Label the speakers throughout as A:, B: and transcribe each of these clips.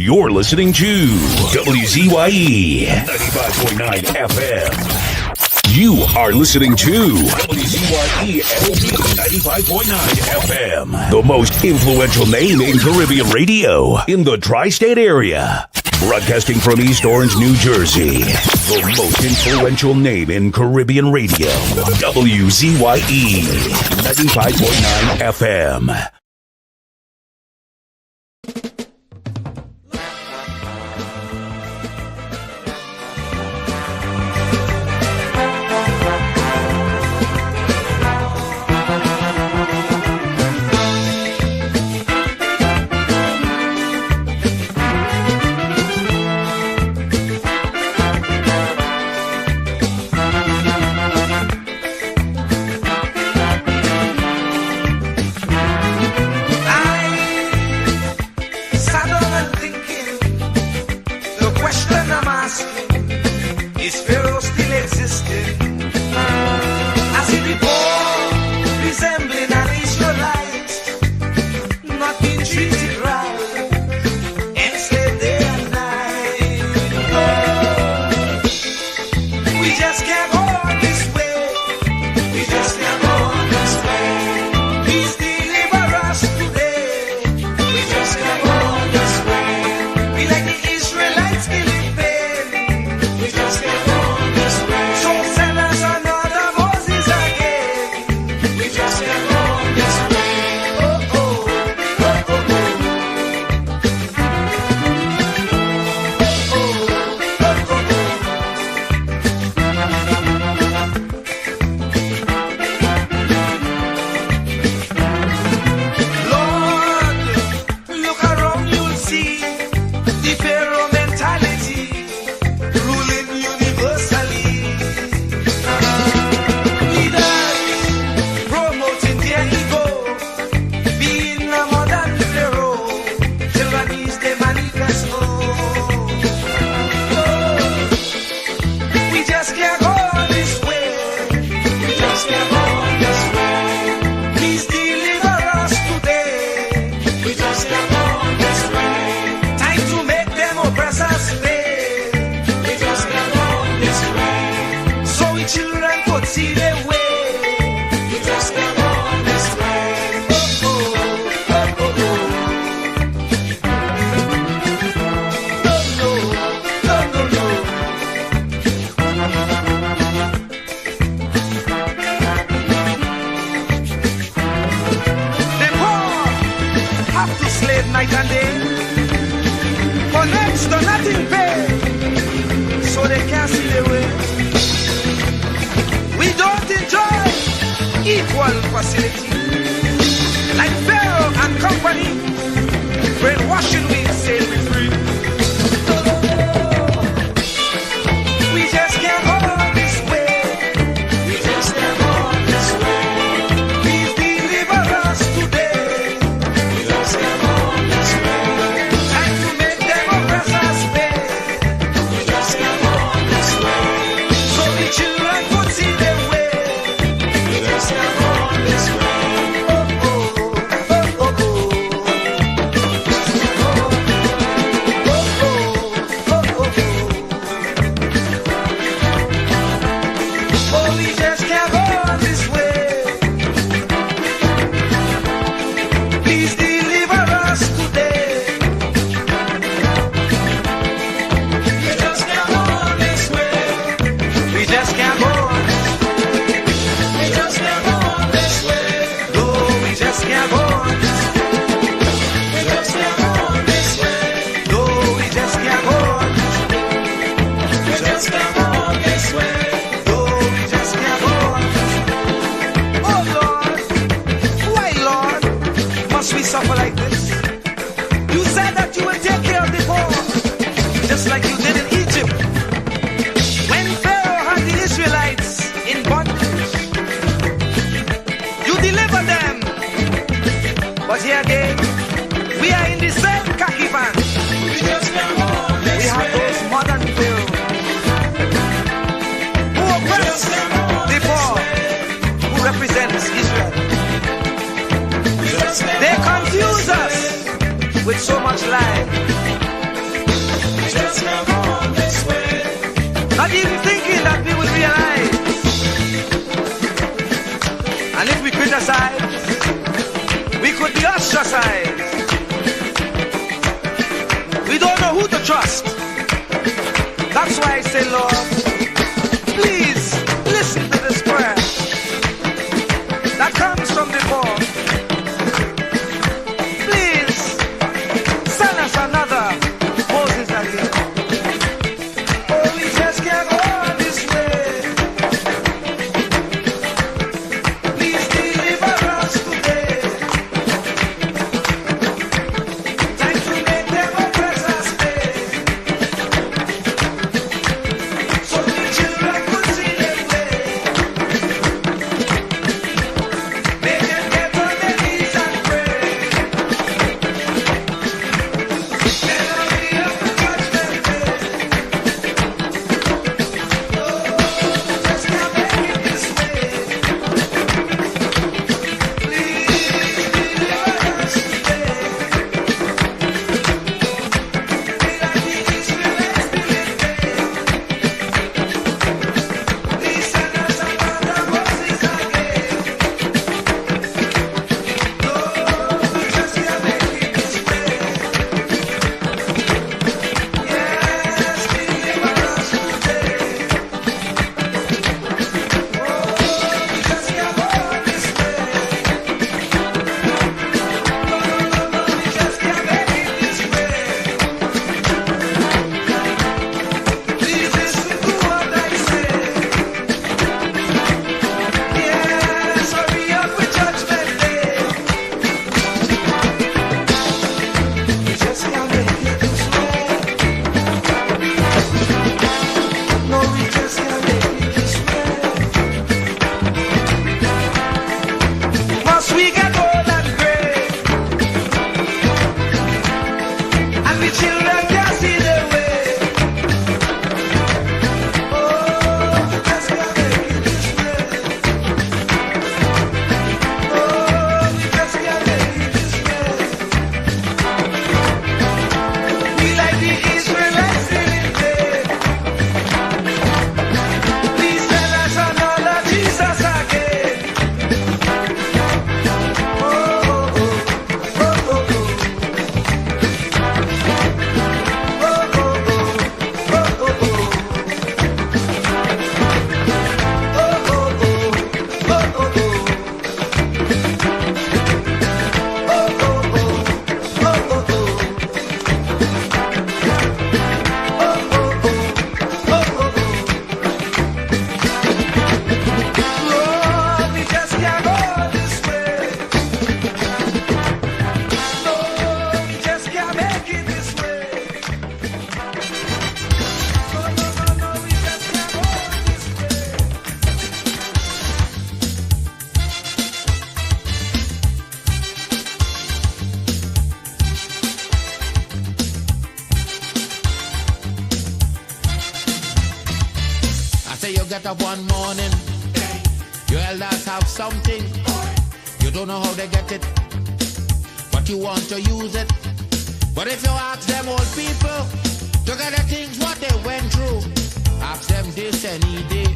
A: You're listening to WZYE 95.9 FM. You are listening to WZYE LP 95.9 FM. The most influential name in Caribbean radio in the tri-state area. Broadcasting from East Orange, New Jersey. The most influential name in Caribbean radio. WZYE 95.9 FM.
B: They confuse us with so much life. Not even thinking that we will realize. And if we criticize, we could be ostracized. We don't know who to trust. That's why I say, Lord, please listen to this prayer that comes from the Lord. Please send us another Moses again. Oh, we just can't go on this way. Please deliver us today. Time to make them oppress us pay. So the children could see their way. Make them get on their knees and pray. Melody of the judgment day. Just can't make it this way. Please deliver us today. Be like the Israelites did. Please send us another Moses again. Lord, we just can't make it this way. Yes, deliver us today. Oh, we just can't go on this way. No, we just can't make it this way. Please listen to what I say. Yes, hurry up with judgment day. We just can't make it this way. No, we just can't make it this way. Must we get old and gray? And the children can't see their way. Oh, we just can't make it this way. Oh, we just can't make it this way. We like the Israelites didn't they? Please send us another Jesus again. Oh, oh, oh, oh, oh, oh. Oh, oh, oh, oh, oh, oh. Oh, oh, oh, oh, oh, oh. Lord, we just can't go this way. Lord, we just can't make it this way. No, no, no, no, we just can't go this way.
C: I say you get up one morning, your elders have something. You don't know how they get it, but you want to use it. But if you ask them old people to get the things what they went through, ask them this any day,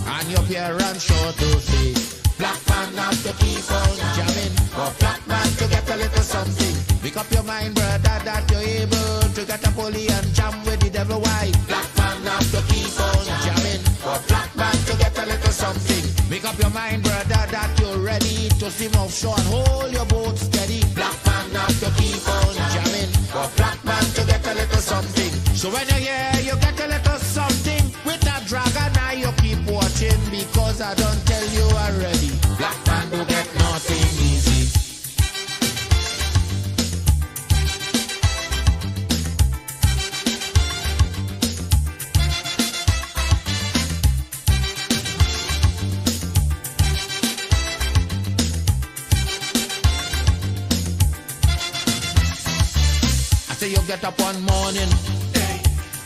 C: and your parents sure to say, black man have to keep on jamming, for black man to get a little something. Make up your mind, brother, that you're able to get a pulley and jam with the devil. Why? Black man have to keep on jamming, for black man to get a little something. Make up your mind, brother, that you're ready to swim offshore and hold your boat steady. Black man have to keep on jamming, for black man to get a little something. So when you hear you get a little something with that dragon, now you keep watching, because I don't tell you already. Black man don't get nothing easy. Say you get up one morning,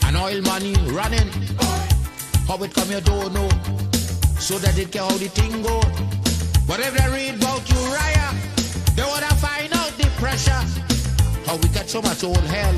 C: and oil money running. How it come you don't know, so that they care how the thing go. But if they read about Uriah, they wanna find out the pressure. How we get so much old hell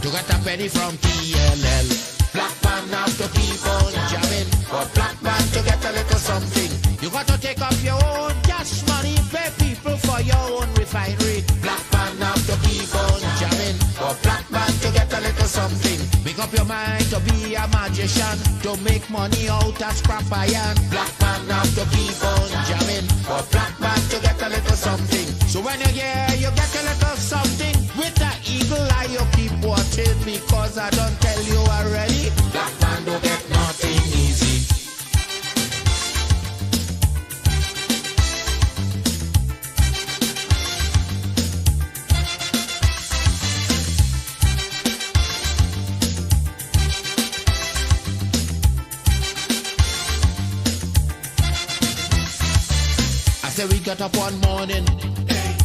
C: to get a penny from TLL. Black man have to keep on jamming, for black man to get a little something. You got to take up your own cash money, pay people for your own refinery. Black man have to keep on jamming, for black man to get a little something. Make up your mind to be a magician, to make money out of scrap iron. Black man have to keep on jamming, for black man to get a little something. So when you hear you get a little something, with that eagle eye you keep watching, because I don't tell you already, black man don't get nothing easy. I say we got up one morning,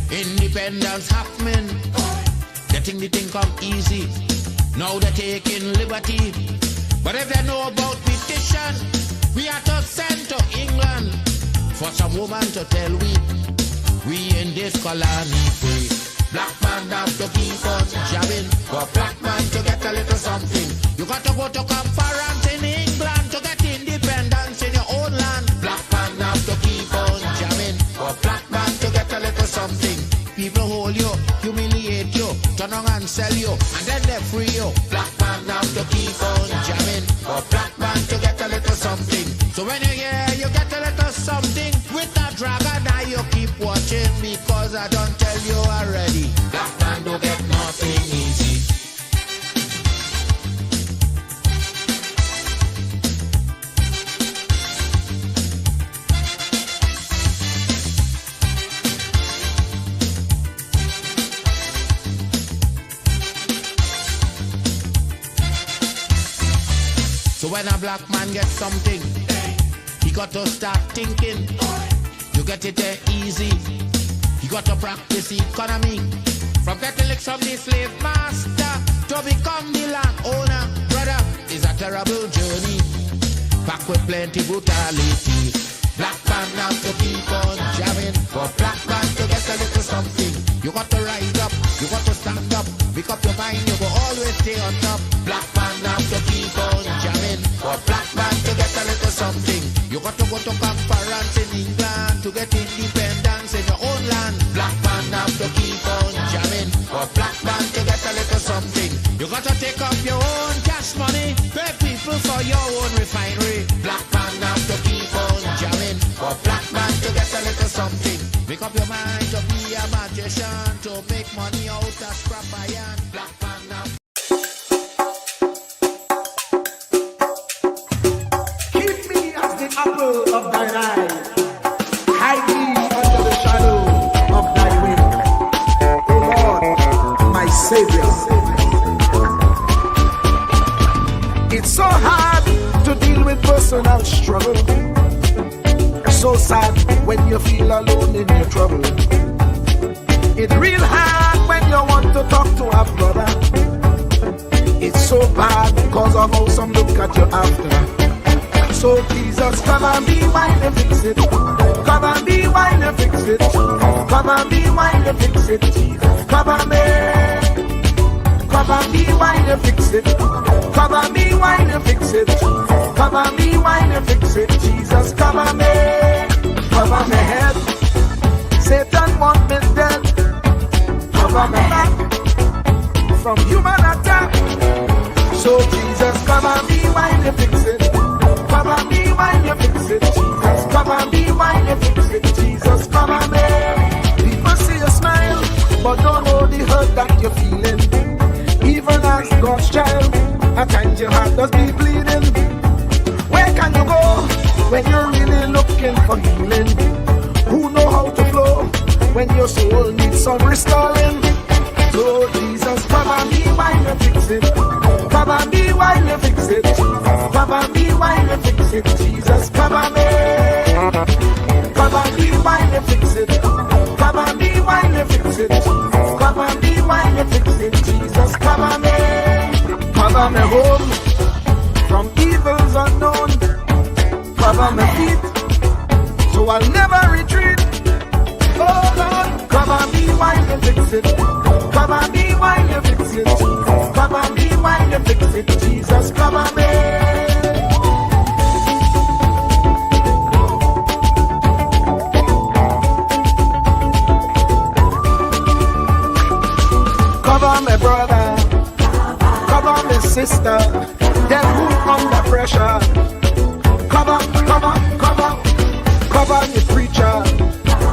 C: independence happening, getting the thing come easy. Now they're taking liberty, but if they know about petition, we are to send to England for some woman to tell we in this colony free. Black man have to keep on jamming, for black man to get a little something. You got to go to conference in England to get independence in your own land. Black man have to keep on jamming, for black man to get a little something. People hold you, humiliate you, turn on and sell you, and then they free you. Black man have to keep on jamming, for black man to get a little something. So when you hear you get a little something, with that dragon eye you keep watching, because I don't tell you already, black man don't get nothing easy. So when a black man gets something, he got to start thinking. You get it there easy. You got to practice economy. From getting licks from the slave master to become the land owner, brother, is a terrible journey, packed with plenty brutality. Black man have to keep on jamming, for black man to get a little something. You got to rise up, you got to stand up, make up your mind, you will always stay on top. Black man have to keep on jamming, for black man to get a little something. You got to go to conference in England to get independence in your own land. Black man have to keep on jamming, for black man to get a little something. You got to take up your own cash money, pay people for your own refinery. Black man have to keep on jamming, for black man to get a little something. Make up your mind to be a magician, to make money out of scrap iron. Black man now.
D: Keep me as the apple of thine eye. Hide me under the shadow of thy wing. O Lord, my Savior. It's so hard to deal with personal struggle. So sad when you feel alone in your trouble. It's real hard when you want to talk to a brother. It's so bad because of how some look at you after. So Jesus, come and be while you fix it. Come and be while you fix it. Come and be while you fix it. Jesus, come and be. Come and be while you fix it. Come and be while you fix it. Come and be while you fix it. Jesus, come and be. Cover my head. Satan want me dead. Cover my back from human attack. So Jesus, come and be while you fix it. Come and be while you fix it. Jesus, come and be while you fix it. Jesus, come and be. People see you smile, but don't know the hurt that you're feeling. Even as God's child, at times your heart does be bleeding. Where can you go when you're really looking for healing? Who know how to flow when your soul needs some restoring? So Jesus, come and be while you fix it. Come and be while you fix it. Come and be while you fix it. Jesus, come and be. Come and be while you fix it. Come and be while you fix it. Come and be while you fix it. Jesus, come and be. Cover me home from evils unknown. Cover my feet so I'll never retreat. Oh Lord, come and be while you fix it. Come and be while you fix it. Cover me while you fix it, Jesus, cover me. Cover me brother, cover me sister, them who under pressure. Cover, cover, cover, cover the preacher,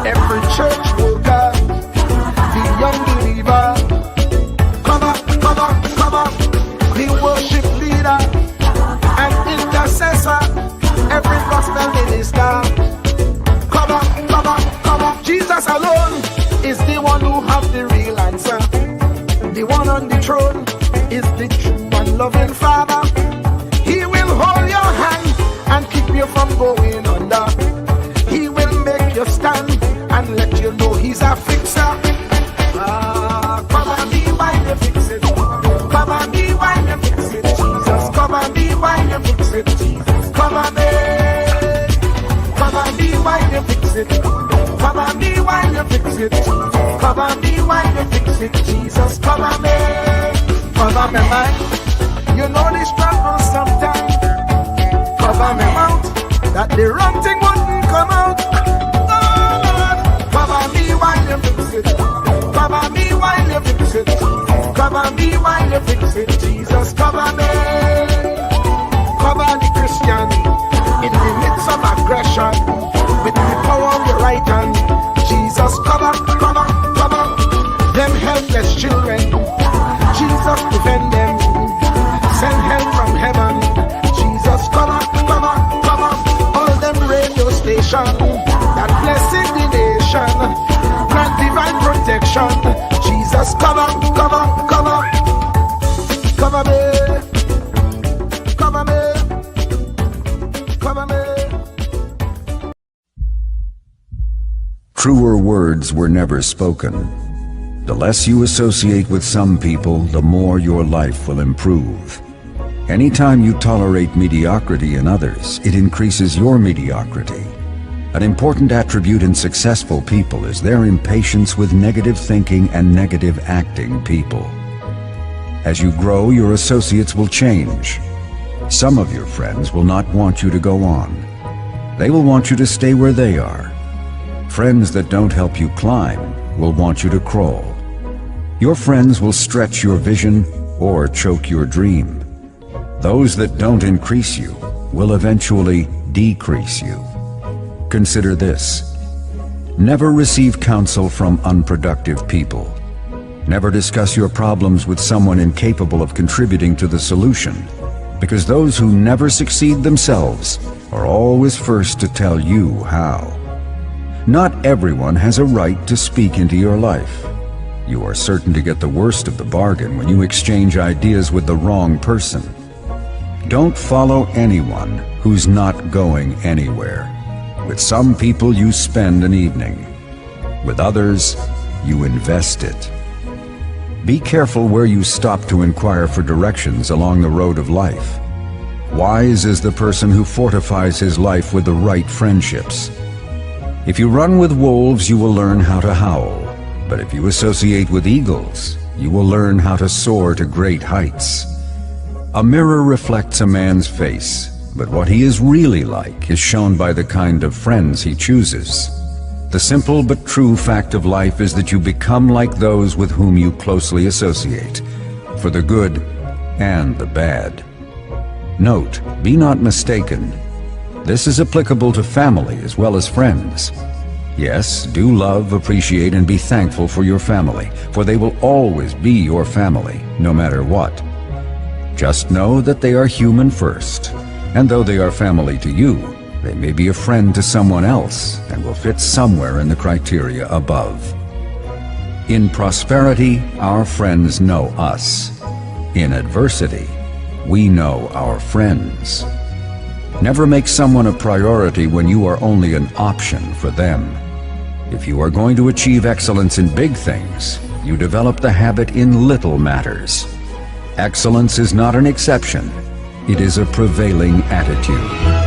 D: every church worker, the young believer. Cover, cover, cover, the worship leader and intercessor, every gospel minister. Cover, cover, cover. Jesus alone is the one who have the real answer. The one on the throne is the true and loving Father. He will hold your hand and keep you from going under. He will make you stand and let you know he's a fixer. Cover me while you fix it. Cover me while you fix it, Jesus. Cover me while you fix it, Jesus. Cover me. Cover me while you fix it. Cover me while you fix it, Jesus. Cover me while you fix it, Jesus. Cover me. Cover me, man. You know the struggle sometimes. Cover me mouth, that the wrong thing wouldn't come out. Oh Lord, cover me while you fix it. Cover me while you fix it. Cover me while you fix it, Jesus. Cover me. Cover the Christian in the midst of aggression with the power of your right hand. Jesus, cover, cover, cover them helpless children. Jesus, defend them. Send help from heaven. Jesus, cover, cover, cover all them radio stations that blessing the nation. Grant divine protection. Jesus, cover, cover, cover, cover me, cover me, cover me.
E: Truer words were never spoken. The less you associate with some people, the more your life will improve. Anytime you tolerate mediocrity in others, it increases your mediocrity. An important attribute in successful people is their impatience with negative thinking and negative acting people. As you grow, your associates will change. Some of your friends will not want you to go on. They will want you to stay where they are. Friends that don't help you climb will want you to crawl. Your friends will stretch your vision or choke your dream. Those that don't increase you will eventually decrease you. Consider this. Never receive counsel from unproductive people. Never discuss your problems with someone incapable of contributing to the solution, because those who never succeed themselves are always first to tell you how. Not everyone has a right to speak into your life. You are certain to get the worst of the bargain when you exchange ideas with the wrong person. Don't follow anyone who's not going anywhere. With some people you spend an evening. With others, you invest it. Be careful where you stop to inquire for directions along the road of life. Wise is the person who fortifies his life with the right friendships. If you run with wolves, you will learn how to howl. But if you associate with eagles, you will learn how to soar to great heights. A mirror reflects a man's face, but what he is really like is shown by the kind of friends he chooses. The simple but true fact of life is that you become like those with whom you closely associate, for the good and the bad. Note, be not mistaken. This is applicable to family as well as friends. Yes, do love, appreciate, and be thankful for your family, for they will always be your family, no matter what. Just know that they are human first, and though they are family to you, they may be a friend to someone else and will fit somewhere in the criteria above. In prosperity, our friends know us. In adversity, we know our friends. Never make someone a priority when you are only an option for them. If you are going to achieve excellence in big things, you develop the habit in little matters. Excellence is not an exception. It is a prevailing attitude.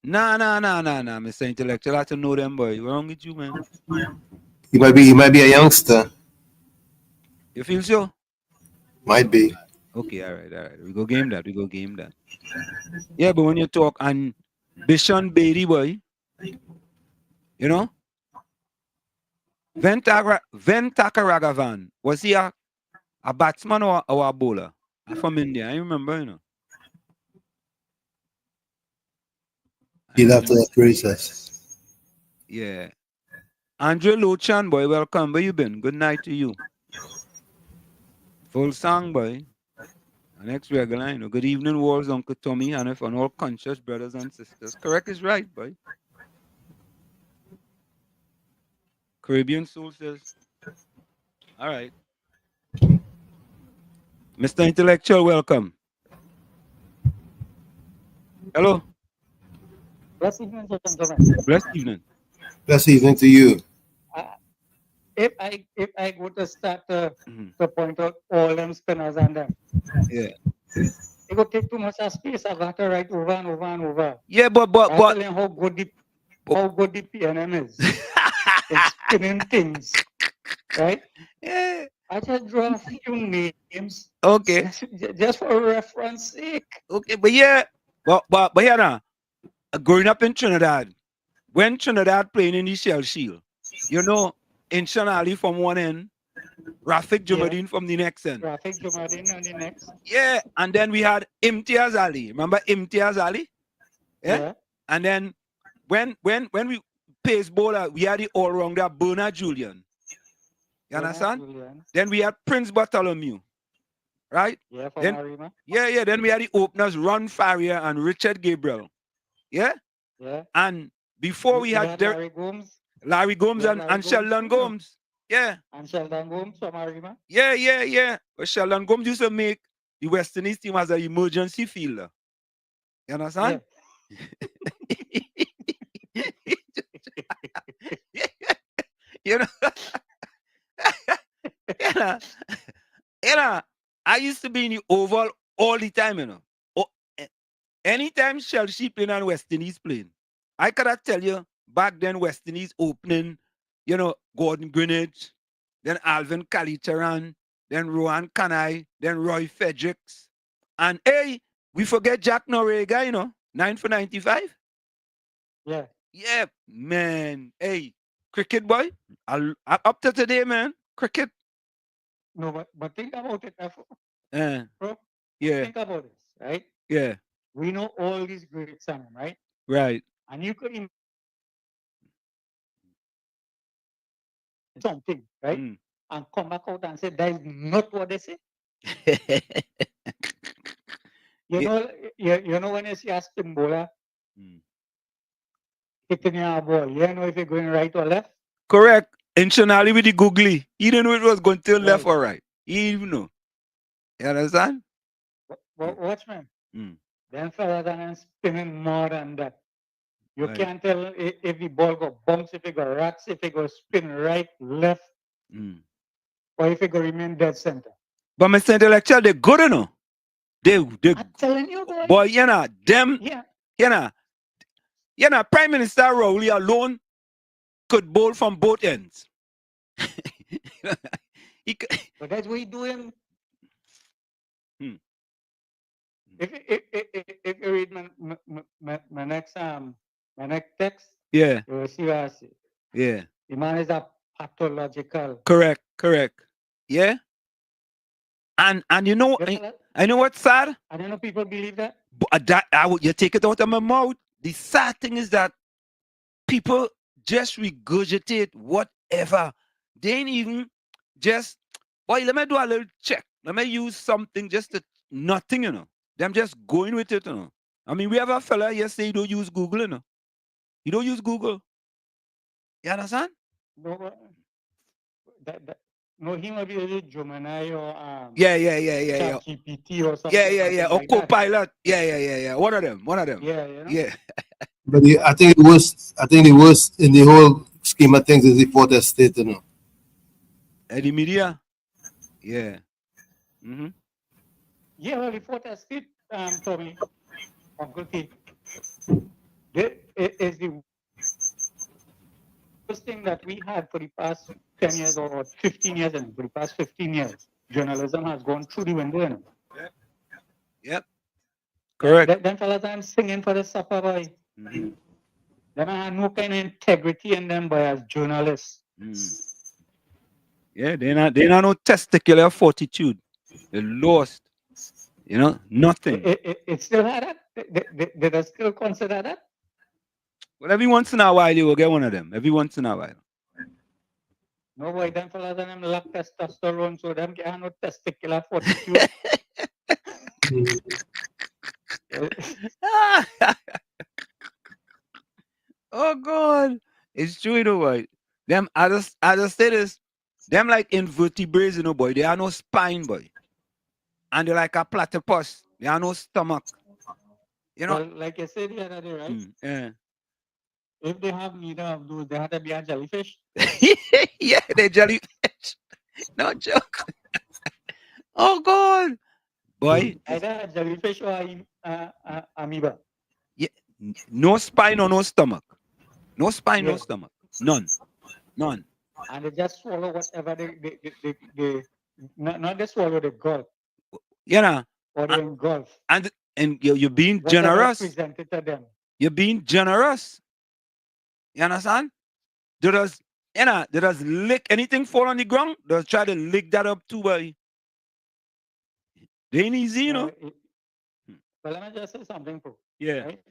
F: Nah, Mr. Intellectual. I have to know them, boy. What's wrong with you, man?
G: He might be a youngster.
F: You feel so?
G: Might be.
F: Okay, all right. We go game that. Yeah, but when you talk and Bishon Beatty, boy, you know, Venkataragavan, was he a batsman or a bowler? I'm from India. I remember, you know.
G: He'll have to praise us.
F: Yeah. Andre Lochan, boy, welcome. Where you been? Good night to you. Full song, boy. Next regular, you know. Good evening, Wars, Uncle Tommy, and if on all conscious brothers and sisters. Correct is right, boy. Caribbean Soul says. All right. Mr. Intellectual, welcome. Hello.
H: Blessed evening, gentlemen.
F: Blessed evening.
G: Blessed evening to you.
H: If I go to start to point out all them spinners and them,
F: yeah,
H: it would take too much space. I got to write over and over and over.
F: Yeah, but
H: tell them how good the PNM is in spinning things, right?
F: Yeah.
H: I just draw a few names.
F: Okay.
H: Just for reference sake.
F: Okay, but yeah, but yeah, now, growing up in Trinidad, when Trinidad playing in the Shell Shield, you know, Inshan from one end, Rafik Jumadin from the next end.
H: Rafik Jumadin on the next.
F: Yeah, and then we had Imtiaz Ali. Remember Imtiaz Ali? Yeah. And then when we pace bowler, we had the all-rounder Bernard Julian. You understand? Then we had Prince Bartholomew. Right?
H: Yeah, from
F: then,
H: Arima.
F: Yeah. Then we had the openers Ron Farrier and Richard Gabriel. Yeah?
H: Yeah.
F: And before we had Larry Gomes and Sheldon Gomes. Yeah.
H: And Sheldon Gomes from Arima.
F: Yeah. But Sheldon Gomes used to make the West Indies team as an emergency fielder. You understand? Yeah. You know, I used to be in the Oval all the time, you know. Anytime Chelsea playing and West Indies playing, I cannot tell you back then West Indies opening, you know, Gordon Greenwich, then Alvin Kaliteran, then Rohan Kanai, then Roy Fredericks. And hey, we forget Jack Norega, you know, 9 for 95.
H: Yeah.
F: Yeah, man. Hey, cricket boy, up to today, man. Cricket.
H: No, but think about it, bro.
F: Yeah.
H: Think about this, right?
F: Yeah.
H: We know all these great songs, right?
F: Right.
H: And you could something, right? And come back out and say that is not what they say. You know when you see a spin bowler hitting your ball, you know if you're going right or left?
F: Correct. Intentionally with the googly. He didn't know it was going to left or right. He even know. You understand?
H: Watch, man. Them fellas are spinning more than that. You can't tell if the ball go bounce, if it go rocks, if it go spin right, left, or if it go remain dead center.
F: But Mr. Intellectual, they're good, you know.
H: I'm telling you, boy.
F: Boy, you know, them, you know, Prime Minister Rowley alone could bowl from both ends.
H: But that's what he's doing. If you read my next text,
F: yeah,
H: you will see what I say.
F: Yeah.
H: The man is a pathological.
F: Correct. Yeah. And you know, I know what's sad?
H: I don't know people believe that.
F: But you take it out of my mouth. The sad thing is that people just regurgitate whatever. They ain't even just, boy, let me do a little check. Let me use something just to nothing, you know. Them just going with it, you know. I mean, we have a fella yesterday, he don't use Google, you know. He don't use Google. You understand?
H: No, no, he might be a Gemini or
F: yeah.
H: GPT or something.
F: Yeah. Or
H: like
F: Copilot. Yeah. One of them.
H: Yeah, you know?
F: Yeah.
G: But I think the worst in the whole scheme of things is the Fourth Estate, you know.
F: And the media? Yeah.
H: Yeah, well, the Fourth Estate, Tommy, Uncle T. is the worst thing that we had for the past 10 years or 15 years, and for the past 15 years, journalism has gone through the window. You know?
F: Yep. Correct.
H: Them fellas I'm singing for the supper, boy. Them I had no kind of integrity in them, boy, as journalists.
F: Yeah, they're not no testicular fortitude. They lost. You know, nothing.
H: It still had that? Did I still consider that?
F: Well, every once in a while you will get one of them. Every once in a while.
H: No, boy, them fellas and them lack testosterone, so them can't no testicular fortitude.
F: Oh God, it's true, you know, boy. Them, I just say this. Them like invertebrates, you know, boy. They are no spine, boy, and they're like a platypus. They are no stomach. You know.
H: Well, like I said the other day, right?
F: Yeah.
H: If they have neither of those, they have to be a jellyfish.
F: Yeah, they're jellyfish. No joke. Oh God, boy.
H: Either a jellyfish or amoeba.
F: Yeah, no spine or no stomach. No spine, no stomach. None.
H: And they just swallow whatever they not they swallow the gulp.
F: You know.
H: Or they engulf.
F: And you're being
H: whatever
F: generous.
H: Presented to them.
F: You're being generous. You understand? They just lick anything fall on the ground. They'll try to lick that up too, boy. They ain't easy, you know.
H: Well, let me just say something, bro.
F: Yeah.
H: Right?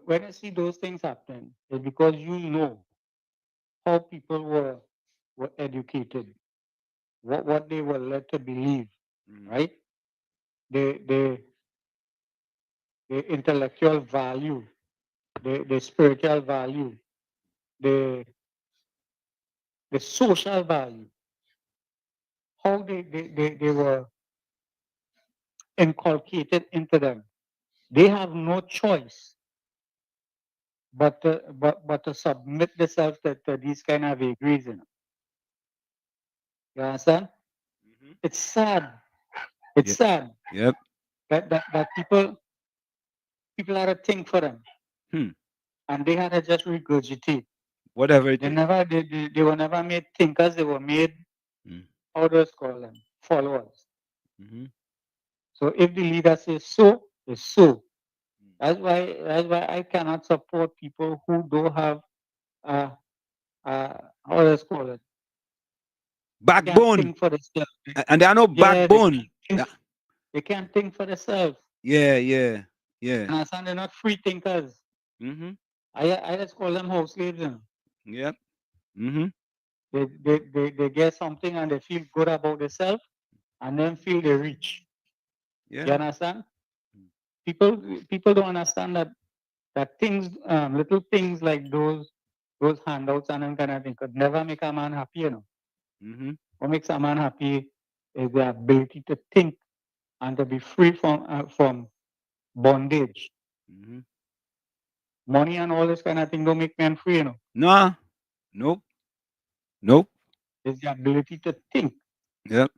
H: When I see those things happen, it's because you know how people were educated, what they were led to believe, right? The intellectual value, the spiritual value, the social value, how they were inculcated into them. They have no choice but to submit themselves to these kind of vagaries. You understand? It's sad. It's sad.
F: Yep.
H: That people had a thing for them. And they had to just regurgitate.
F: Whatever it
H: they
F: is.
H: never they were never made thinkers, they were made how do I call them? Followers. So if the leader says so, it's so. That's why I cannot support people who don't have how do I call it?
F: Backbone.
H: Think for themselves.
F: And there are no backbone.
H: They can't think for themselves.
F: Yeah.
H: And I they're not free thinkers. I just call them house slaves.
F: Yep.
H: They get something and they feel good about themselves and then feel they reach.
F: Yeah.
H: You understand? People don't understand that things, little things like those handouts and that kind of thing could never make a man happy, you know. What makes a man happy is the ability to think and to be free from bondage. Money and all this kind of thing don't make men free, you know.
F: Nah. Nope.
H: It's the ability to think.
F: Yep.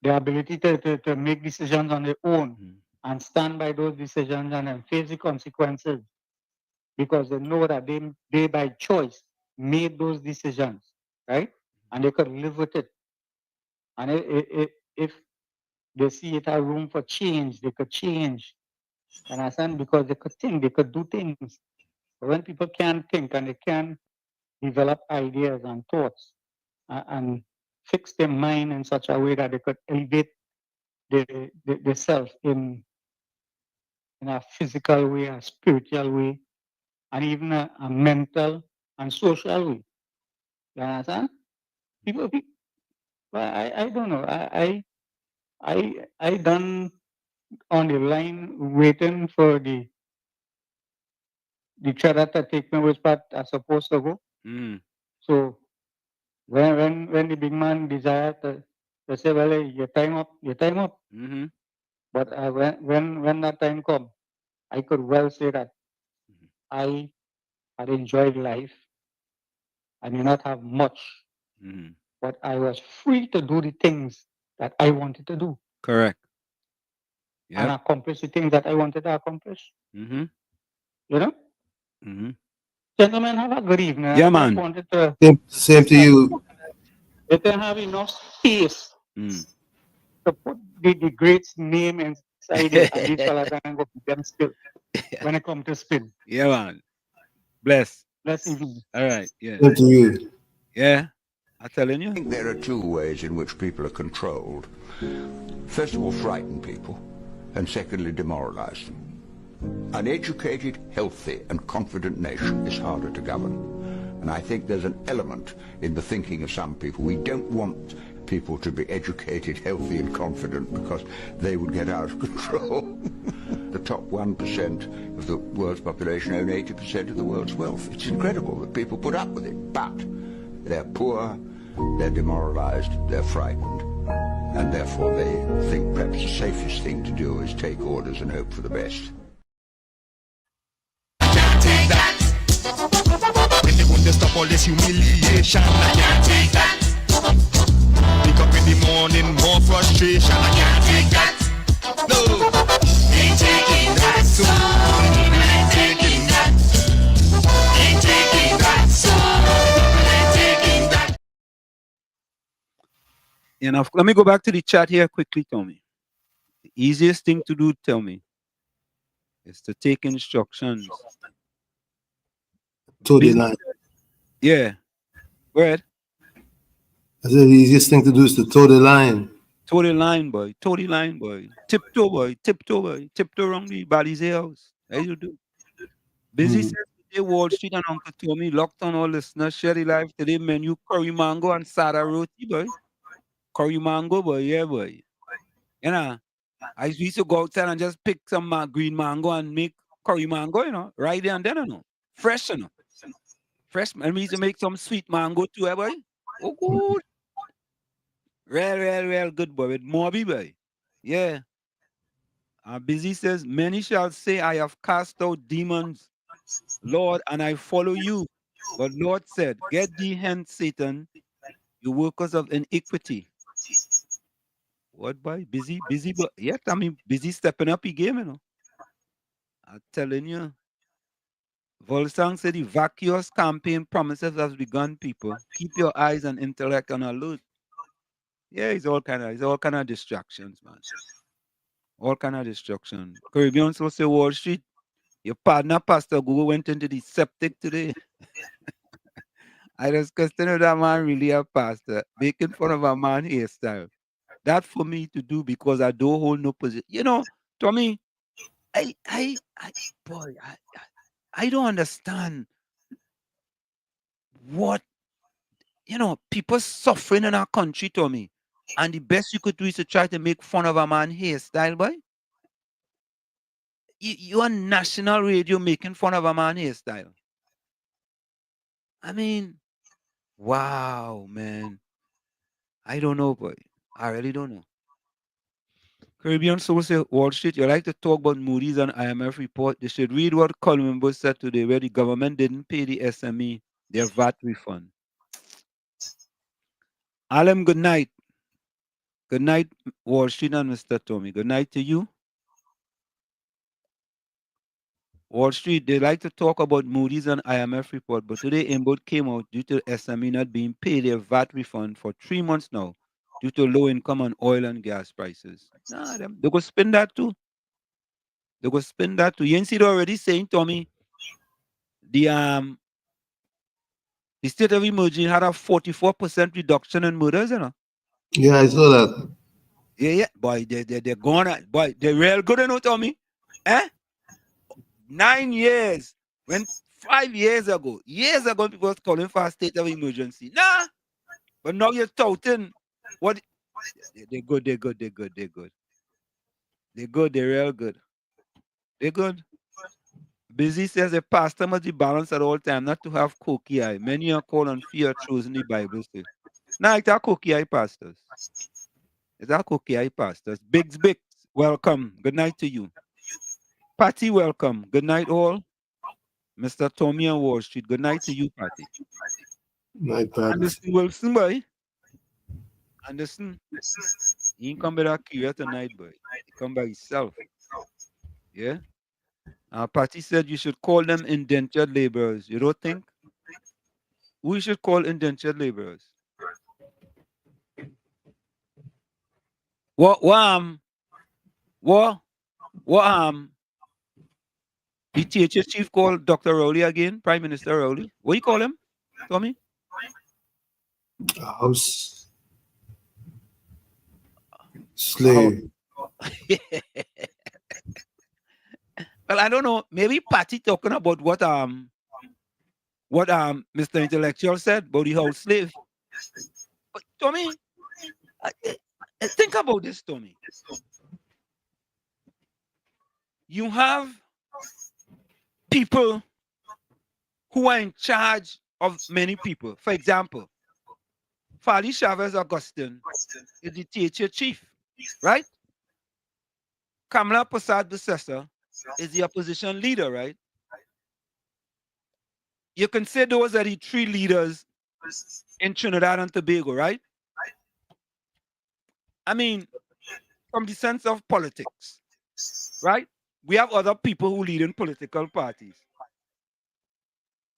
H: The ability to make decisions on their own and stand by those decisions and then face the consequences because they know that they by choice made those decisions, right? And they could live with it. And if they see it a room for change, they could change. And I said because they could think, they could do things. But when people can't think and they can't develop ideas and thoughts and fix their mind in such a way that they could elevate the self in a physical way, a spiritual way, and even a mental and social way. You understand? People well, I don't know. I done on the line waiting for the trader to take me which part I'm supposed to go. So when the big man desired to say, well, hey, your time up. But when that time come, I could well say that I had enjoyed life. I did not have much, but I was free to do the things that I wanted to do.
F: Correct.
H: and accomplish the things that I wanted to accomplish.
F: Mm-hmm.
H: You know?
F: Mm-hmm.
H: Gentlemen, have a good evening.
F: Yeah,
H: I
F: man.
H: just wanted to
G: Same to you.
H: let them have enough space to put the great name inside it, and these fellas can go them still when it comes to spin.
F: Yeah, man. Bless.
H: Bless evening.
F: All right. Yeah.
G: Same to you.
F: Yeah. I'm telling you.
I: I think there are two ways in which people are controlled. First of all, frighten people, and secondly, demoralize them. An educated, healthy and confident nation is harder to govern. And I think there's an element in the thinking of some people. We don't want people to be educated, healthy and confident because they would get out of control. The top 1% of the world's population own 80% of the world's wealth. It's incredible that people put up with it, but they're poor, they're demoralized, they're frightened, and therefore they think perhaps the safest thing to do is take orders and hope for the best.
J: When they want to stop all this humiliation, I can't take that. Wake up in the morning, more frustration, I can't take that. No, ain't taking that soon, ain't taking that. Ain't taking that soon, ain't taking that.
F: You know, let me go back to the chat here quickly, Tommy. The easiest thing to do, tell me, is to take instructions.
G: To the line.
F: Yeah. Go ahead.
G: I said the easiest thing to do is to toe the line.
F: Toe the line, boy. Toe the line, boy. Tiptoe, boy. Tiptoe, boy. Tiptoe around the body's house. How you do? Busy says today, Wall Street and Uncle Tommy locked on all listeners. Share the live today menu, curry mango and sada roti, boy. Curry mango, boy. Yeah, boy. You know, I used to go outside and just pick some green mango and make curry mango, you know, right there and then, you know. Fresh, you know. Fresh. And we used to make some sweet mango too, boy. Oh, good. Real good, boy. With Moby, boy. Yeah. Busy says, many shall say, I have cast out demons, Lord, and I follow you. But Lord said, get thee hence, Satan, you workers of iniquity. What, boy? Busy, but yet, I mean, busy stepping up his game, you know. I'm telling you. Volsang said the vacuous campaign promises has begun, people. Keep your eyes and intellect on alert. Yeah, it's all kind of distractions, man. All kind of distractions. Caribbean so say Wall Street. Your partner, Pastor Google, went into the septic today. I just consider that man really a pastor, making fun of a man hairstyle. That for me to do because I don't hold no position. You know, Tommy, I don't understand what, you know, people suffering in our country, Tommy. And the best you could do is to try to make fun of a man hairstyle, boy. You on national radio making fun of a man hairstyle. I mean, wow, man. I don't know, boy. I really don't know. Caribbean Soul say, Wall Street, you like to talk about Moody's and IMF report. They should read what Columbo said today, where the government didn't pay the SME their VAT refund. Alam, good night. Good night, Wall Street and Mr. Tommy. Good night to you. Wall Street, they like to talk about Moody's and IMF report, but today Inboard came out due to SME not being paid their VAT refund for 3 months now due to low income on oil and gas prices. Nah, they go spend that too. They go spend that too. You ain't see it already saying, Tommy, the state of emergency had a 44% reduction in murders, you know.
G: Yeah, I saw that.
F: Yeah. Boy, they're gonna, boy, they're real good, you know, Tommy. 9 years, when 5 years ago, people was calling for a state of emergency. Nah, but now you're touting what? They're good. They're real good. They're good. Busy says a pastor must be balanced at all time, not to have cookie eye. Many are called on fear chosen the Bible say. Nah, it's our cookie eye pastors. It's our cookie eye pastors. Biggs, welcome. Good night to you. Patty, welcome. Good night, all. Mr. Tommy on Wall Street. Good night to you, Patty.
G: Night, Patty.
F: Anderson Wilson, boy. Anderson. He ain't come with that Kia tonight, boy. come by himself. Yeah. Patty said you should call them indentured laborers. You don't think? We should call indentured laborers. What the THS chief called Dr. Rowley again, Prime Minister Rowley. What do you call him, Tommy?
G: House slave.
F: Well, I don't know. Maybe Patty talking about what Mr. Intellectual said about the house slave. But Tommy, think about this, Tommy. You have people who are in charge of many people. For example, Fali Chavez Augustine is the THA chief, right? Kamala Prasad Bissessa is the opposition leader, right? You can say those are the three leaders in Trinidad and Tobago, right? I mean, from the sense of politics, right? We have other people who lead in political parties.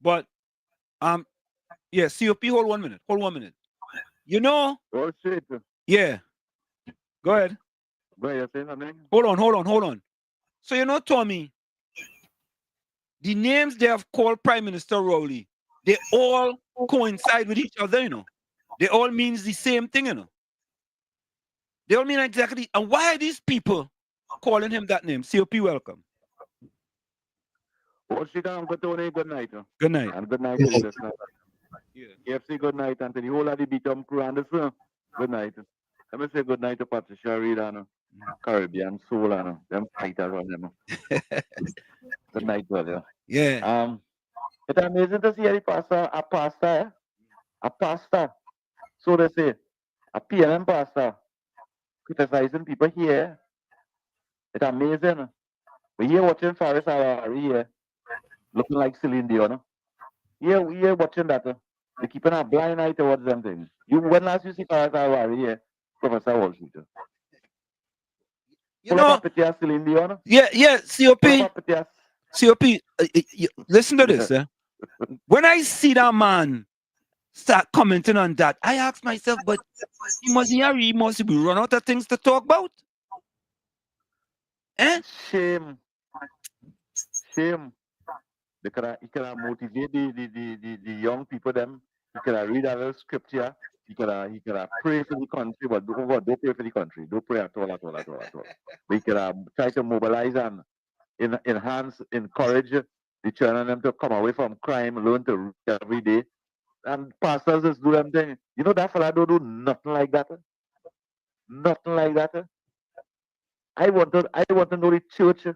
F: But yeah, COP, hold 1 minute. Hold 1 minute. You know,
K: Oh shit.
F: yeah. Go ahead.
K: Wait, you're saying something?
F: Hold on. So you know, Tommy, the names they have called Prime Minister Rowley, they all coincide with each other, you know. They all means the same thing, you know. They all mean exactly. And why are these people calling him that name? COP, welcome.
K: Oh shit, good Tony, good night.
F: Good night.
K: And good night to the listeners. Yeah. KFC, good night, and to the whole of the Beatum crew and the firm. Good night. Let me say good night to Patricia Reed and Caribbean Soul and them fighters on them. Good night, brother.
F: Yeah.
K: It's amazing to see a pastor. So they say, a PLM pastor criticizing people here. It's amazing. We're here watching Faris Awari here, looking like Celine Dion. We're watching that. They're keeping a blind eye towards them things. When last you see Faris Awari here, Professor Wall Street?
F: You know,
K: Celine Dion?
F: Yeah, COP, listen to this. When I see that man start commenting on that, I ask myself, but he must be run out of things to talk about.
K: Shame. He can motivate the young people them. He can read a little scripture. He can pray for the country, but don't pray for the country. Don't pray at all. But he can try to mobilize and enhance, encourage the children them to come away from crime, learn to read every day. And pastors just do them thing. You know that fella don't do nothing like that. Nothing like that. I want to know the church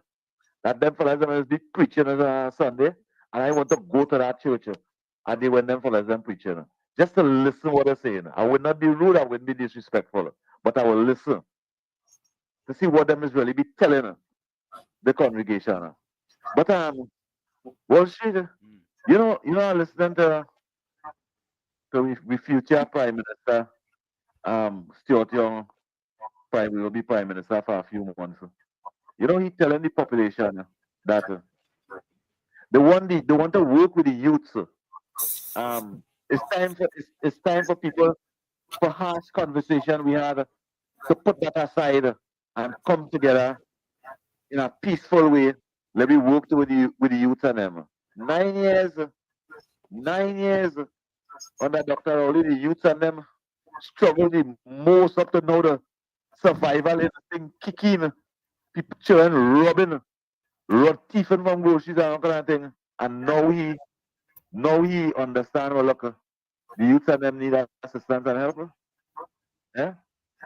K: that them fellas them be preaching on Sunday, and I want to go to that church and they when them fellas them preaching. Just to listen what they're saying. I would not be rude, I wouldn't be disrespectful, but I will listen to see what them is really be telling the congregation. But Wall Street, you know, I'm listening to we future Prime Minister Stuart Young will be Prime Minister for a few months. You know, he's telling the population that they want to work with the youths. It's time for people for harsh conversation we had to put that aside and come together in a peaceful way. Let me work with the youth and them. 9 years under Dr. Rowley, the youth and them struggle the most up to now. The survival instinct kicking, people children robbing, thieving from groceries and all kind of thing. And now he understand, well, look, the youth and them need assistance and help. Yeah?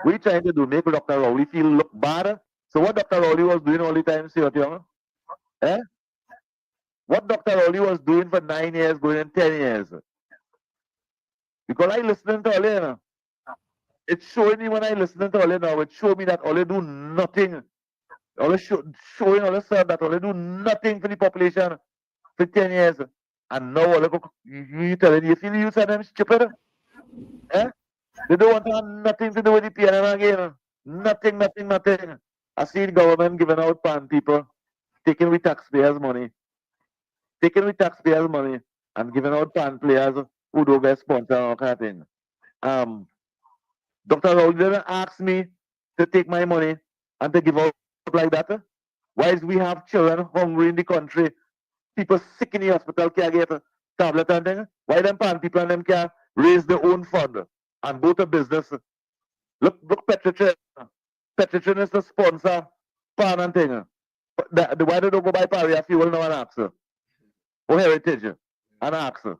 K: We trying to do make Dr. Rowley look bad. So what Dr. Rowley was doing all the time, see what you eh? What Dr. Rowley was doing for 9 years, going in 10 years. Because I listening to Ole now. It's showing me when I listening to Ole now, it show me that Ole do nothing. Ole showing Ole said that Ole do nothing for the population for 10 years. And now Ole you telling you feel the youth and them stupid? Eh? They don't want to have nothing to do with the PNM again. Nothing. I see the government giving out pan people, taking with taxpayers' money, and giving out pan players who don't get sponsored and all kind of thing. Dr. Raul didn't ask me to take my money and to give out like that. Why is we have children hungry in the country, people sick in the hospital can't get a tablet and thing? Why them pan people and them can raise their own fund and go to business? Look Petrotrin. Petrotrin is the sponsor pan and thing. Why they don't go buy Paria fuel now and ask her? Or Heritage and ask her?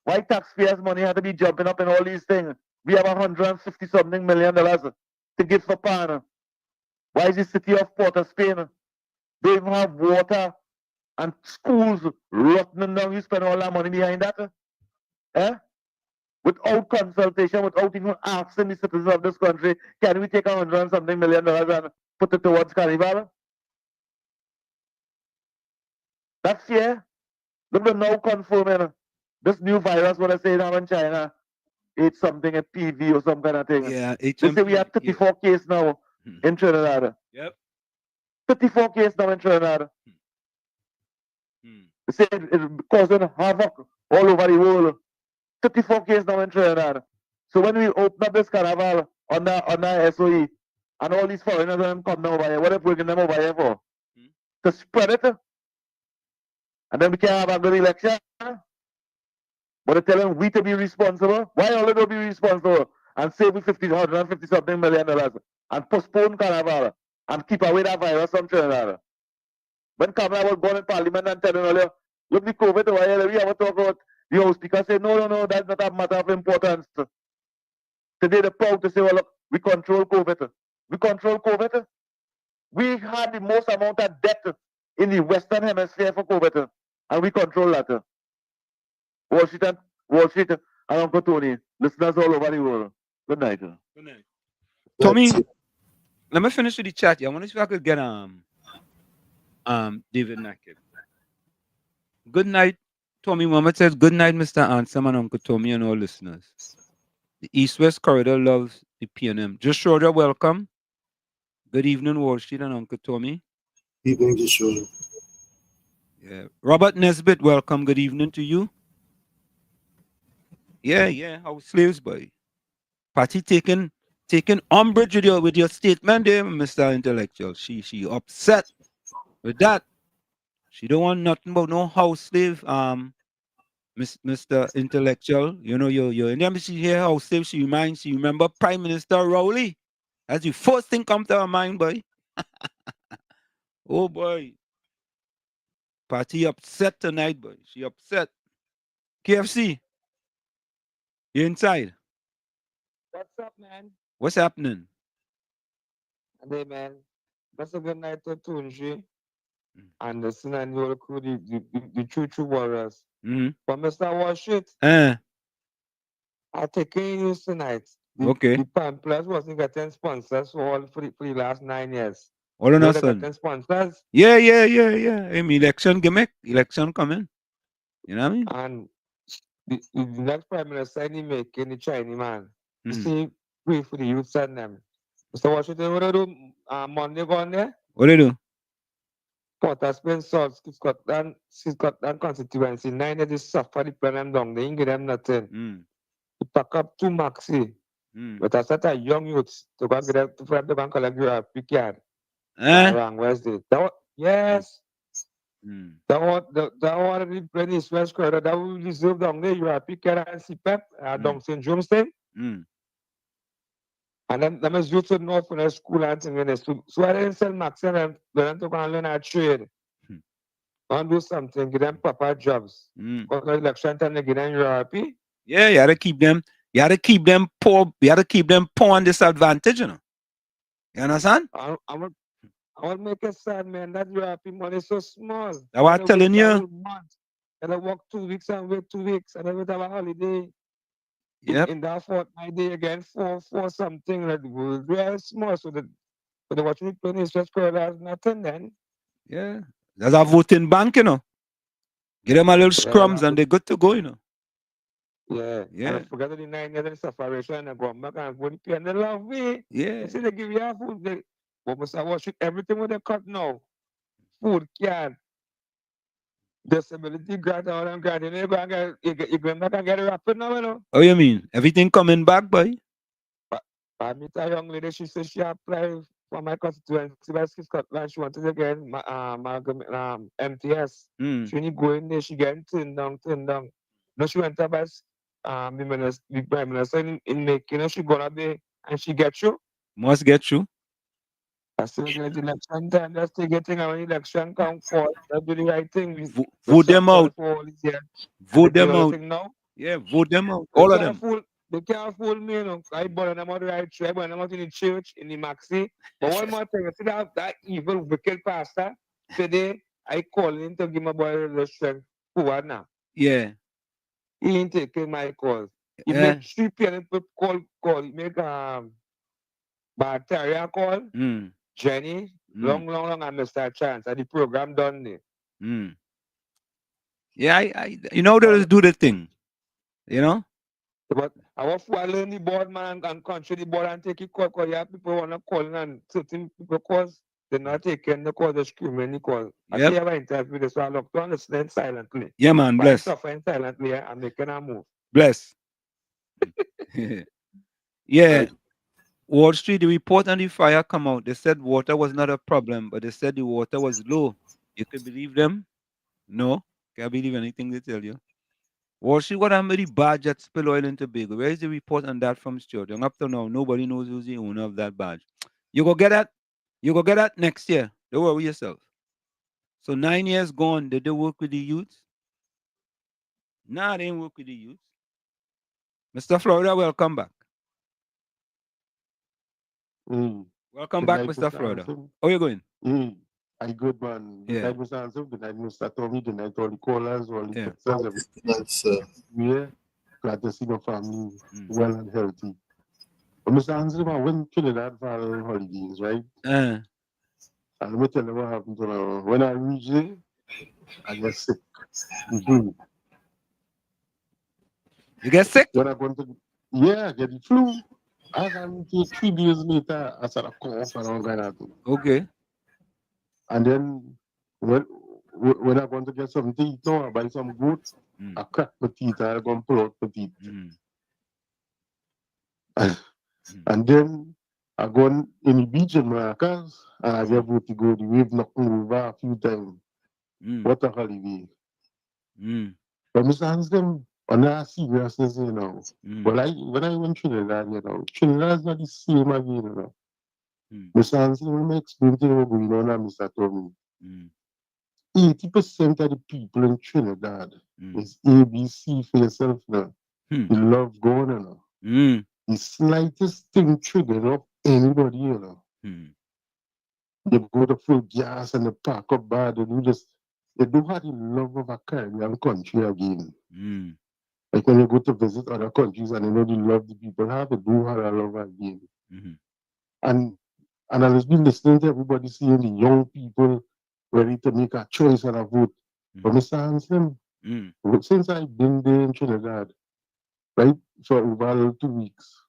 K: Why taxpayers' money had to be jumping up in all these things? We have $150-something million to give for pan. Why is the city of Port of Spain don't even have water and schools rotting down? You spend all that money behind that? Without consultation, without even asking the citizens of this country, can we take $100-something million and put it towards Carnival? That's fair. Look, they're now confirming this new virus, what I say now in China, it's something, a PV or some kind of thing.
F: Yeah,
K: they say we have 34 cases now in Trinidad.
F: Yep.
K: 34 cases now in Trinidad. They say it's causing havoc all over the world. 34 cases now in Trinidad. So when we open up this carnival on the SOE, and all these foreigners and them come now over here, what if we're getting them over here for? To spread it? And then we can't have a good election? But they're telling we to be responsible. Why all of them be responsible and save we $150-something million and postpone carnival and keep away that virus from Trinidad? When Kamala was born in Parliament and telling earlier, look, the COVID over here, we have a talk about the House Speaker say, no, that's not a matter of importance. Today they're proud to say, well, look, we control COVID. We control COVID. We had the most amount of death in the Western Hemisphere for COVID, and we control that. Wall Street, and Uncle Tony, listeners all over the world. Good night.
F: Good night. Tommy, let me finish with the chat. I want to see if I could get David Naked. Good night. Tommy Muhammad says, good night, Mr. Ansem and Uncle Tommy and all listeners. The East-West Corridor loves the PNM. Just Schroeder, welcome. Good evening, Wall Street and Uncle Tommy.
G: Evening, Just Schroeder.
F: Yeah. Robert Nesbitt, welcome. Good evening to you. Yeah. How slaves, boy. Patty taking umbrage with your statement there, Mr. Intellectual. She upset with that. She don't want nothing about no house slave. Mr. Intellectual, you're in the embassy here, house slave. She remember Prime Minister Rowley. That's the first thing come to her mind, boy. Oh boy. Party upset tonight, boy. She upset. KFC, you inside?
L: What's up, man?
F: What's happening?
L: Hey, man. That's a good night to Tunji and the Sin and your crew, the Choo Warriors. But Mr. Washit, I take you tonight.
F: Okay.
L: The Pampers wasn't getting sponsors for the last 9 years.
F: All on us,
L: getting sponsors.
F: Yeah. Election gimmick. Election coming. You know what I mean?
L: And the next Prime Minister he making the Chinese man. You see, pray for the youth and them. Mr. Washington, what do you do? Monday gone there?
F: What do you do?
L: Port of Spain, South Scotland constituency. 9 years they suffer the plan down. They ain't give them nothing. To pack up 2 maxi. But I said a young youth to go get them to grab the bank collect your picard. Wrong Wednesday. Yes. That one the plan is West Corridor. That will reserve down there. You are picard and CPEP down St. James thing. And then them is youth to know for the school and things. So I didn't sell maxi and them to go and learn a trade. And do something, give them proper jobs. Because election time they give them your happy.
F: Yeah, you gotta keep them. You gotta keep them poor. You gotta keep them poor and disadvantaged. You understand?
L: I want to make it sad, man. That your happy money is so small.
F: That's what I'm telling you.
L: And I work 2 weeks and wait 2 weeks and I would have a holiday.
F: Yep.
L: In that fortnight day again for something that was very small. So the watching it playing is just has nothing then.
F: Yeah. There's a voting bank, Give them a little scrums and they're good to go,
L: Yeah. And I forgot the 9 years of separation and I go back and vote and they love me.
F: Yeah.
L: See, they give you a food. But Mr. Wash everything with the cut now. Food can, disability grant, all them grant. You go and you go back and get it rapid now, you know.
F: Oh, you mean everything coming back, boy?
L: I meet a young lady. She said she applied for my constituency by Scotland. She wanted to get MTS. She when you go in there, she getting turned down. No, she went up as the prime minister in making. You know, she gonna be and she get you.
F: Must get you.
L: I still get election time. That's still getting our election come forth. That's do the right thing.
F: Vote them out. Vote them out.
L: Now.
F: Yeah, vote them out. All of them.
L: They can't fool me, you know. I burn them out the right tree. I burn them out in the church, in the maxi. But one more thing, you see that evil, wicked pastor, today, I call him to give my boy the strength forward now.
F: Yeah.
L: He ain't taking my calls. He make 3 p.m. call. He make Bacteria call, Jenny, long, and Mr. Chance. And the program done there.
F: Yeah, I you know, they'll do the thing. You know?
L: But I want to learn the board, man, and control the board and take it call. Because you have people want to call and certain people cause they're not taking the call, they're screaming the call. I see have an interview this, so I look to understand silently.
F: Yeah, man, bless.
L: Suffering silently and making a move.
F: Bless. Yeah. Wall Street, the report on the fire come out. They said water was not a problem, but they said the water was low. You could believe them? No. Can't believe anything they tell you. Wall Street, what happened with the barge that spill oil into Tobago? Where is the report on that from Stuart? And up to now, nobody knows who's the owner of that barge. You go get that? You go get that next year. Don't worry yourself. So 9 years gone, did they work with the youth? Nah, they didn't work with the youth. Mr. Florida, welcome back. Welcome back, Mr. Florida. How you going?
M: I good, man.
F: Yeah.
M: Good night, Mr. Ansel. Good night, Mr. Tommy. Good night, all the callers, all the texters.
G: That's
M: Yeah. Glad to see your family well and healthy. But Mr. Ansel, I went to Trinidad for holidays, right? And let me tell you what happened to me. When I reached there, I get sick.
F: You get sick?
M: When I go to, I get the flu. I got 3 days later, I started cough and all that.
F: Okay.
M: And then when I want to get something to eat now, I buy some goat, I crack my teeth, I go and pull out my teeth. And then I go in the beach in Maracas, and I get to go, the wave knocking over a few times. What a holiday. But Mr. Hansden, on that seriousness, you know, when I went to Trinidad, you know, Trinidad is not the same again, you know. Mr. Hansden, let me explain to you what's going on, Mr. Tommy. 80% of the people in Trinidad is ABC for yourself now. You love going, you know. The slightest thing triggered up anybody, you know. They go to full gas and they park up bad, they do this. They don't have the love of a Caribbean country again. Like when you go to visit other countries and you know the love the people have, they do have a love again. And I was been listening to everybody saying the young people ready to make a choice and a vote. But Mr. Hansen, since I've been there in Trinidad, right, for over 2 weeks,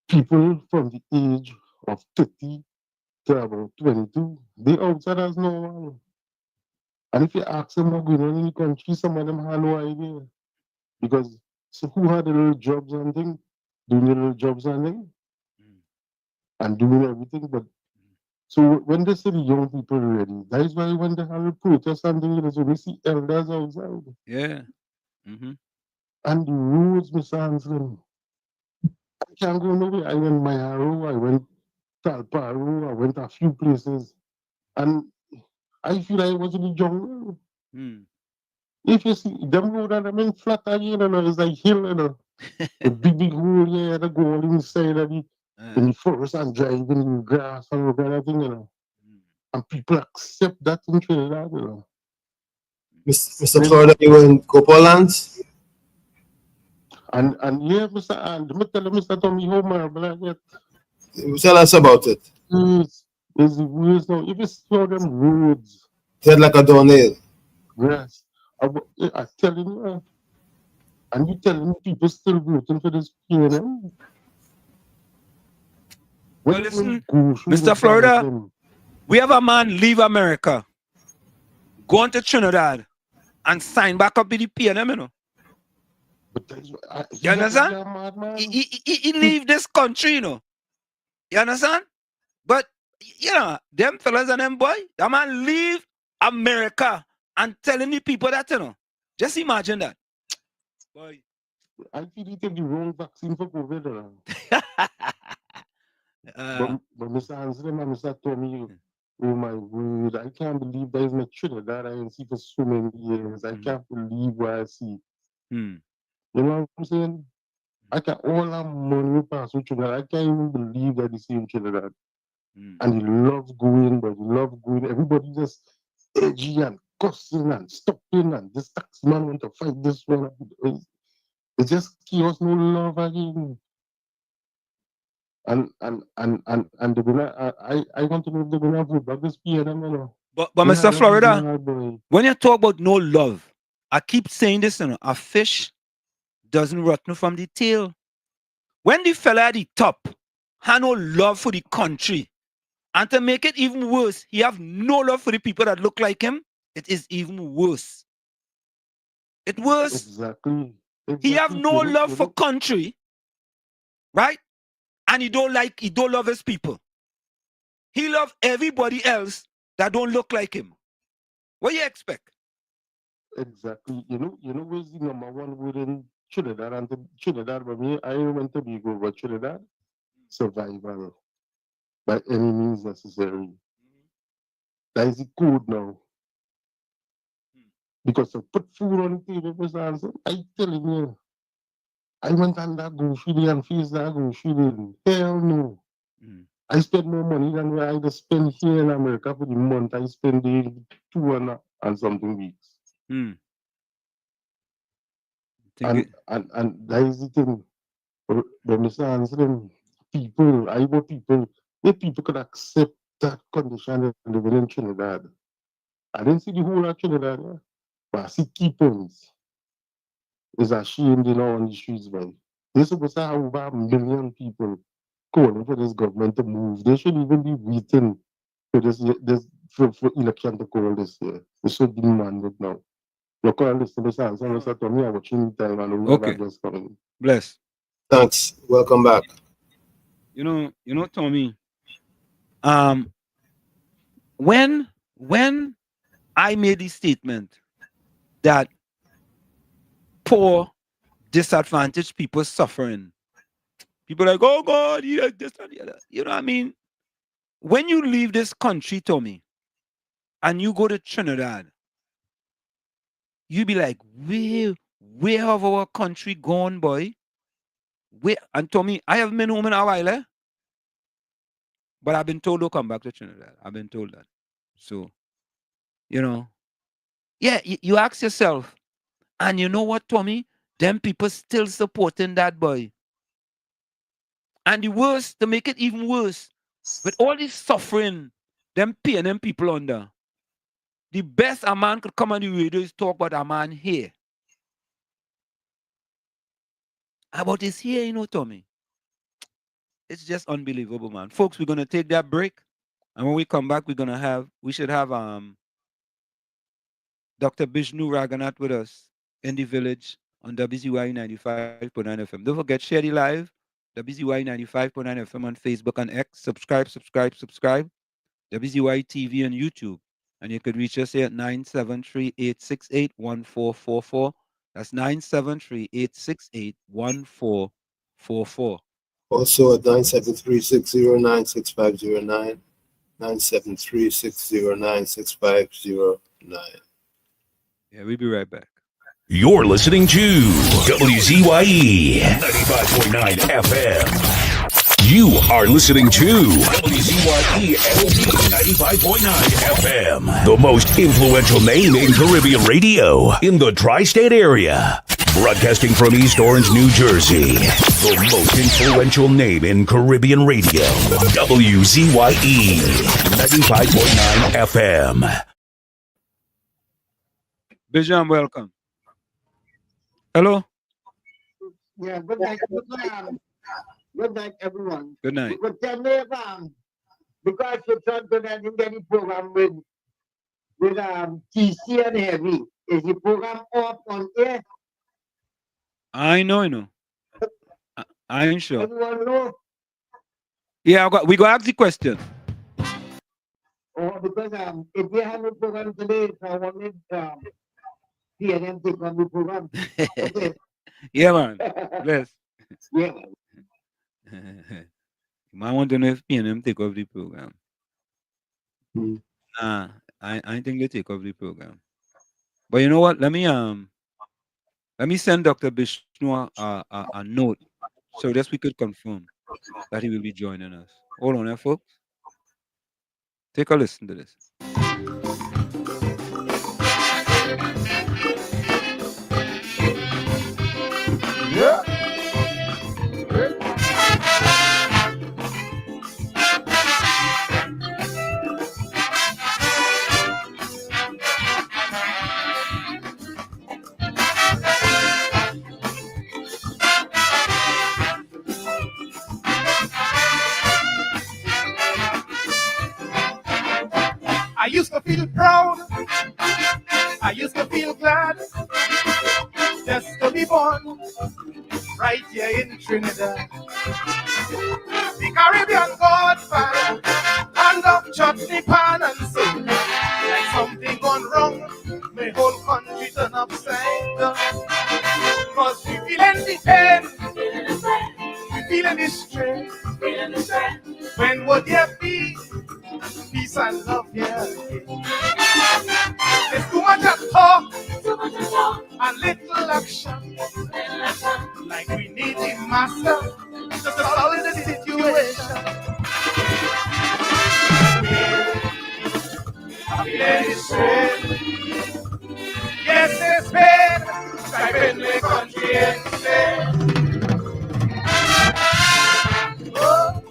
M: people from the age of 30 to about 22, they outside as normal. And if you ask them what's going on in the country, some of them have no idea. Because so who had the little jobs and things, doing the little jobs and things, and doing everything. But so when they say the young people are ready, that is why when they have a protest and things, we see elders outside.
F: Yeah.
M: And the roads, Mr. Hansen, I can't go nowhere. I went Mayaro, I went Talparo, I went a few places, and I feel I was in the jungle. If you see them road and them in flat again, you know, it's like hill, you know. A big hole here, they go all inside of it, in the forest and driving in the grass and all kind of thing, you know. And people accept that in Trinidad, you know.
G: Mr. Florida, you in Copper Lands?
M: And yeah, Mr. And let me tell you, Mr. Tommy, how marvelous I get.
G: Tell us about it.
M: It's the ways now. If you saw them roads,
G: Head like a downhill.
M: Yes. I'm telling you, and you telling me people still voting for this PNM?
F: Well, listen, Mr. Florida, we have a man leave America, go on to Trinidad, and sign back up with the PNM, you know. You understand? He leave this country, you know. You understand? But, you know, them fellas and them boy, that man leave America and telling the people that, you know. Just imagine that. Boy.
M: I feel he take the wrong vaccine for COVID. But Mr. Anselm and Mr. Tommy, oh my word, I can't believe that is my Trinidad I ain't see for so many years. I can't believe what I see. You know what I'm saying? I can all that money pass through Trinidad. I can't even believe that he's in Trinidad. And he loves going, but he loves going. Everybody just edgy and cussing and stopping and this taxi man want to fight this one. It's just chaos, no love again. And they're gonna I want to know if they're gonna vote back this PNM, you know.
F: But Mr. Florida, when you talk about no love, I keep saying this, you know, a fish doesn't rot from the tail. When the fella at the top had no love for the country, and to make it even worse, he have no love for the people that look like him, it is even worse. It's worse.
M: Exactly.
F: He have no love for country, right? And he don't love his people. He love everybody else that don't look like him. What do you expect?
M: Exactly. You know where's the number one word in Trinidad and Trinidad, but me, I went to be go but Trinidad. Survival. By any means necessary. That is the code now. Because to put food on the table, Mr. Anson, I telling you, I went on that grocery day and faced that grocery day. Hell no. I spent more money than what I just spend here in America for the month. I spend the 2 and something weeks. And that is the thing. But Mr. Anselm, people, if people could accept that condition living in Trinidad. I didn't see the whole of Trinidad, yeah? But I see key points. It's a shame they know on the streets, man. They're supposed to have over 1 million people calling for this government to move. They should even be waiting for for election to call this year. They should demand it now. You're calling this to Mr. Anselm, Mr. Tommy, I'm watching the time and we have just coming.
F: Bless.
G: Thanks. Welcome back.
F: You know, Tommy. When I made the statement that poor, disadvantaged people suffering, people like, oh God, you like this and the other. You know what I mean? When you leave this country, Tommy, and you go to Trinidad, you be like, where have our country gone, boy? Where? And Tommy, I haven't been home in a while, but I've been told to come back to Trinidad. I've been told that. So, you know, yeah, you ask yourself, and you know what, Tommy? Them people still supporting that boy. And the worst, to make it even worse, with all this suffering, them paying them people under, the best a man could come on the radio is talk about a man here. About this here, you know, Tommy. It's just unbelievable, man. Folks, we're gonna take that break. And when we come back, we should have Dr. Bishnu Ragoonath with us in the village on WZYE 95.9 FM. Don't forget, share the live, WZYE 95.9 FM on Facebook and X. Subscribe. WZYE TV on YouTube. And you could reach us here at 973-868-1444. That's 973-868-1444.
G: Also at 973-609-6509. 973-609-6509.
F: Yeah, we'll be right back.
A: You're listening to WZYE 95.9 FM. You are listening to WZYE 95.9 FM, the most influential name in Caribbean radio in the tri-state area. Broadcasting from East Orange, New Jersey, the most influential name in Caribbean radio, WZYE 95.9 FM.
F: Bijan, welcome. Hello?
L: Yeah, good night.
N: Good night, everyone.
F: Good night.
N: You could tell me if because you're trying to get any program with TC and Heavy. Is the program up on air?
F: I know. I ain't sure.
N: Everyone know?
F: Yeah, we go ask the question.
N: Oh, because if we have a program today, so I wanted PNM take on the program. Okay.
F: Yeah, man. Bless.
N: Yeah.
F: I want to know if PNM take off the program.
G: Hmm.
F: Nah, I think they take off the program. But you know what? Let me send Dr. Bishnu a note so that we could confirm that he will be joining us. Hold on, folks. Take a listen to this.
J: Yeah.
O: I used to feel proud. I used to feel glad just to be born right here in Trinidad. The Caribbean godfather, hand of chutney pan and soul. Like something gone wrong, my whole country turn upside down. Cause we feeling the pain, we feeling the strain. When would there be peace and love here? There's too much of talk and little action. Like we need the master to solve the situation. I'm feeling the strain. Yes, it's pain. Driving the country insane. Oh.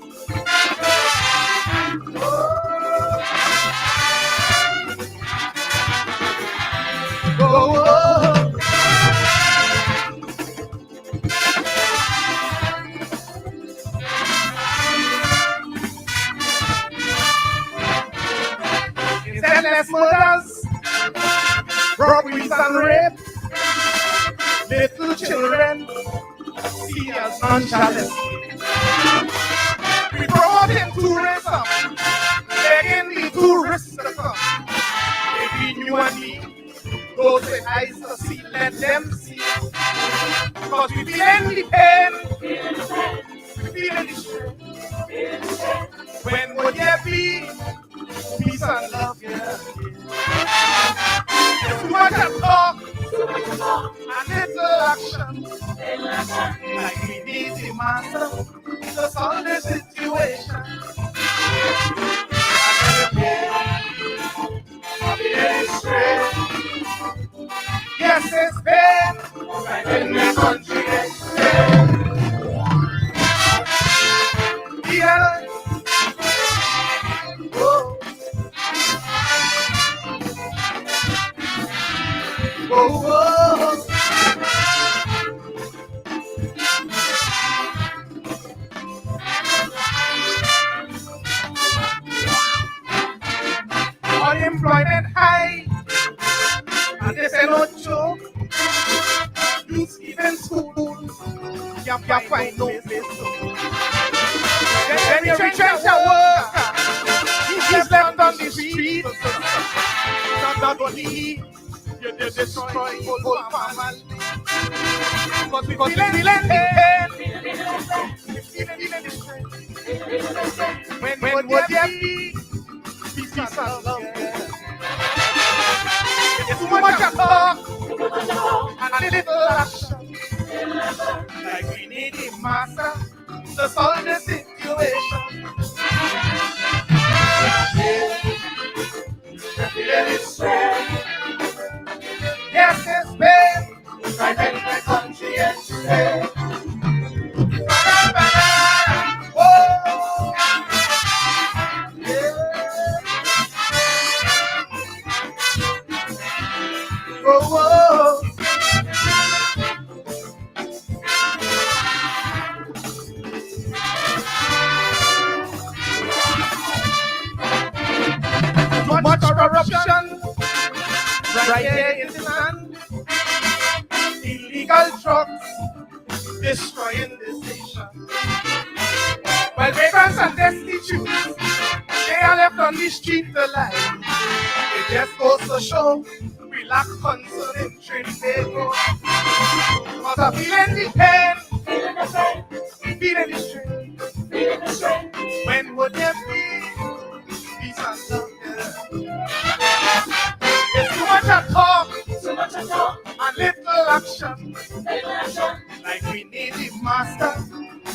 O: Senseless murders, robberies and rape, little children see as nonchalant. We promoting tourism, begging the tourists to come. Maybe you and me, those with eyes to see, let them see. Because we feeling the pain, we feeling the strain. When would there be peace and love here? There's too much of talk and little action. Like we need the master to solve the situation. I'm feeling straight. Yes, it's pain. Right in the country, it's pain. Yeah. Oh. Oh, unemployment high, and they say no joke. Youth even school, you can't find no place to go. Then you retrench a worker, he's left on the street. Not only you destroy whole family, but we feeling the pain, feeling the strain. When would there be peace and love? It's too much of talk and a little action. Like we need a master to solve the situation. Feeling the strain. Yes, it's pain. Right in the country and stay. Whoa. Whoa. destroying this nation. While vagrants and destitutes, they are left on the street alive. It just goes to show we lack concern in Trinidad. But I'm feeling the pain, feeling the strain. When would there be peace and love? It's too much talk, and little action. Like we need the master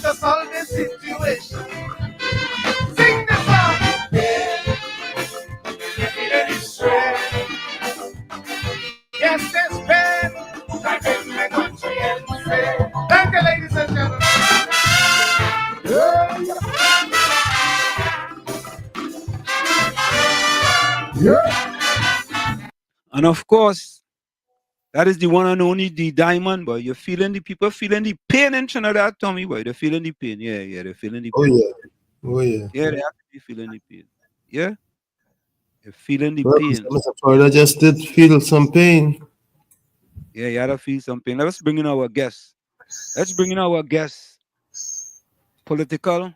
O: to solve this situation. Sing the song. If it any strength, yes, there's pain. Like in the country and say. Thank you, ladies and gentlemen.
F: And of course, that is the one and only the diamond, boy. You're feeling the people feeling the pain in Trinidad, Tommy, boy. They're feeling the pain. Yeah, they're feeling the pain.
G: Oh yeah.
F: Yeah, they have to be feeling the pain. Yeah. They're feeling the
G: Well,
F: pain.
G: Mr. Florida just did feel some pain.
F: Yeah, you gotta feel some pain. Let's bring in our guests. Let's bring in our guests. Political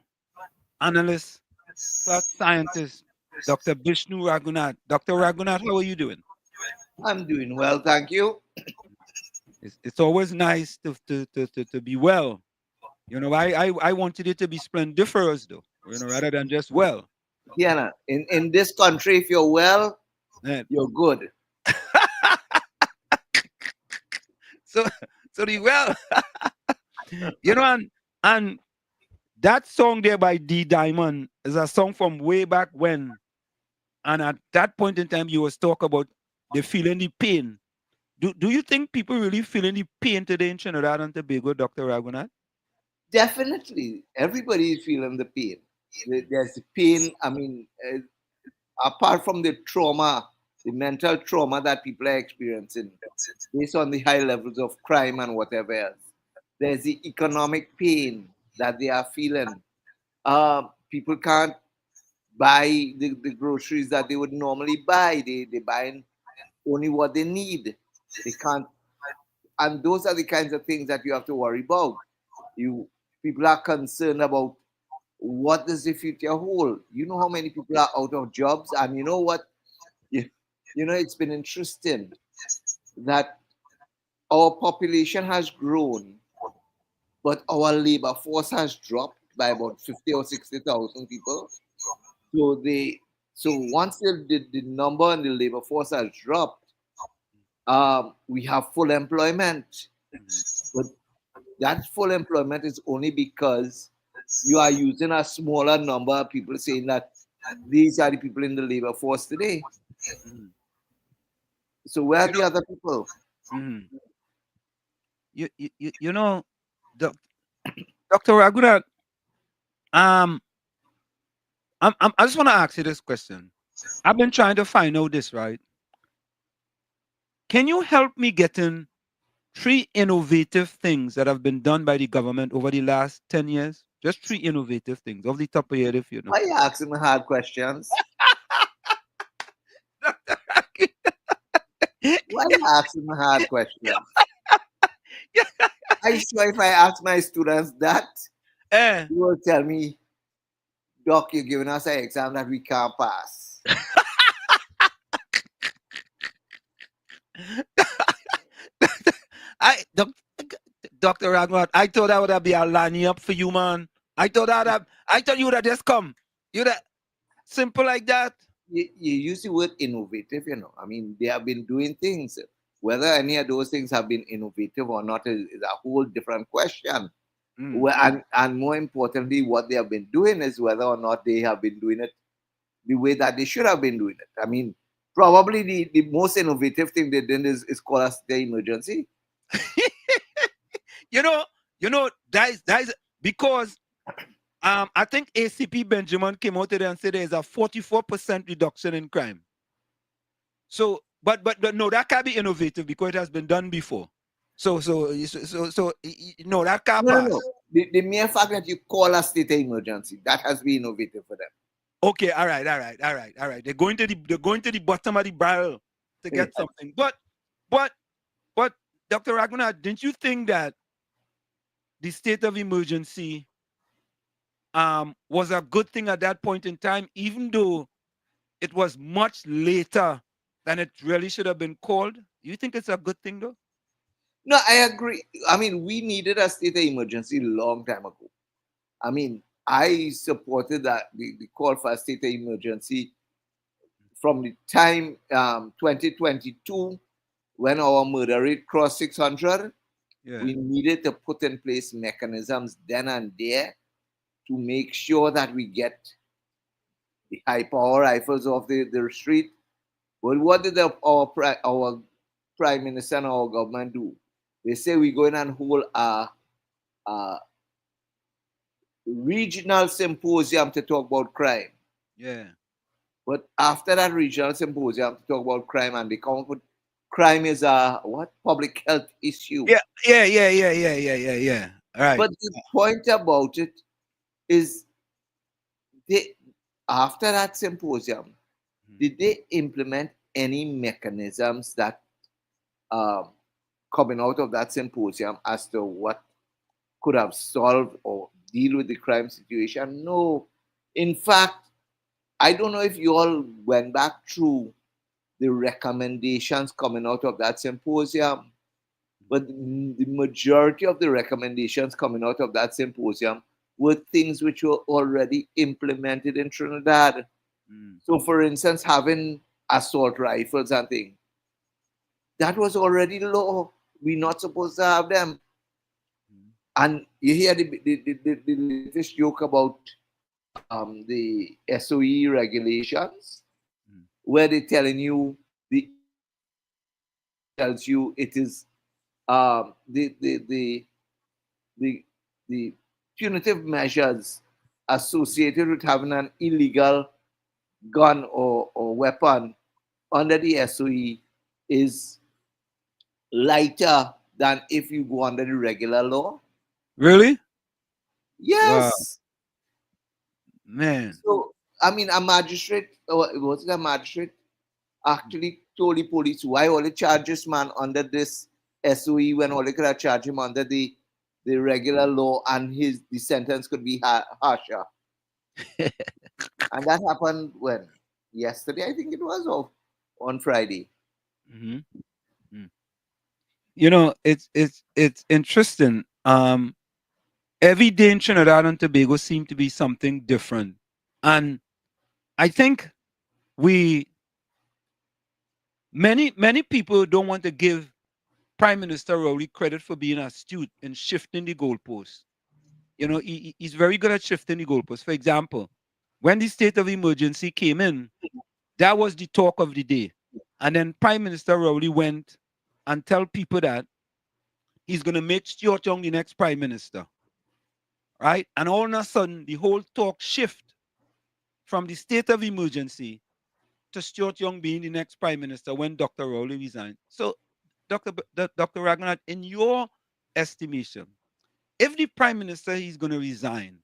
F: analyst, plus scientist, Dr. Bishnu Ragoonath. Dr. Ragoonath, how are you doing?
P: I'm doing well, thank you.
F: It's always nice to be well. You know, I wanted it to be splendiferous, though, you know, rather than just well.
P: Yeah, in this country, if you're well, you're good.
F: So the well, you know, and that song there by D Diamond is a song from way back when, and at that point in time, you was talk about they feeling the pain. Do you think people really feeling the pain today in Trinidad and Tobago, Dr. Ragoonath?
P: Definitely, everybody is feeling the pain. There's the pain. I mean, apart from the trauma, the mental trauma that people are experiencing, based on the high levels of crime and whatever else, there's the economic pain that they are feeling. People can't buy the groceries that they would normally buy. They buy only what they need. They can't, and those are the kinds of things that you have to worry about. People are concerned about what does the future hold. You know how many people are out of jobs, and you know what? You know, it's been interesting that our population has grown, but our labor force has dropped by about 50 or 60,000 people. So once the number and the labor force has dropped, we have full employment. But that full employment is only because you are using a smaller number of people saying that these are the people in the labor force today. So where are the other people?
F: You know, Dr. Ragoonath, I just want to ask you this question. I've been trying to find out this, right? Can you help me get in 3 innovative things that have been done by the government over the last 10 years? Just 3 innovative things off the top of your head, if you know.
P: Why are you asking me hard questions? Why are you asking me hard questions? I'm sure if I ask my students that, you will tell me, Doc, you're giving us an exam that we can't pass.
F: Dr. Ragoonath, I thought that would be a lining up for you, man. I thought you would have just come. You'd have simple like that.
P: You use the word innovative, you know. I mean, they have been doing things. Whether any of those things have been innovative or not is a whole different question. And more importantly, what they have been doing is whether or not they have been doing it the way that they should have been doing it. I mean, probably the most innovative thing they did is call us the emergency.
F: You know, that is because I think ACP Benjamin came out today and said there's a 44% reduction in crime. So, but no, that can't be innovative because it has been done before. So no, that can't pass.
P: No. The mere fact that you call a state emergency, that has been innovative for them.
F: Okay, all right. They're going to the bottom of the barrel to get something. But Dr. Ragoonath, didn't you think that the state of emergency was a good thing at that point in time, even though it was much later than it really should have been called? You think it's a good thing, though?
P: No, I agree. I mean, we needed a state of emergency a long time ago. I mean, I supported that the call for a state of emergency from the time 2022 when our murder rate crossed 600.
F: Yeah.
P: We needed to put in place mechanisms then and there to make sure that we get the high power rifles off the street. Well, what did our prime minister and our government do? They say we go in and hold a regional symposium to talk about crime.
F: Yeah.
P: But after that regional symposium to talk about crime, and they come up with crime is a public health issue.
F: Yeah. All right.
P: But the point about it is, after that symposium, did they implement any mechanisms that coming out of that symposium as to what could have solved or deal with the crime situation? No. In fact, I don't know if you all went back through the recommendations coming out of that symposium, but the majority of the recommendations coming out of that symposium were things which were already implemented in Trinidad. So, for instance, having assault rifles and things, that was already law. We're not supposed to have them. And you hear the latest joke about the SOE regulations, where they're telling you tells you it is the punitive measures associated with having an illegal gun or weapon under the SOE is lighter than if you go under the regular law.
F: Really?
P: Yes.
F: Wow. Man.
P: So, I mean, a magistrate, or was it a magistrate, actually told the police, why all the charges, man, under this SOE when all they could have charged him under the regular law, and the sentence could be harsher. And that happened when? Yesterday, I think it was, or on Friday.
F: You know, it's interesting. Every day in Trinidad and Tobago seemed to be something different. And I think many people don't want to give Prime Minister Rowley credit for being astute in shifting the goalposts. You know, he's very good at shifting the goalposts. For example, when the state of emergency came in, that was the talk of the day. And then Prime Minister Rowley went and tell people that he's going to make Stuart Young the next Prime Minister. Right? And all of a sudden, the whole talk shift from the state of emergency to Stuart Young being the next Prime Minister when Dr. Rowley resigned. So, Dr. Ragoonath, in your estimation, if the Prime Minister is going to resign,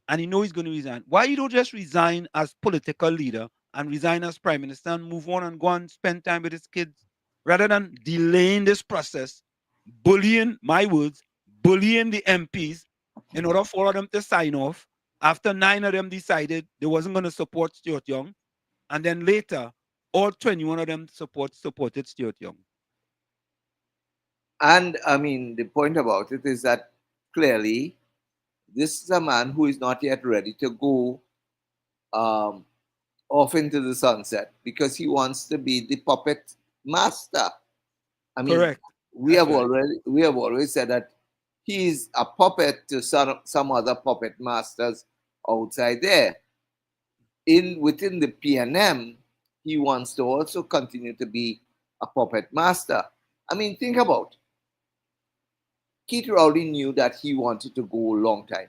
F: and he knows he's going to resign, why you don't just resign as political leader and resign as Prime Minister and move on and go and spend time with his kids, rather than delaying this process, bullying, my words, bullying the MPs in order for all of them to sign off after 9 of them decided they wasn't going to support Stuart Young, and then later all 21 of them supported Stuart Young.
P: And I mean, the point about it is that clearly this is a man who is not yet ready to go off into the sunset because he wants to be the puppet master. I mean,
F: correct.
P: We have always said that he's a puppet to some other puppet masters outside there. Within the PNM, he wants to also continue to be a puppet master. I mean, think about it. Keith Rowley knew that he wanted to go a long time.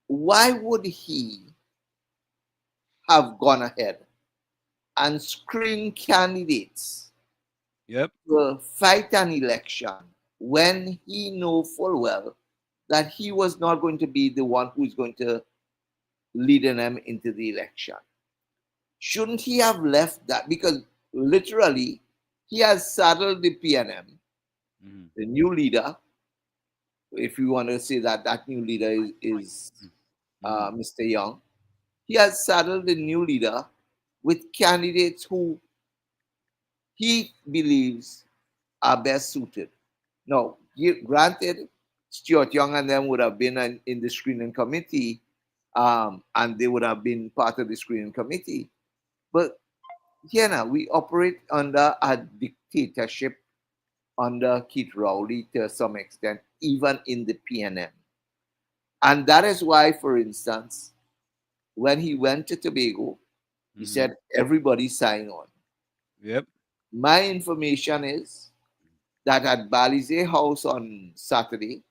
P: Why would he have gone ahead and screen candidates to fight an election when he knew full well that he was not going to be the one who is going to lead them into the election? Shouldn't he have left that? Because literally, he has saddled the PNM, the new leader, if you want to say that that new leader is Mr. Young, he has saddled the new leader with candidates who he believes are best suited. Now, granted, Stuart Young and them would have been in the screening committee, and they would have been part of the screening committee. But here now, we operate under a dictatorship under Keith Rowley to some extent, even in the PNM. And that is why, for instance, when he went to Tobago, he said, everybody sign on.
F: Yep.
P: My information is that at Balize House on Saturday,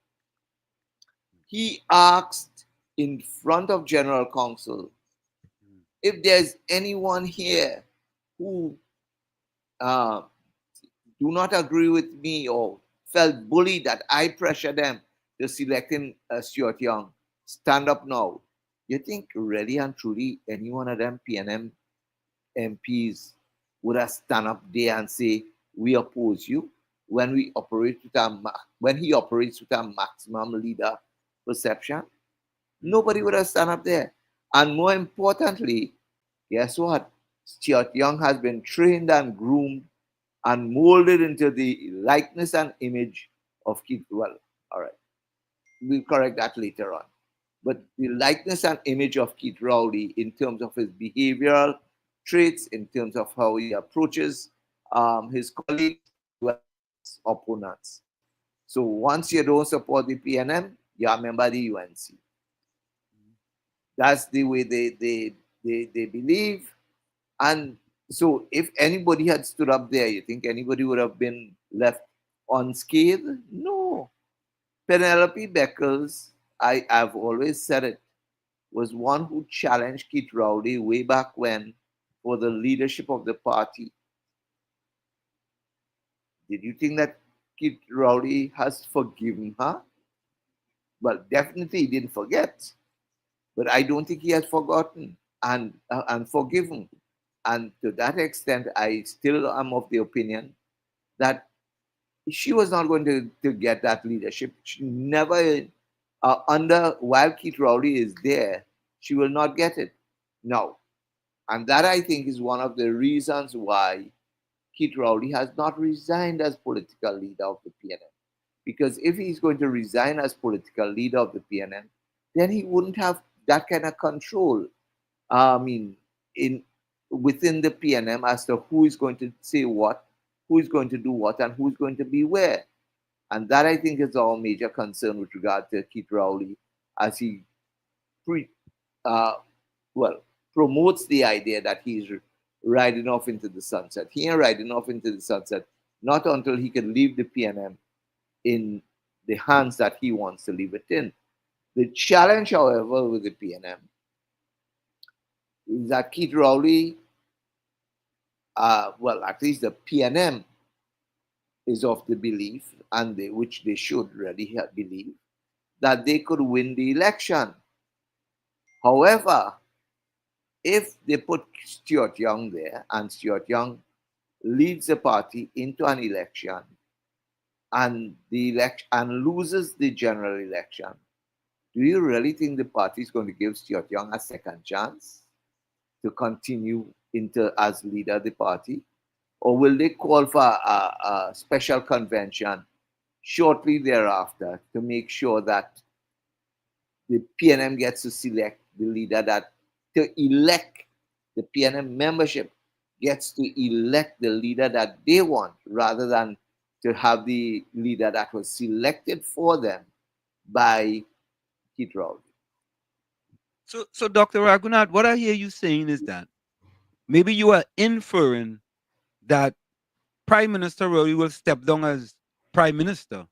P: he asked in front of General Counsel if there's anyone here who do not agree with me or felt bullied that I pressure them to selecting Stuart Young. Stand up now. You think really and truly any one of them PNM MPs would have stand up there and say, we oppose you when we operate with when he operates with a maximum leader perception? Nobody would have stand up there. And more importantly, guess what? Stuart Young has been trained and groomed and molded into the likeness and image of Keith. Well, all right. We'll correct that later on. But the likeness and image of Keith Rowley in terms of his behavioral traits, in terms of how he approaches his colleagues, his opponents. So once you don't support the PNM, you are a member of the UNC. That's the way they believe. And so if anybody had stood up there, you think anybody would have been left unscathed? No. Penelope Beckles, I've always said it, was one who challenged Keith Rowley way back when for the leadership of the party. Did you think that Keith Rowley has forgiven her? Well, definitely he didn't forget. But I don't think he has forgotten and forgiven. And to that extent, I still am of the opinion that she was not going to get that leadership. She never, while Keith Rowley is there, she will not get it. No. And that, I think, is one of the reasons why Keith Rowley has not resigned as political leader of the PNM. Because if he's going to resign as political leader of the PNM, then he wouldn't have that kind of control. Within the PNM as to who is going to say what, who is going to do what, and who is going to be where. And that, I think, is our major concern with regard to Keith Rowley as he promotes the idea that he's riding off into the sunset. He ain't riding off into the sunset, not until he can leave the PNM in the hands that he wants to leave it in. The challenge, however, with the PNM is that Keith Rowley, at least the PNM is of the belief, and which they should really believe, that they could win the election. However, if they put Stuart Young there and Stuart Young leads the party into an election and loses the general election, do you really think the party is going to give Stuart Young a second chance to continue as leader of the party? Or will they call for a special convention shortly thereafter to make sure that the PNM gets to select the leader to elect the PNM membership gets to elect the leader that they want rather than to have the leader that was selected for them by Keith Rowley.
F: So Dr. Ragoonath, what I hear you saying is that maybe you are inferring that Prime Minister Rowley will step down as Prime Minister,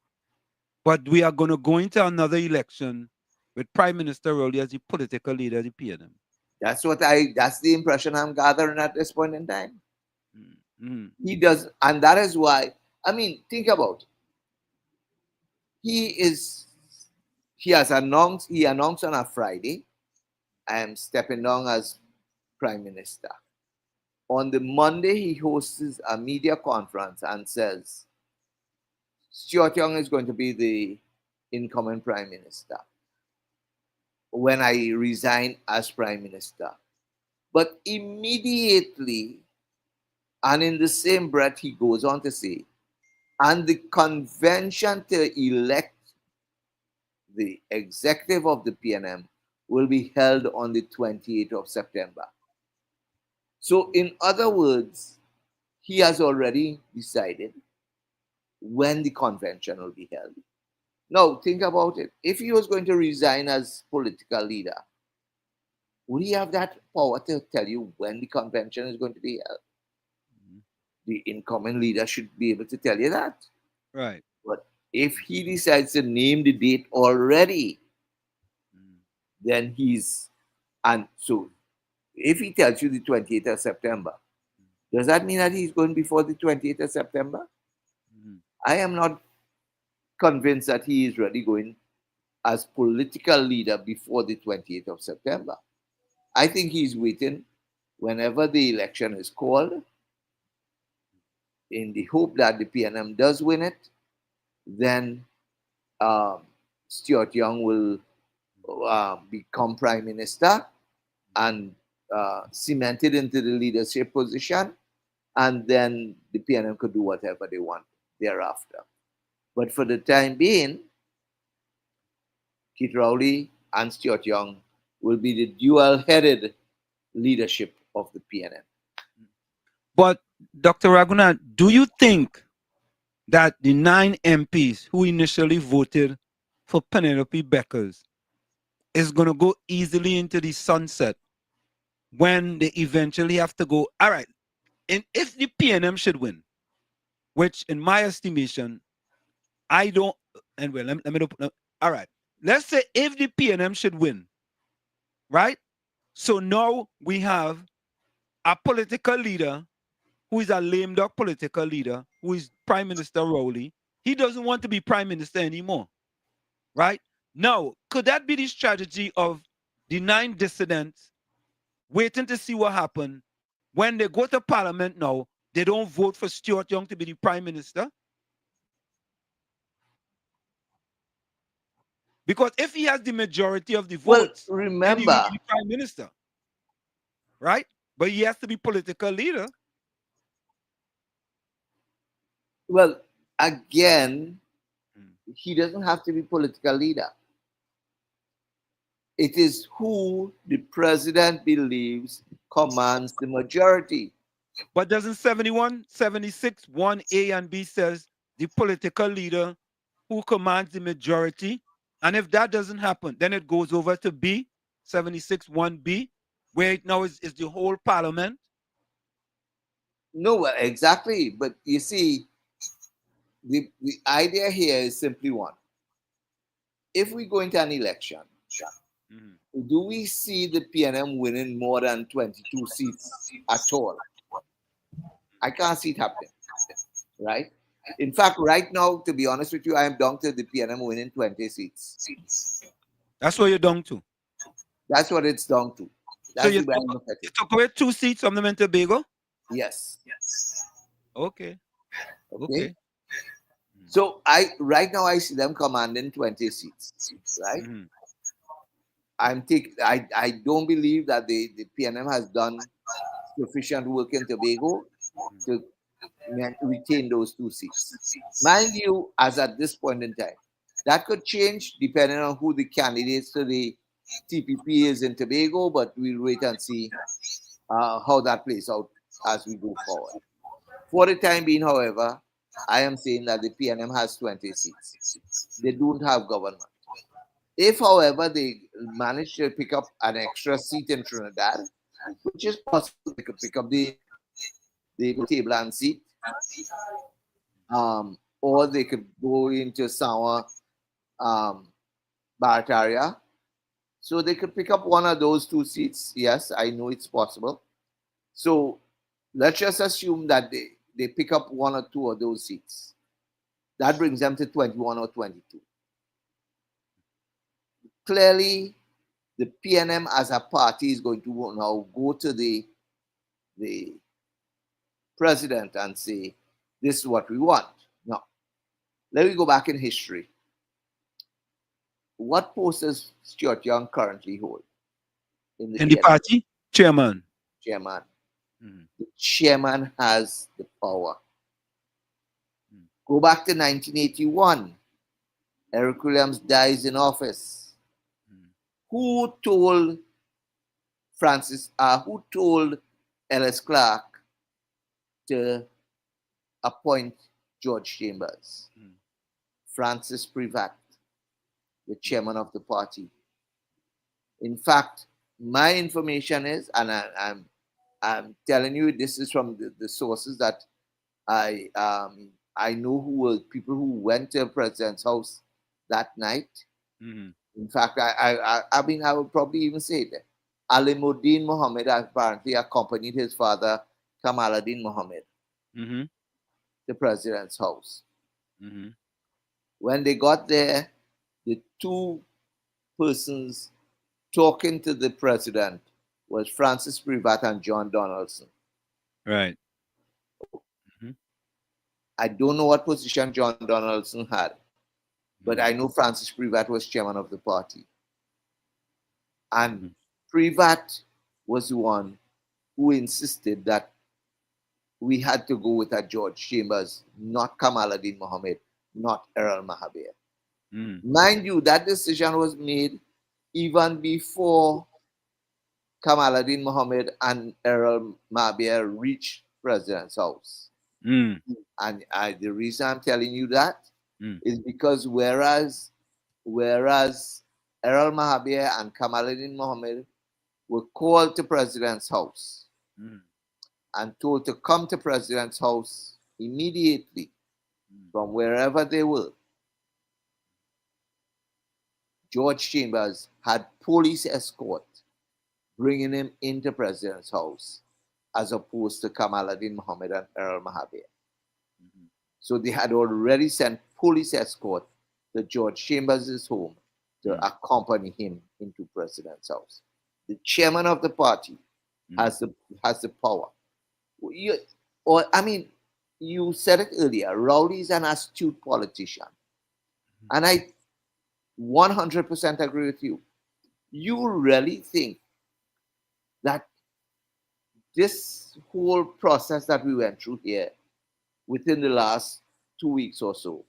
F: but we are going to go into another election with Prime Minister Rowley as the political leader of the PNM.
P: That's the impression I'm gathering at this point in time. He does, and that is why, think about it. He announced on a Friday, I am stepping down as Prime Minister. On the Monday, he hosts a media conference and says, Stuart Young is going to be the incoming Prime Minister when I resign as Prime Minister. But immediately, and in the same breath, he goes on to say, and the convention to elect the executive of the PNM will be held on the 28th of September. So, in other words, he has already decided when the convention will be held. Now, think about it. If he was going to resign as political leader, would he have that power to tell you when the convention is going to be held? The incoming leader should be able to tell you that.
F: Right.
P: But if he decides to name the date already, then and so if he tells you the 28th of September, does that mean that he's going before the 28th of September? I am not convinced that he is really going as political leader before the 28th of September. I think he's waiting whenever the election is called in the hope that the PNM does win it. Then Stuart Young will become Prime Minister and cemented into the leadership position, and then the PNM could do whatever they want thereafter. But for the time being, Keith Rowley and Stuart Young will be the dual-headed leadership of the PNM.
F: But Dr. Ragoonath, do you think that the 9 MPs who initially voted for Penelope Beckers is going to go easily into the sunset when they eventually have to go, all right, and if the PNM should win, which in my estimation, I don't, and well, let me all right, let's say if the PNM should win, right? So now we have a political leader who is a lame duck political leader, who is Prime Minister Rowley. He doesn't want to be Prime Minister anymore, right? Now, could that be the strategy of the 9 dissidents waiting to see what happens? When they go to Parliament now, they don't vote for Stuart Young to be the Prime Minister? Because if he has the majority of the votes,
P: remember,
F: then he will be the Prime Minister, right? But he has to be political leader.
P: Well, again, he doesn't have to be political leader. It is who the president believes commands the majority.
F: But doesn't 71, 76, 1A and B says the political leader who commands the majority? And if that doesn't happen, then it goes over to B, 76, 1B, where it now is the whole parliament.
P: No, well, exactly. But you see, the idea here is simply one. If we go into an election, do we see the PNM winning more than 22 seats at all? I can't see it happening, right? In fact, right now, to be honest with you, I am down to the PNM winning 20 seats.
F: That's what you're down to?
P: That's what it's down to. That's
F: so you took away 2 seats from the Tobago?
P: Yes.
F: Okay.
P: Okay. So right now I see them commanding 20 seats, right? I don't believe that the PNM has done sufficient work in Tobago to retain those 2 seats. Mind you, as at this point in time, that could change depending on who the candidates to the TPP is in Tobago, but we'll wait and see how that plays out as we go forward. For the time being, however, I am saying that the PNM has 20 seats. They don't have government. If, however, they manage to pick up an extra seat in Trinidad, which is possible, they could pick up the Tableland seat, or they could go into Sawa Barataria. So they could pick up one of those 2 seats. Yes, I know it's possible. So let's just assume that they pick up 1 or 2 of those seats. That brings them to 21 or 22. Clearly, the PNM as a party is going to now go to the president and say, this is what we want. Now, let me go back in history. what post does Stuart Young currently hold in the
F: And the
P: PNM?
F: party? Chairman.
P: Chairman. The chairman has the power. Go back to 1981. Eric Williams dies in office. Who told who told Ellis Clark to appoint George Chambers? Francis Privat, the chairman of the party. In fact, my information is, and I'm telling you, this is from the sources that I know who were people who went to the president's house that night. In fact, I mean, I would probably even say that Alimuddin Muhammad apparently accompanied his father, Kamaluddin Muhammad, to the president's house. When they got there, the two persons talking to the president was Francis Privat and John Donaldson.
F: Right.
P: I don't know what position John Donaldson had, but I know Francis Privat was chairman of the party. And Privat was the one who insisted that we had to go with a George Chambers, not Kamaluddin Muhammad, not Errol Mahabir. Mind you, that decision was made even before Kamaluddin Muhammad and Errol Mahabir reached President's house. And the reason I'm telling you that is because whereas Errol Mahabir and Kamaluddin Muhammad were called to President's house and told to come to President's house immediately from wherever they were, George Chambers had police escort bringing him into President's house as opposed to Kamaluddin Muhammad and Errol Mahabir. So they had already sent police escort to George Chambers' home to accompany him into President's house. The chairman of the party has the power. You said it earlier, Rowley is an astute politician. And I 100% agree with you. You really think that this whole process that we went through here within the last 2 weeks or so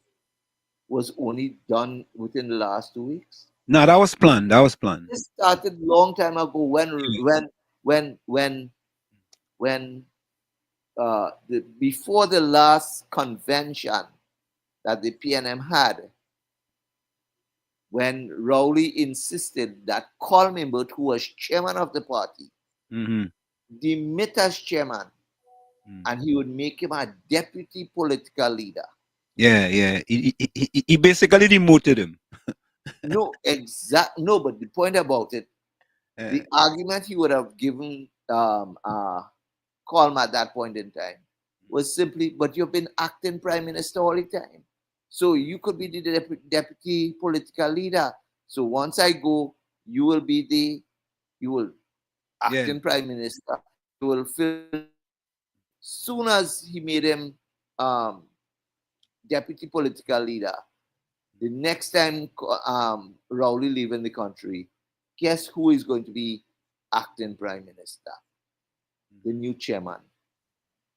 P: was only done within the last 2 weeks?
F: No, that was planned. That was planned.
P: This started long time ago before the last convention that the PNM had, when Rowley insisted that Colmimbert, who was chairman of the party, demit as chairman, and he would make him a deputy political leader.
F: Yeah. He basically demoted him.
P: No, but the point about it, the argument he would have given Colm at that point in time was simply, but you've been acting prime minister all the time. So you could be the deputy political leader. So once I go, you will acting prime minister. You will fill. Soon as he made him deputy political leader, the next time Rowley leaving the country, guess who is going to be acting prime minister? The new chairman.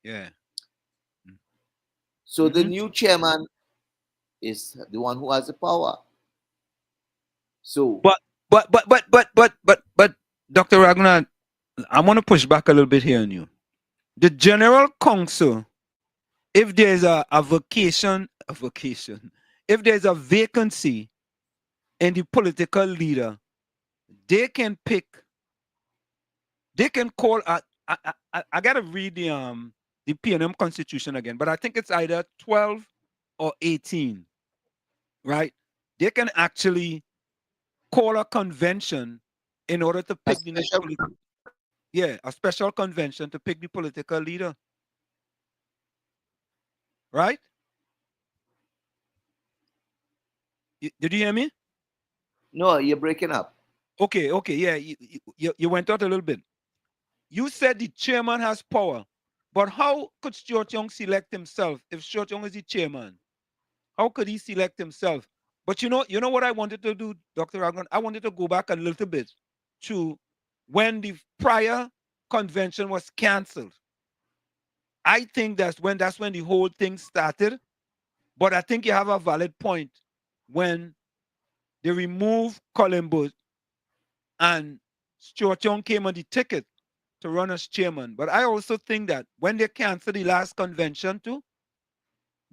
F: Yeah.
P: So the new chairman is the one who has the power. So,
F: but, Dr. Ragoonath, I want to push back a little bit here on you. The General Council, if there's a vacation, if there's a vacancy in the political leader, they can call. I gotta read the PNM Constitution again, but I think it's either 12 or 18, right? They can actually call a convention in order to pick the next a special convention to pick the political leader. Right? Did you hear me?
P: No, you're breaking up.
F: Okay, yeah, you went out a little bit. You said the chairman has power, but how could Stuart Young select himself if Stuart Young is the chairman? How could he select himself? But you know what I wanted to do, Dr. Raghunath? I wanted to go back a little bit to when the prior convention was canceled. I think that's when the whole thing started. But I think you have a valid point when they removed Columbus and Stuart Young came on the ticket to run as chairman. But I also think that when they canceled the last convention too,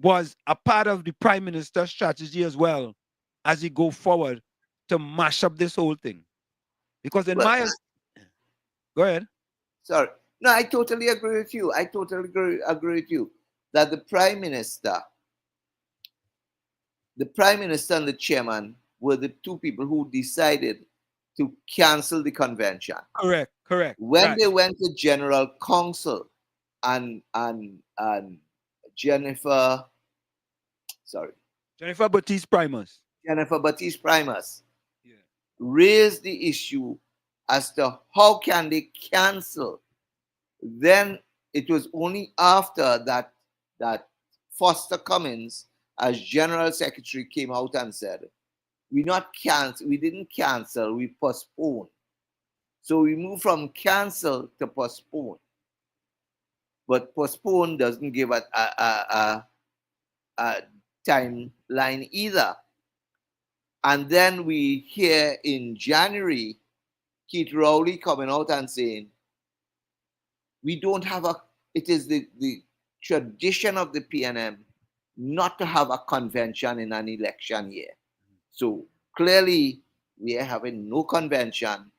F: was a part of the prime minister's strategy as well as he go forward to mash up this whole thing. Because in
P: Well,
F: go ahead.
P: Sorry. No, I totally agree with you. I totally agree with you that the prime minister and the chairman were the two people who decided to cancel the convention.
F: Correct.
P: When they went to general council and Jennifer
F: Baptiste Primus
P: raised the issue as to how can they cancel. Then it was only after that Foster Cummins, as General Secretary, came out and said, we didn't cancel, we postponed. So we moved from cancel to postpone. But postpone doesn't give a timeline either. And then we hear in January, Keith Rowley coming out and saying, we don't have it is the tradition of the PNM not to have a convention in an election year. So clearly, we are having no convention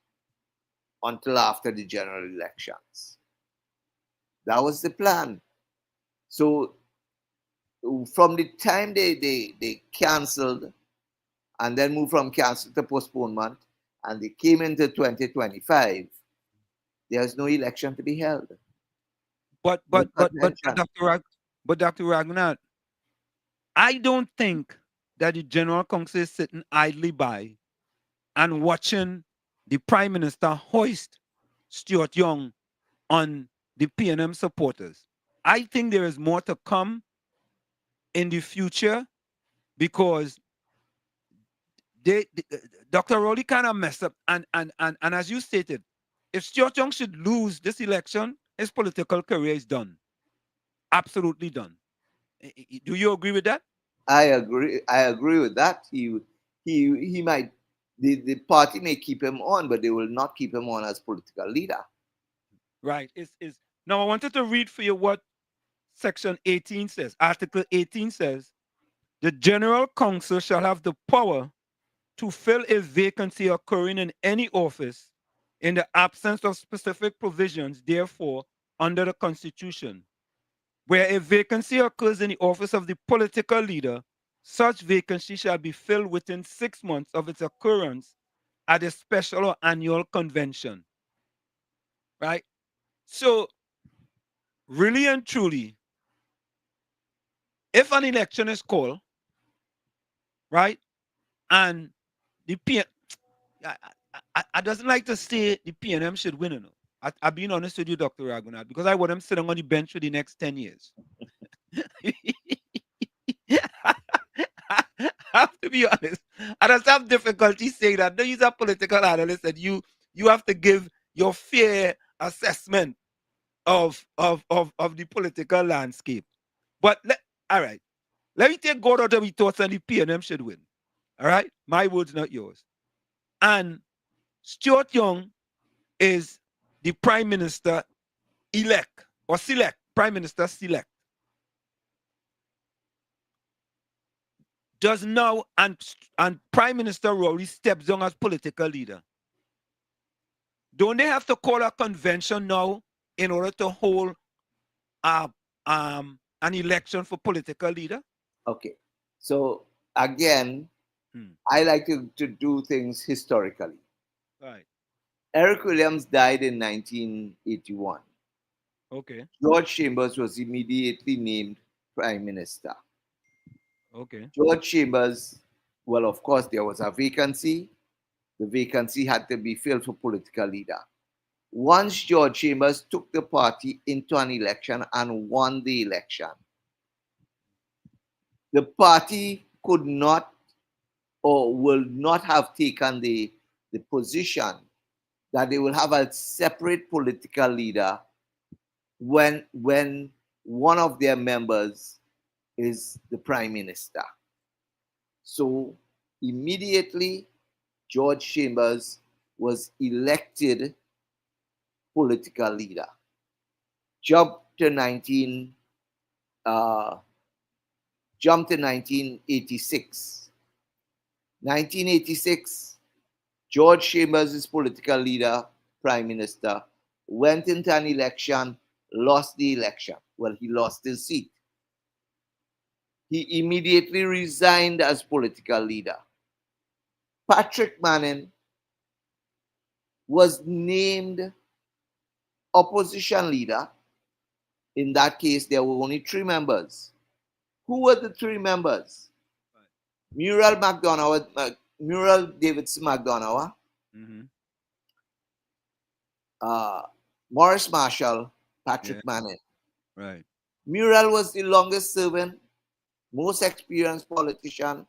P: until after the general elections. That was the plan. So from the time they canceled and then moved from cancel to postponement, and they came into 2025, there's no election to be held.
F: But Dr. Raghunath, I don't think that the General Council is sitting idly by and watching the Prime Minister hoist Stuart Young on the PNM supporters. I think there is more to come in the future because Dr. Rowley kind of messed up. And as you stated, if Stuart Young should lose this election, his political career is done. Absolutely done. Do you agree with that?
P: I agree with that. He might, the party may keep him on, but they will not keep him on as political leader.
F: Right. Now I wanted to read for you what Section 18 says. Article 18 says, the General Council shall have the power to fill a vacancy occurring in any office in the absence of specific provisions, therefore, under the Constitution. Where a vacancy occurs in the office of the political leader, such vacancy shall be filled within 6 months of its occurrence at a special or annual convention. Right? So, really and truly, if an election is called, right, and the I doesn't like to say the PNM should win, you know. I've been honest with you, Dr. Raghunath, because I want them sitting on the bench for the next 10 years. I have to be honest. I just have difficulty saying that. No, he's a political analyst, and you have to give your fair assessment of the political landscape. But all right, let me take God out of your thoughts, and the PNM should win. All right, my words, not yours. And Stuart Young is the Prime Minister elect or select, Prime Minister select. Does now and Prime Minister Rowley steps down as political leader. Don't they have to call a convention now in order to hold an election for political leader?
P: Okay. So again, I like to do things historically.
F: Right.
P: Eric Williams died in 1981.
F: Okay.
P: George Chambers was immediately named Prime Minister.
F: Okay.
P: George Chambers, well, of course, there was a vacancy. The vacancy had to be filled for political leader. Once George Chambers took the party into an election and won the election, the party could not or will not have taken the position that they will have a separate political leader when one of their members is the prime minister. So immediately, George Chambers was elected political leader. Jump to 1986. 1986, George Chambers is political leader, prime minister, went into an election, lost the election. Well, he lost his seat. He immediately resigned as political leader. Patrick Manning was named opposition leader. In that case, there were only 3 members. Who were the 3 members? Muriel Davidson McDonough, Morris Marshall, Patrick Manning.
F: Right.
P: Muriel was the longest serving, most experienced politician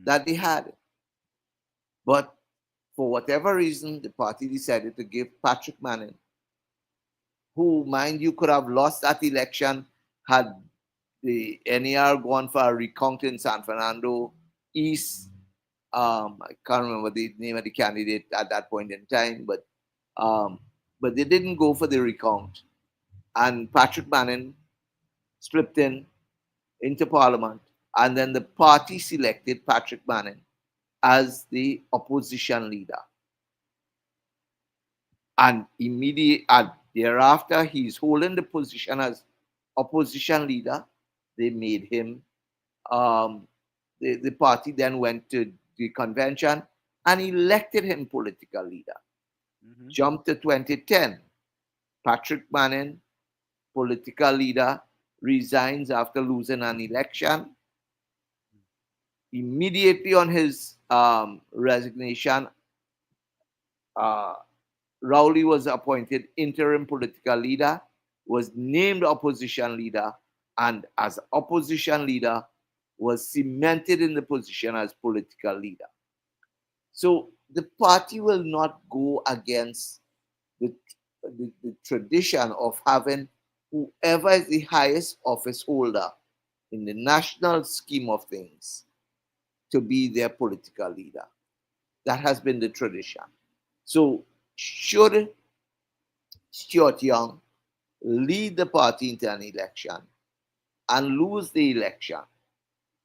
P: that they had. But for whatever reason, the party decided to give Patrick Manning, who, mind you, could have lost that election had the NER gone for a recount in San Fernando East. I can't remember the name of the candidate at that point in time, but they didn't go for the recount. And Patrick Manning slipped into Parliament, and then the party selected Patrick Manning as the opposition leader. And thereafter, he's holding the position as opposition leader. They made him, the party then went to the convention and elected him political leader. Jump to 2010. Patrick Manning, political leader, resigns after losing an election. Immediately on his resignation, Rowley was appointed interim political leader, was named opposition leader, and as opposition leader was cemented in the position as political leader. So the party will not go against the tradition of having whoever is the highest office holder in the national scheme of things to be their political leader. That has been the tradition. So should Stuart Young lead the party into an election and lose the election,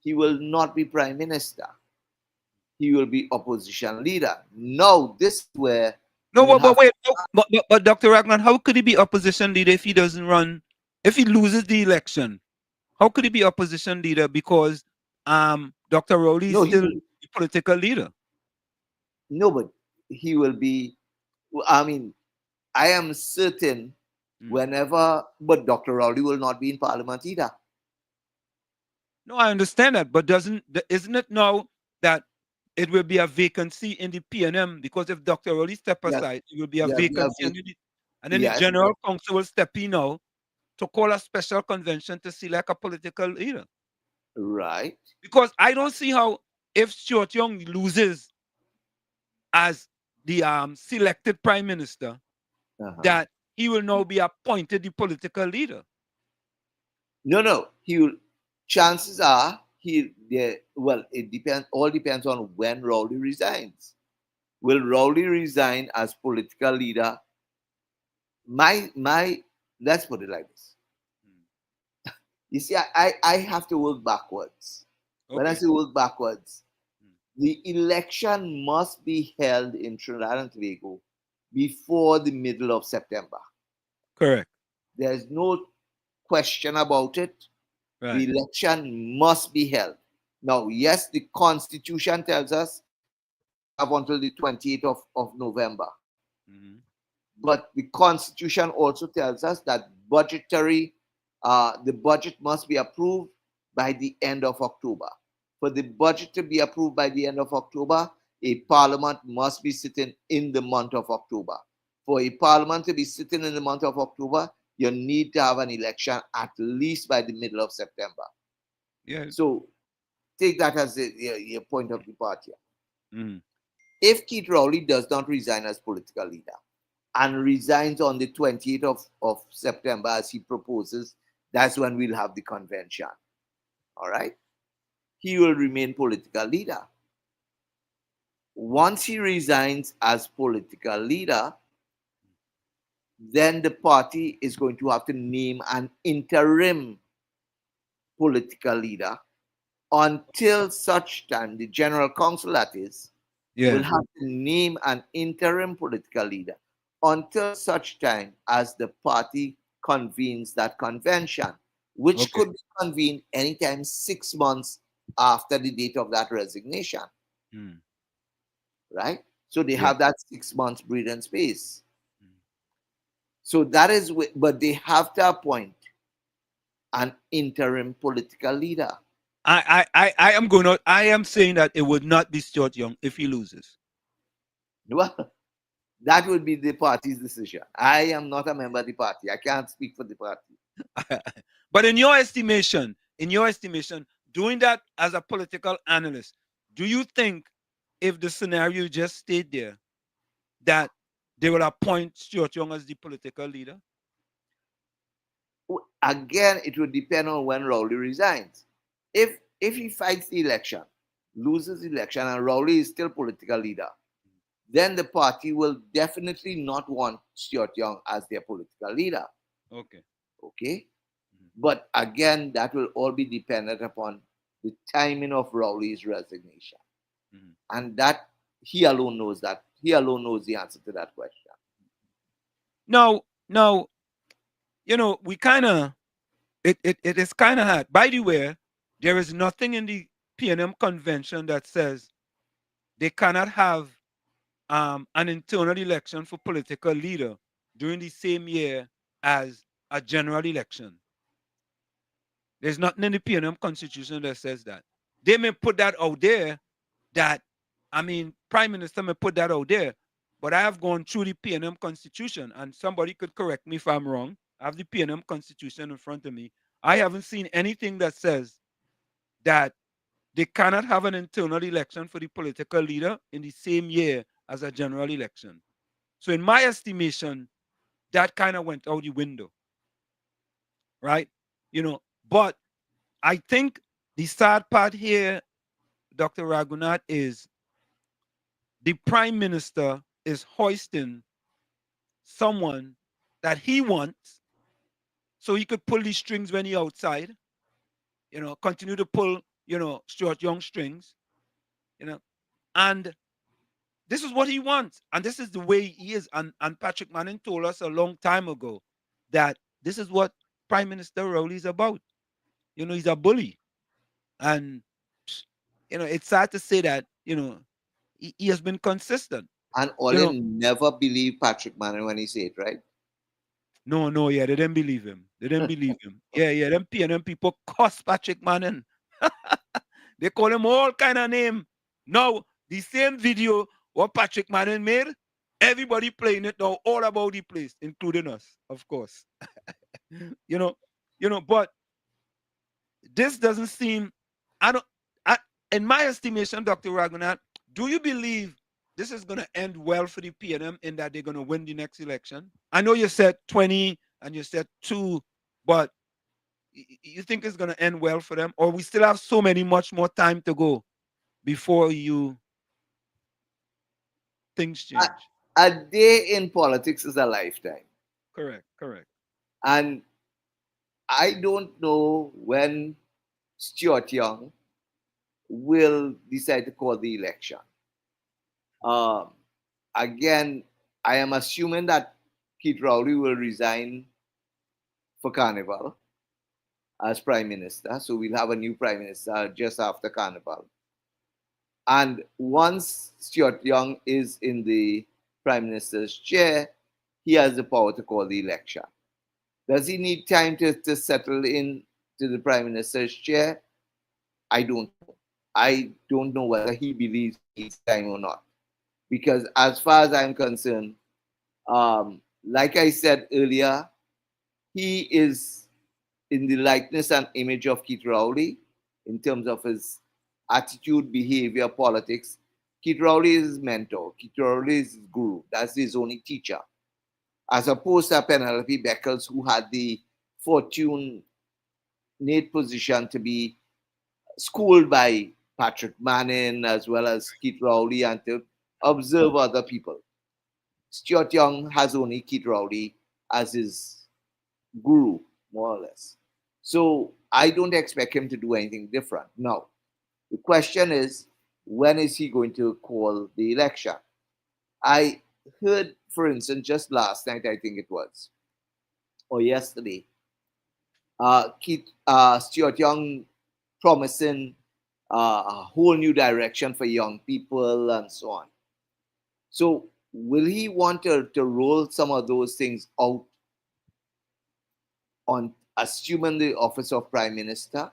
P: he will not be prime minister. He will be opposition leader. No, this is where...
F: No, but wait. But Dr. Ragnar, how could he be opposition leader if he doesn't run? If he loses the election, how could he be opposition leader? Because Dr. Rowley is still the political leader.
P: No, but he will be... I mean, I am certain whenever... But Dr. Rowley will not be in Parliament either.
F: No, I understand that. But isn't it now that it will be a vacancy in the PNM? Because if Dr. Rowley step aside, it will be a vacancy. And then the General Council will step in now to call a special convention to select a political leader.
P: Right.
F: Because I don't see how, if Stuart Young loses as the selected prime minister, that he will now be appointed the political leader.
P: No. He will. Chances are it depends. All depends on when Rowley resigns. Will Rowley resign as political leader? Let's put it like this. You see, I have to work backwards. Okay. When I say work backwards, the election must be held in Trinidad and Tobago before the middle of September.
F: Correct.
P: There's no question about it. Right. The election must be held. Now, yes, the Constitution tells us up until the 28th of November. But the Constitution also tells us that the budget must be approved by the end of October. For the budget to be approved by the end of October, a parliament must be sitting in the month of October. For a parliament to be sitting in the month of October, you need to have an election at least by the middle of September.
F: Yeah.
P: So take that as your point of departure.
F: Mm.
P: If Keith Rowley does not resign as political leader and resigns on the 28th of September as he proposes, that's when we'll have the convention. All right? He will remain political leader. Once he resigns as political leader, then the party is going to have to name an interim political leader until such time, the general council that is, will have to name an interim political leader until such time as the party convenes that convention, which could be convened anytime 6 months after the date of that resignation. Right? So they have that 6 months breathing space. So that is, but they have to appoint an interim political leader.
F: I am saying that it would not be Stuart Young if he loses.
P: Well, that would be the party's decision. I am not a member of the party. I can't speak for the party.
F: But in your estimation, doing that as a political analyst, do you think if the scenario just stayed there, that they will appoint Stuart Young as the political leader?
P: Again, it would depend on when Rowley resigns. If he fights the election, loses the election, and Rowley is still political leader, then the party will definitely not want Stuart Young as their political leader. Okay? But again, that will all be dependent upon the timing of Rowley's resignation. And that he alone knows that. He alone knows the answer to that question.
F: No, we kind of, it is kind of hard. By the way, there is nothing in the PNM convention that says they cannot have an internal election for political leader during the same year as a general election. There's nothing in the PNM constitution that says that. They may put that out there, Prime Minister may put that out there, but I have gone through the PNM constitution, and somebody could correct me if I'm wrong. I have the PNM constitution in front of me. I haven't seen anything that says that they cannot have an internal election for the political leader in the same year as a general election. So in my estimation, that kind of went out the window, right? But I think the sad part here, Dr. Ragoonath, is the Prime Minister is hoisting someone that he wants so he could pull these strings when he's outside, continue to pull, Stuart Young strings, and this is what he wants. And this is the way he is. And Patrick Manning told us a long time ago that this is what Prime Minister Rowley is about. He's a bully. And, it's sad to say that, he has been consistent.
P: And Olin never believed Patrick Manning when he said it, right?
F: No, they didn't believe him. Yeah, them PNM people cuss Patrick Manning. They call him all kind of name. Now, the same video what Patrick Manning made, everybody playing it now all about the place, including us, of course. But this doesn't seem, in my estimation, Dr. Ragoonath, do you believe this is going to end well for the PNM in that they're going to win the next election? I know you said 20 and you said 2, but you think it's going to end well for them? Or we still have much more time to go before things change?
P: A day in politics is a lifetime.
F: Correct.
P: And I don't know when Stuart Young will decide to call the election. Again, I am assuming that Keith Rowley will resign for Carnival as Prime Minister. So we'll have a new Prime Minister just after Carnival. And once Stuart Young is in the Prime Minister's chair, he has the power to call the election. Does he need time to settle in to the Prime Minister's chair? I don't know. I don't know whether he believes he needs time or not. Because as far as I'm concerned, like I said earlier, he is in the likeness and image of Keith Rowley in terms of his attitude, behavior, politics, Keith Rowley is his mentor. Keith Rowley is his guru. That's his only teacher. As opposed to Penelope Beckles, who had the fortunate position to be schooled by Patrick Manning as well as Keith Rowley and to observe other people. Stuart Young has only Keith Rowley as his guru, more or less. So I don't expect him to do anything different. Now, the question is, when is he going to call the election? I heard, for instance, just last night, I think it was, or yesterday, Stuart Young promising a whole new direction for young people and so on. So will he want to roll some of those things out on assuming the office of Prime Minister?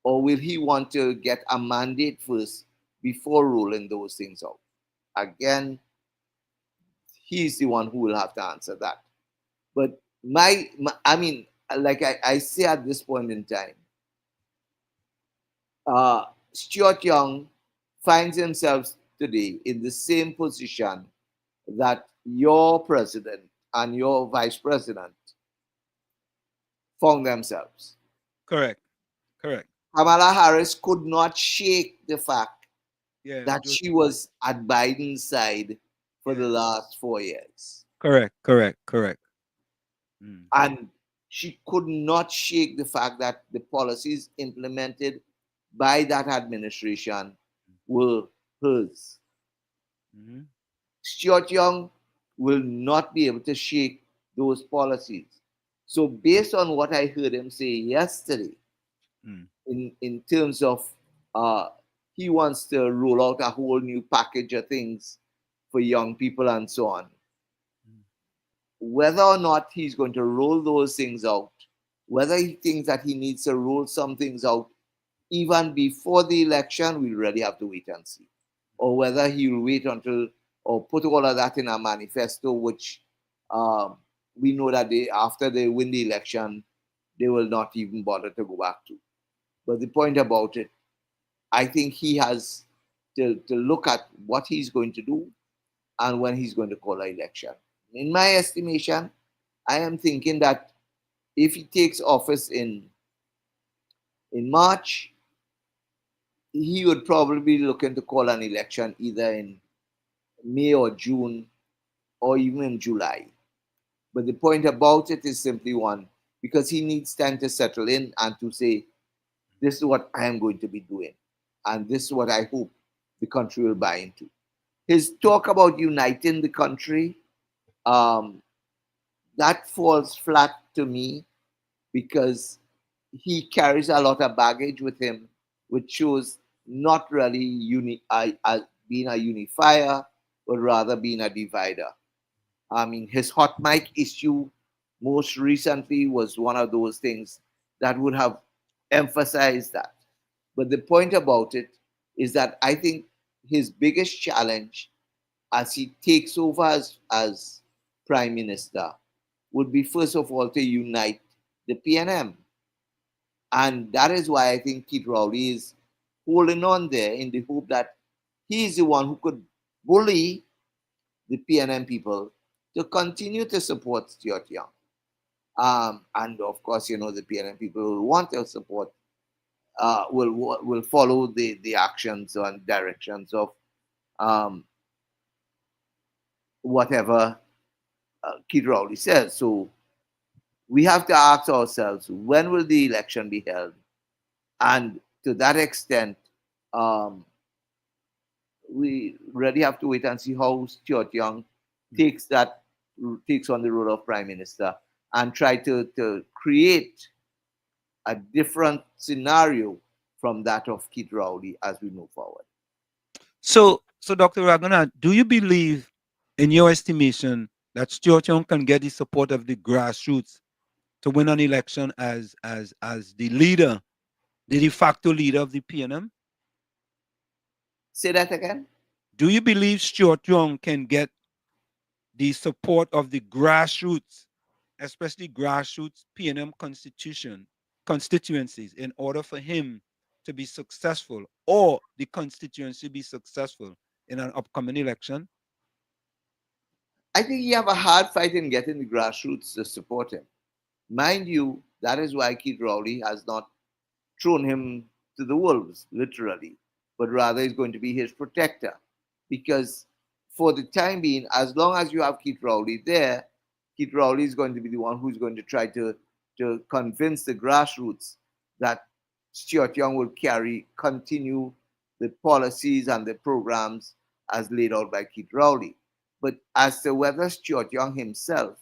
P: Or will he want to get a mandate first before rolling those things out? Again, he's the one who will have to answer that. But I mean, like I say at this point in time, Stuart Young finds himself today in the same position that your president and your vice president found themselves.
F: Correct. Correct.
P: Kamala Harris could not shake the fact that
F: just,
P: she was at Biden's side for the last 4 years.
F: Correct.
P: And she could not shake the fact that the policies implemented by that administration were hers. Stuart Young will not be able to shake those policies. So based on what I heard him say yesterday, in terms of he wants to roll out a whole new package of things for young people and so on. Whether or not he's going to roll those things out, whether he thinks that he needs to roll some things out even before the election, we'll really have to wait and see. Or whether he'll wait until, or put all of that in a manifesto, which we know that after they win the election, they will not even bother to go back to. But the point about it, I think he has to look at what he's going to do and when he's going to call an election. In my estimation, I am thinking that if he takes office in March, he would probably be looking to call an election either in May or June or even in July. But the point about it is simply one, because he needs time to settle in and to say, this is what I am going to be doing. And this is what I hope the country will buy into. His talk about uniting the country, that falls flat to me because he carries a lot of baggage with him, which shows not really being a unifier, but rather being a divider. I mean, his hot mic issue most recently was one of those things that would have emphasized that. But the point about it is that I think his biggest challenge as he takes over as Prime Minister would be, first of all, to unite the PNM. And that is why I think Keith Rowley is holding on there in the hope that he's the one who could bully the PNM people to continue to support Stuart Young. And of course, you know, the PNM people will want to support, will follow the actions and directions of whatever Keith Rowley says. So we have to ask ourselves, when will the election be held? And to that extent, we really have to wait and see how Stuart Young takes on the role of Prime Minister and try to create a different scenario from that of Keith Rowley as we move forward.
F: So Dr. Ragoonath, do you believe, in your estimation, that Stuart Young can get the support of the grassroots to win an election as the leader, the de facto leader of the PNM?
P: Say that again?
F: Do you believe Stuart Young can get the support of the grassroots, especially grassroots PNM constituencies, in order for him to be successful, or the constituency be successful in an upcoming election?
P: I think you have a hard fight in getting the grassroots to support him. Mind you, that is why Keith Rowley has not thrown him to the wolves, literally, but rather is going to be his protector. Because for the time being, as long as you have Keith Rowley there, Keith Rowley is going to be the one who's going to try to convince the grassroots that Stuart Young will continue the policies and the programs as laid out by Keith Rowley. But as to whether Stuart Young himself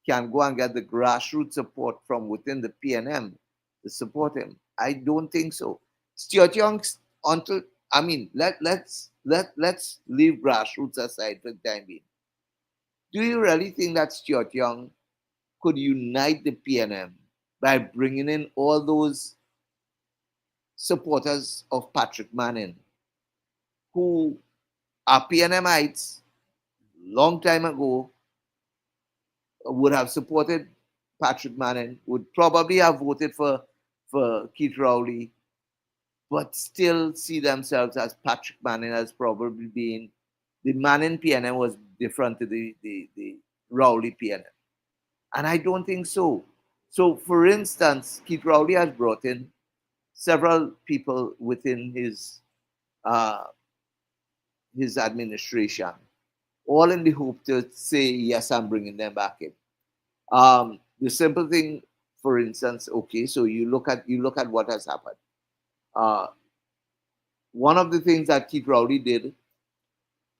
P: can go and get the grassroots support from within the PNM to support him, I don't think so. Stuart Young, let's leave grassroots aside for the time being. Do you really think that Stuart Young could unite the PNM by bringing in all those supporters of Patrick Manning who are PNMites long time ago, would have supported Patrick Manning, would probably have voted for Keith Rowley, but still see themselves as Patrick Manning as probably being the Manning PNM was different to the Rowley PNM. And I don't think so. So, for instance, Keith Rowley has brought in several people within his administration, all in the hope to say, yes, I'm bringing them back in. The simple thing, for instance, okay, so you look at what has happened. One of the things that Keith Rowley did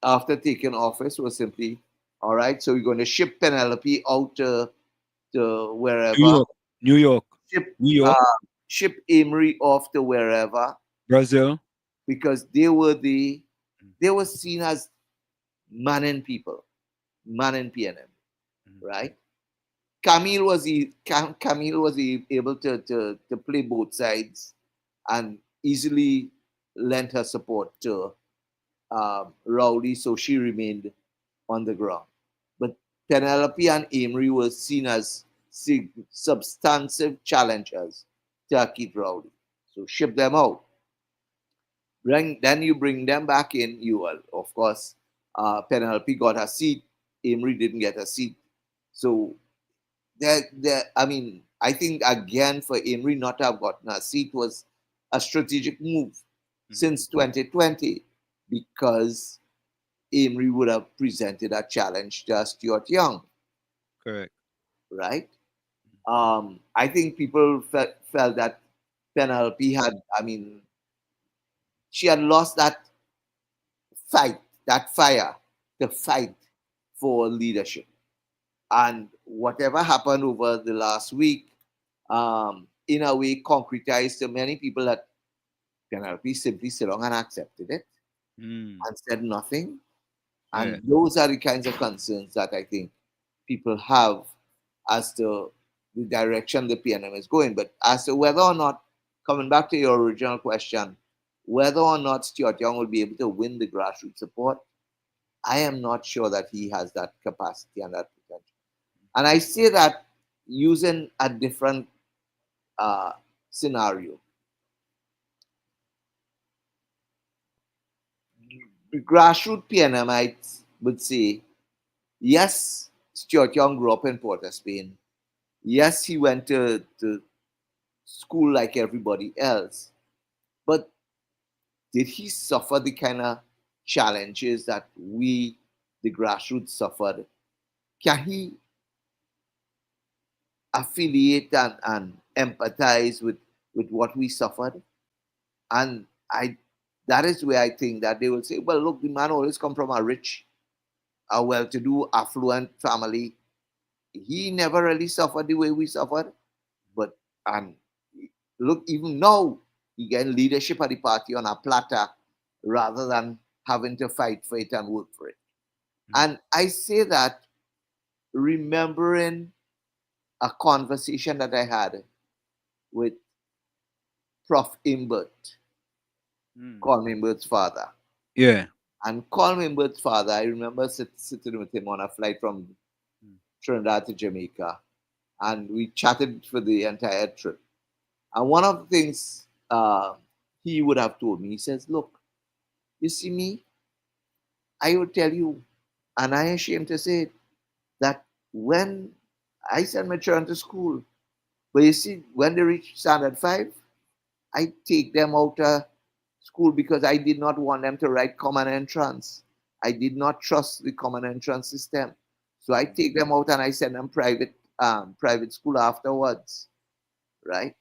P: after taking office was simply, all right, so we're going to ship Penelope out to wherever.
F: New York.
P: Ship Amory off to wherever.
F: Brazil.
P: Because they were seen as Manning people, Manning PNM, right? Camille was able to play both sides and easily lent her support to Rowley, so she remained on the ground. But Penelope and Amory were seen as substantive challengers to Keith Rowley. So ship them out. Then you bring them back in. Of course, Penelope got her seat. Amory didn't get a seat. So I think again for Amory not to have gotten a seat was a strategic move since 2020, because Amory would have presented a challenge to Stuart Young.
F: Correct.
P: Right? I think people felt that Penelope she had lost that fight, that fire, the fight for leadership. And whatever happened over the last week, in a way, concretized to many people that Penelope simply sit down and accepted it and said nothing. And those are the kinds of concerns that I think people have as to the direction the PNM is going. But as to whether or not, coming back to your original question, whether or not Stuart Young will be able to win the grassroots support, I am not sure that he has that capacity and that potential. And I say that using a different scenario. The grassroots PNMites would say, yes, Stuart Young grew up in Port of Spain. Yes, he went to school like everybody else. But did he suffer the kind of challenges that we, the grassroots, suffered? Can he affiliate and empathize with what we suffered? And that is where I think that they will say, well, look, the man always come from a rich, a well-to-do, affluent family. He never really suffered the way we suffered. And look, even now, he getting leadership of the party on a platter rather than having to fight for it and work for it. And I say that remembering a conversation that I had with Prof. Imbert, Colm Imbert's father.
F: Yeah.
P: And Colm Imbert's father, I remember sitting with him on a flight from Trinidad to Jamaica, and we chatted for the entire trip. And one of the things he would have told me, he says, look, you see me, I will tell you, and I am ashamed to say it, that when I send my children to school, but you see, when they reach standard 5, I take them out of school because I did not want them to write common entrance. I did not trust the common entrance system. So I take them out and I send them private school afterwards, right?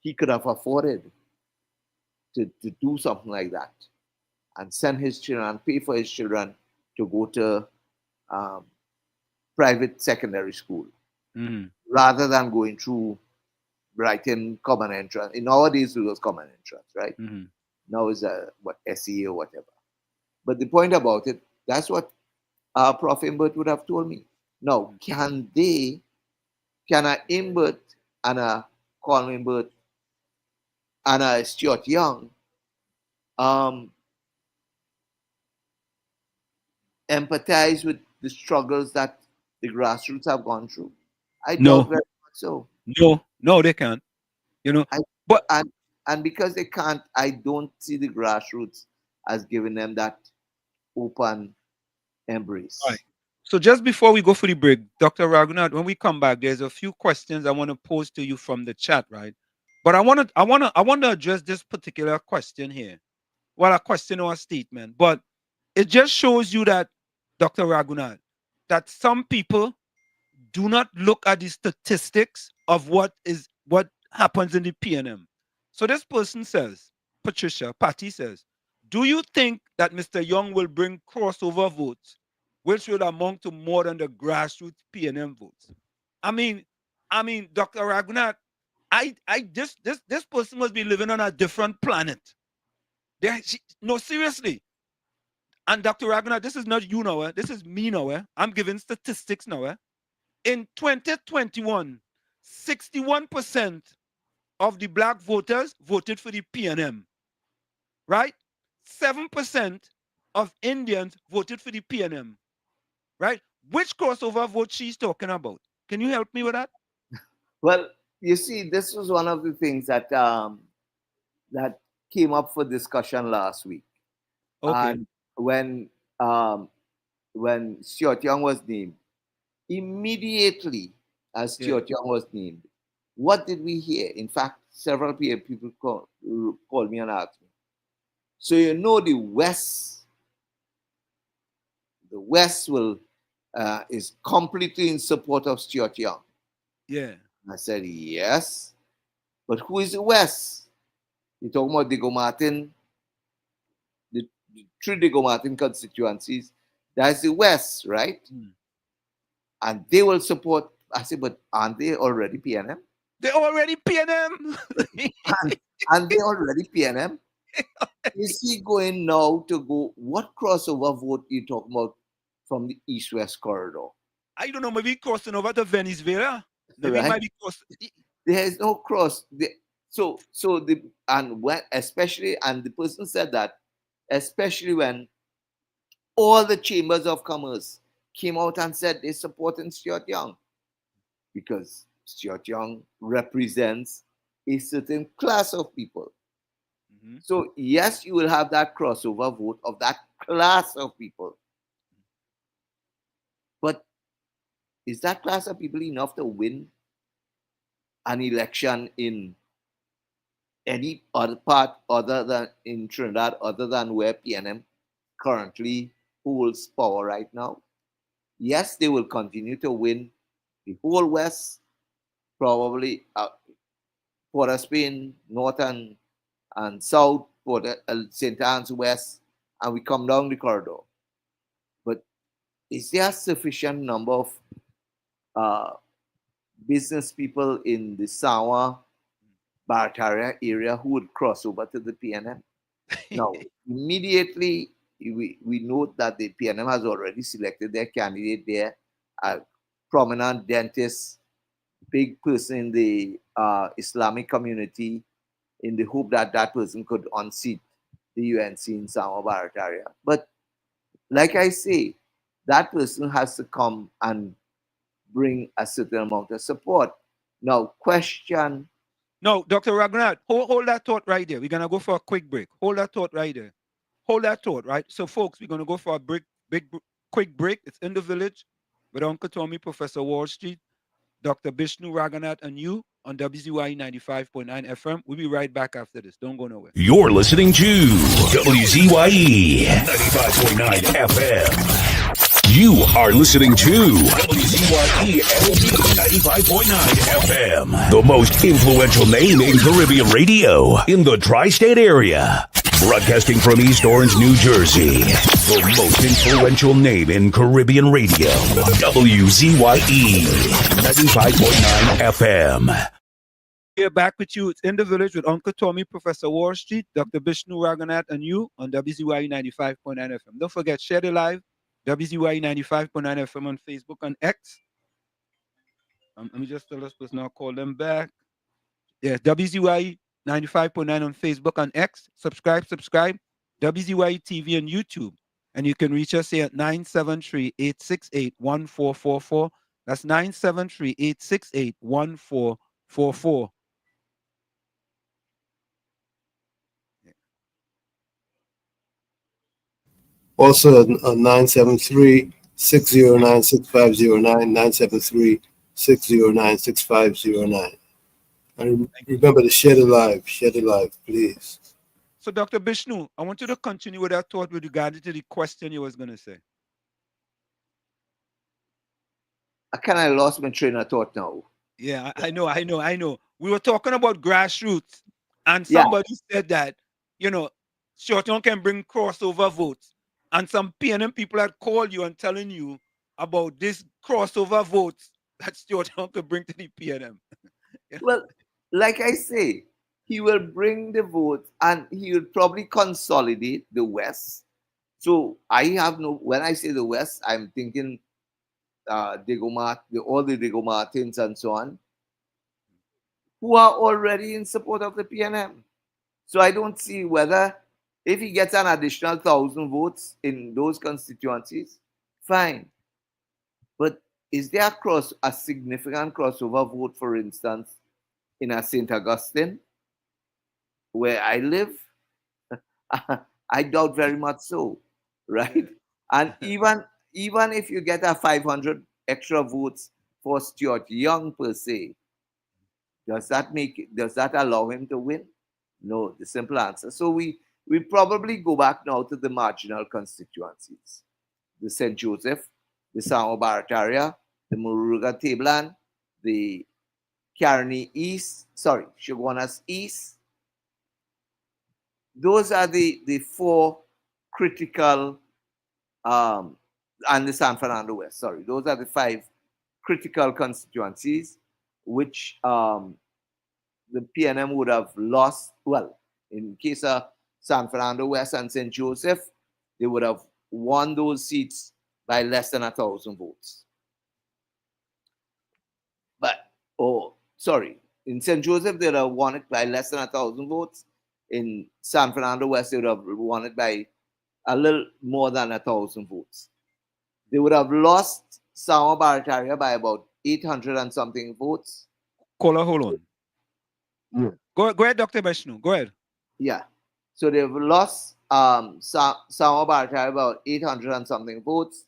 P: He could have afforded to do something like that and send his children and pay for his children to go to private secondary school rather than going through writing common entrance. In nowadays, it was common entrance, right? Now it's what SE or whatever. But the point about it, that's what Prof. Imbert would have told me. Now, can a Imbert and a Colin Imbert and a Stuart Young empathize with the struggles that the grassroots have gone through? I doubt very much so.
F: No, they can't. You know,
P: but and because they can't, I don't see the grassroots as giving them that open embrace.
F: All right. So just before we go for the break, Dr. Ragoonath, when we come back, there's a few questions I want to pose to you from the chat, right? But I want to address this particular question here. Well, a question or a statement, but it just shows you that, Dr. Ragoonath, that some people do not look at the statistics of what happens in the PNM. So this person says, Patty says, do you think that Mr. Young will bring crossover votes, which will amount to more than the grassroots PNM votes? I mean, Dr. Ragoonath, this person must be living on a different planet. No, seriously. And Dr. Ragoonath, this is not you now. This is me now. I'm giving statistics now. In 2021, 61% of the black voters voted for the PNM, right? 7% of Indians voted for the PNM, right? Which crossover vote she's talking about? Can you help me with that?
P: Well, you see, this was one of the things that that came up for discussion last week.
F: Okay.
P: And when Stuart Young was named, immediately as Stuart Young was named, what did we hear? In fact, several people called me and asked me. So you know the West is completely in support of Stuart Young.
F: Yeah.
P: I said, yes. But who is the West? You're talking about Diego Martin, the 3 Diego Martin constituencies. That's the West, right? And they will support. I said, but aren't they already PNM?
F: They're already PNM.
P: and they're already PNM. Is he going now to go? What crossover vote you talking about from the East-West corridor?
F: I don't know. Maybe crossing over to Venezuela. Maybe
P: right?
F: it might be crossing.
P: There is no cross. Especially the person said that, especially when all the chambers of commerce came out and said they supported Stuart Young, because Stuart Young represents a certain class of people. So yes, you will have that crossover vote of that class of people. But is that class of people enough to win an election in any other part other than in Trinidad, other than where PNM currently holds power right now? Yes, they will continue to win the whole West, probably Port of Spain, North and South, Port St. Anne's West, and we come down the corridor. But is there a sufficient number of business people in the Sawa, Barataria area who would cross over to the PNM? Now, immediately, we note that the PNM has already selected their candidate there, a prominent dentist, big person in the Islamic community, in the hope that that person could unseat the UNC in Sawa Barataria. But like I say, that person has to come and bring a certain amount of support. Now, question
F: No, Dr. Ragoonath, hold that thought right there. We're going to go for a quick break. Hold that thought right there. Hold that thought, right? So, folks, we're going to go for a quick break. It's in the village with Uncle Tommy, Professor Wall Street, Dr. Bishnu Ragoonath, and you on WZYE 95.9 FM. We'll be right back after this. Don't go nowhere.
A: You're listening to WZYE 95.9 FM. You are listening to WZYE 95.9 FM, the most influential name in Caribbean radio in the tri-state area. Broadcasting from East Orange, New Jersey, the most influential name in Caribbean radio, WZYE 95.9 FM.
F: We're back with you. It's in the village with Uncle Tommy, Professor Wall Street, Dr. Bishnu Ragoonath, and you on WZYE 95.9 FM. Don't forget, share the live, WZYE 95.9 FM on Facebook and X. Let me just tell this person I'll call them back. Yes, WZYE 95.9 on Facebook and X. Subscribe. WZYE TV and YouTube. And you can reach us here at 973-868-1444. That's 973-868-1444.
G: Also, 973-609-6509, 973-609-6509. And remember to share the live, please.
F: So, Dr. Bishnu, I want you to continue with that thought with regard to the question you was going to say.
P: I kind of lost my train of thought now.
F: Yeah, I know. We were talking about grassroots, and somebody said that, Shorton can bring crossover votes. And some PNM people had called you and telling you about this crossover votes that Shorton could bring to the PNM.
P: Well, like I say, he will bring the votes and he will probably consolidate the West. So when I say the West, I'm thinking all the Diego Martins and so on, who are already in support of the PNM. So I don't see whether, if he gets an additional 1,000 votes in those constituencies, fine. But is there a significant crossover vote, for instance, in a St. Augustine, where I live? I doubt very much so, right? And even if you get a 500 extra votes for Stuart Young per se, does that allow him to win? No, the simple answer. So we probably go back now to the marginal constituencies. The St. Joseph, the Samo Barataria, the Muruga Tablan, the Shoguanas East. Those are the four critical, and the San Fernando West, those are the 5 critical constituencies which the PNM would have lost. Well, in case of San Fernando West and St. Joseph, they would have won those seats by less than 1,000 votes. In St. Joseph, they would have won it by less than 1,000 votes. In San Fernando West, they would have won it by a little more than 1,000 votes. They would have lost Sama Barataria by about 800 and something votes.
F: Caller, hold on.
M: Yeah.
F: Go ahead, Dr. Bishnu. Go ahead.
P: Yeah. So they've lost Sama Barataria about 800 and something votes.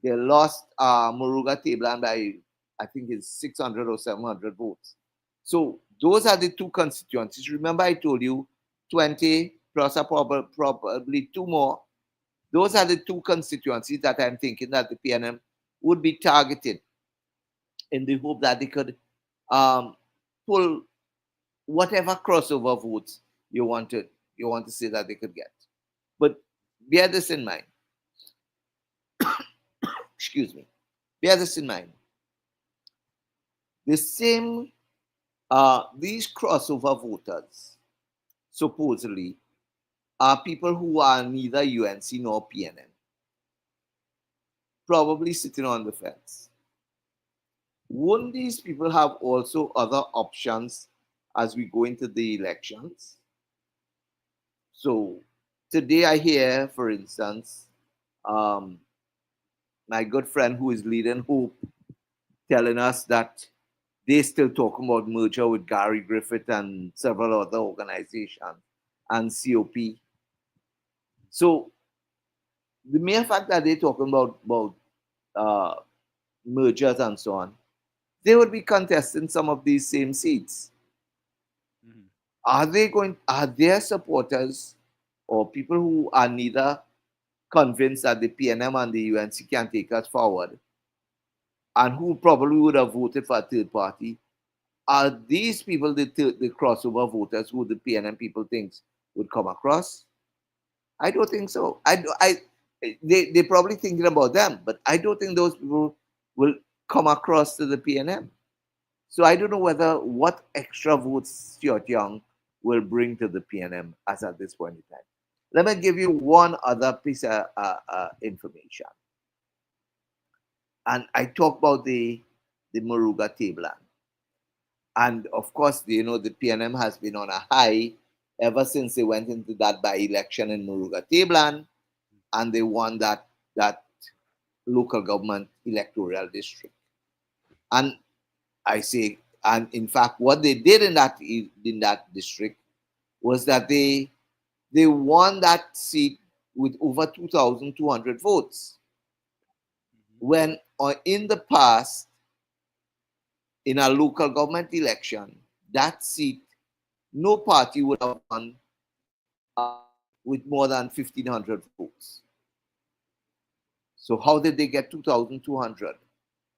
P: They lost Muruga Tablan by, I think it's 600 or 700 votes. So those are the 2 constituencies. Remember I told you 20 plus probably 2 more. Those are the 2 constituencies that I'm thinking that the PNM would be targeted in the hope that they could pull whatever crossover votes you want to say that they could get. But bear this in mind. Excuse me. Bear this in mind. The same, these crossover voters, supposedly, are people who are neither UNC nor PNM, probably sitting on the fence. Wouldn't these people have also other options as we go into the elections? So today I hear, for instance, my good friend who is leading Hope telling us that they still talking about merger with Gary Griffith and several other organizations and COP. So the mere fact that they're talking about mergers and so on, they would be contesting some of these same seats. Are their supporters or people who are neither convinced that the PNM and the UNC can take us forward and who probably would have voted for a third party, are these people the crossover voters who the PNM people thinks would come across? I don't think so. They're probably thinking about them, but I don't think those people will come across to the PNM. So I don't know what extra votes Stuart Young will bring to the PNM as at this point in time. Let me give you one other piece of information. And I talk about the Moruga tableland. And of course, the PNM has been on a high ever since they went into that by-election in Moruga tableland, and they won that local government electoral district. And I say, and in fact, what they did in that district was that they won that seat with over 2,200 votes. When in the past, in a local government election, that seat, no party would have won with more than 1,500 votes. So how did they get 2,200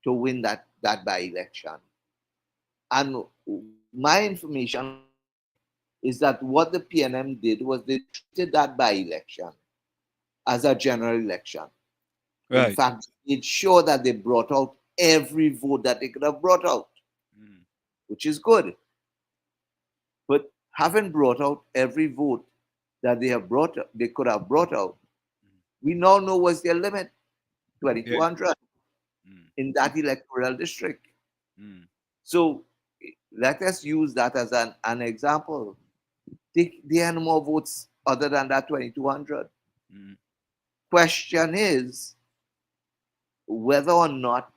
P: to win that by-election? And my information is that what the PNM did was they treated that by-election as a general election. Right. In fact, it showed that they brought out every vote that they could have brought out, which is good. But having brought out every vote that they could have brought out, we now know what's their limit, 2,200 in that electoral district. So let us use that as an example. There are no more votes other than that 2,200. Question is whether or not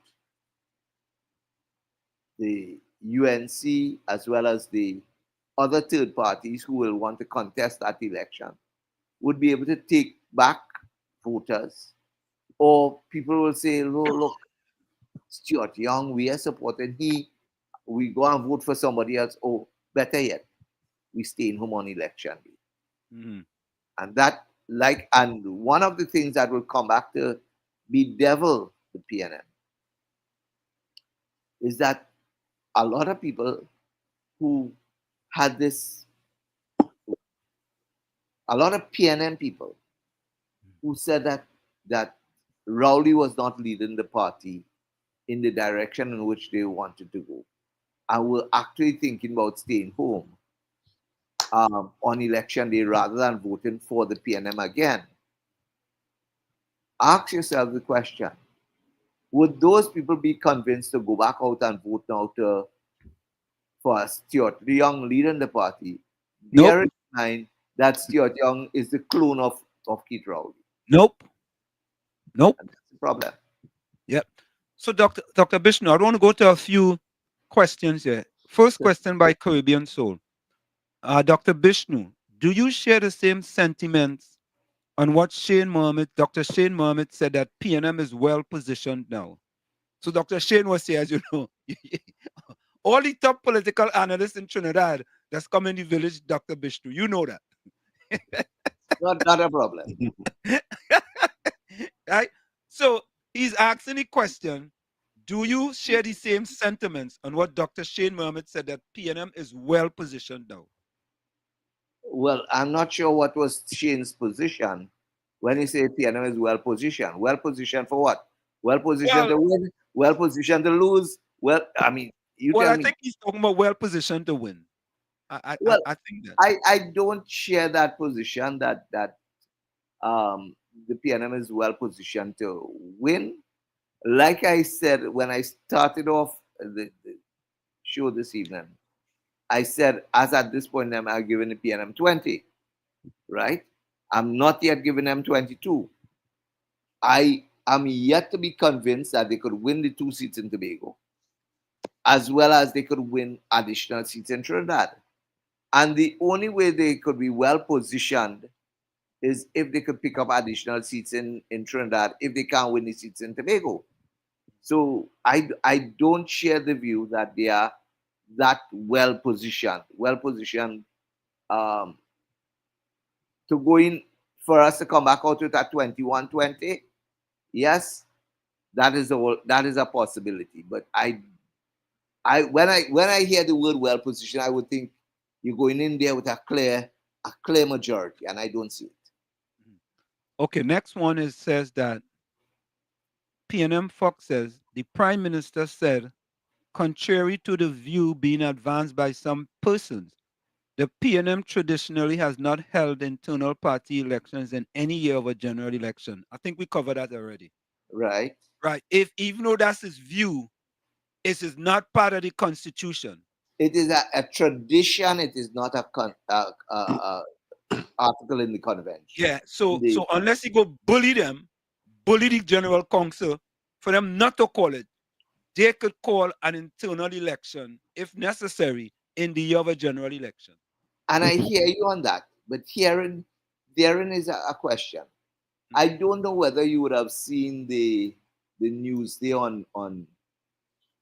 P: the UNC as well as the other third parties who will want to contest that election would be able to take back voters, or people will say, oh, look, Stuart Young, we are supporting we go and vote for somebody else, or better yet, we stay in home on election day. And one of the things that will come back to bedevil the PNM is that a lot of people who had a lot of PNM people who said that Rowley was not leading the party in the direction in which they wanted to go, and were actually thinking about staying home on election day rather than voting for the PNM again. Ask yourself the question, would those people be convinced to go back out and vote now for Stuart Young leading the party? Bear in mind that Stuart Young is the clone of Keith Rowley.
F: Nope.
P: And that's the problem.
F: Yep. So Dr. Bishnu, I want to go to a few questions here. First question by Caribbean Soul. Dr. Bishnu, do you share the same sentiments on what Dr. Shane Mohammed said that PNM is well positioned now? So Dr. Shane was here, as you know, all the top political analysts in Trinidad that's come in the village, Dr. Bishnu, you know that.
P: Not a problem.
F: Right? So he's asking the question, do you share the same sentiments on what Dr. Shane Mohammed said that PNM is well positioned now?
P: Well, I'm not sure what was Shane's position when he said PNM is well positioned. Well positioned for what? Well positioned to win? Well positioned to lose? Well, I mean,
F: I think he's talking about well positioned to win. I think that.
P: I don't share that position that the PNM is well positioned to win. Like I said when I started off the show this evening, I said, as at this point, I'm giving the PNM 20, right? I'm not yet giving them 22. I am yet to be convinced that they could win the 2 seats in Tobago. as well as they could win additional seats in Trinidad. And the only way they could be well positioned is if they could pick up additional seats in Trinidad if they can't win the seats in Tobago. So I don't share the view that they are that well positioned to go in for us to come back out with that 21-20. Yes, that is a possibility. But when I hear the word well positioned, I would think you're going in there with a clear majority, and I don't see it.
F: Okay, next one says that PNM Fox says the Prime Minister said, contrary to the view being advanced by some persons, the PNM traditionally has not held internal party elections in any year of a general election. I think we covered that already.
P: Right.
F: Right. Even though that's his view, it is not part of the Constitution.
P: It is a tradition. It is not a article in the convention.
F: Yeah. So unless you go bully the General Council for them not to call it, they could call an internal election if necessary in the year of a general election.
P: And I hear you on that, but therein is a question. I don't know whether you would have seen the news there on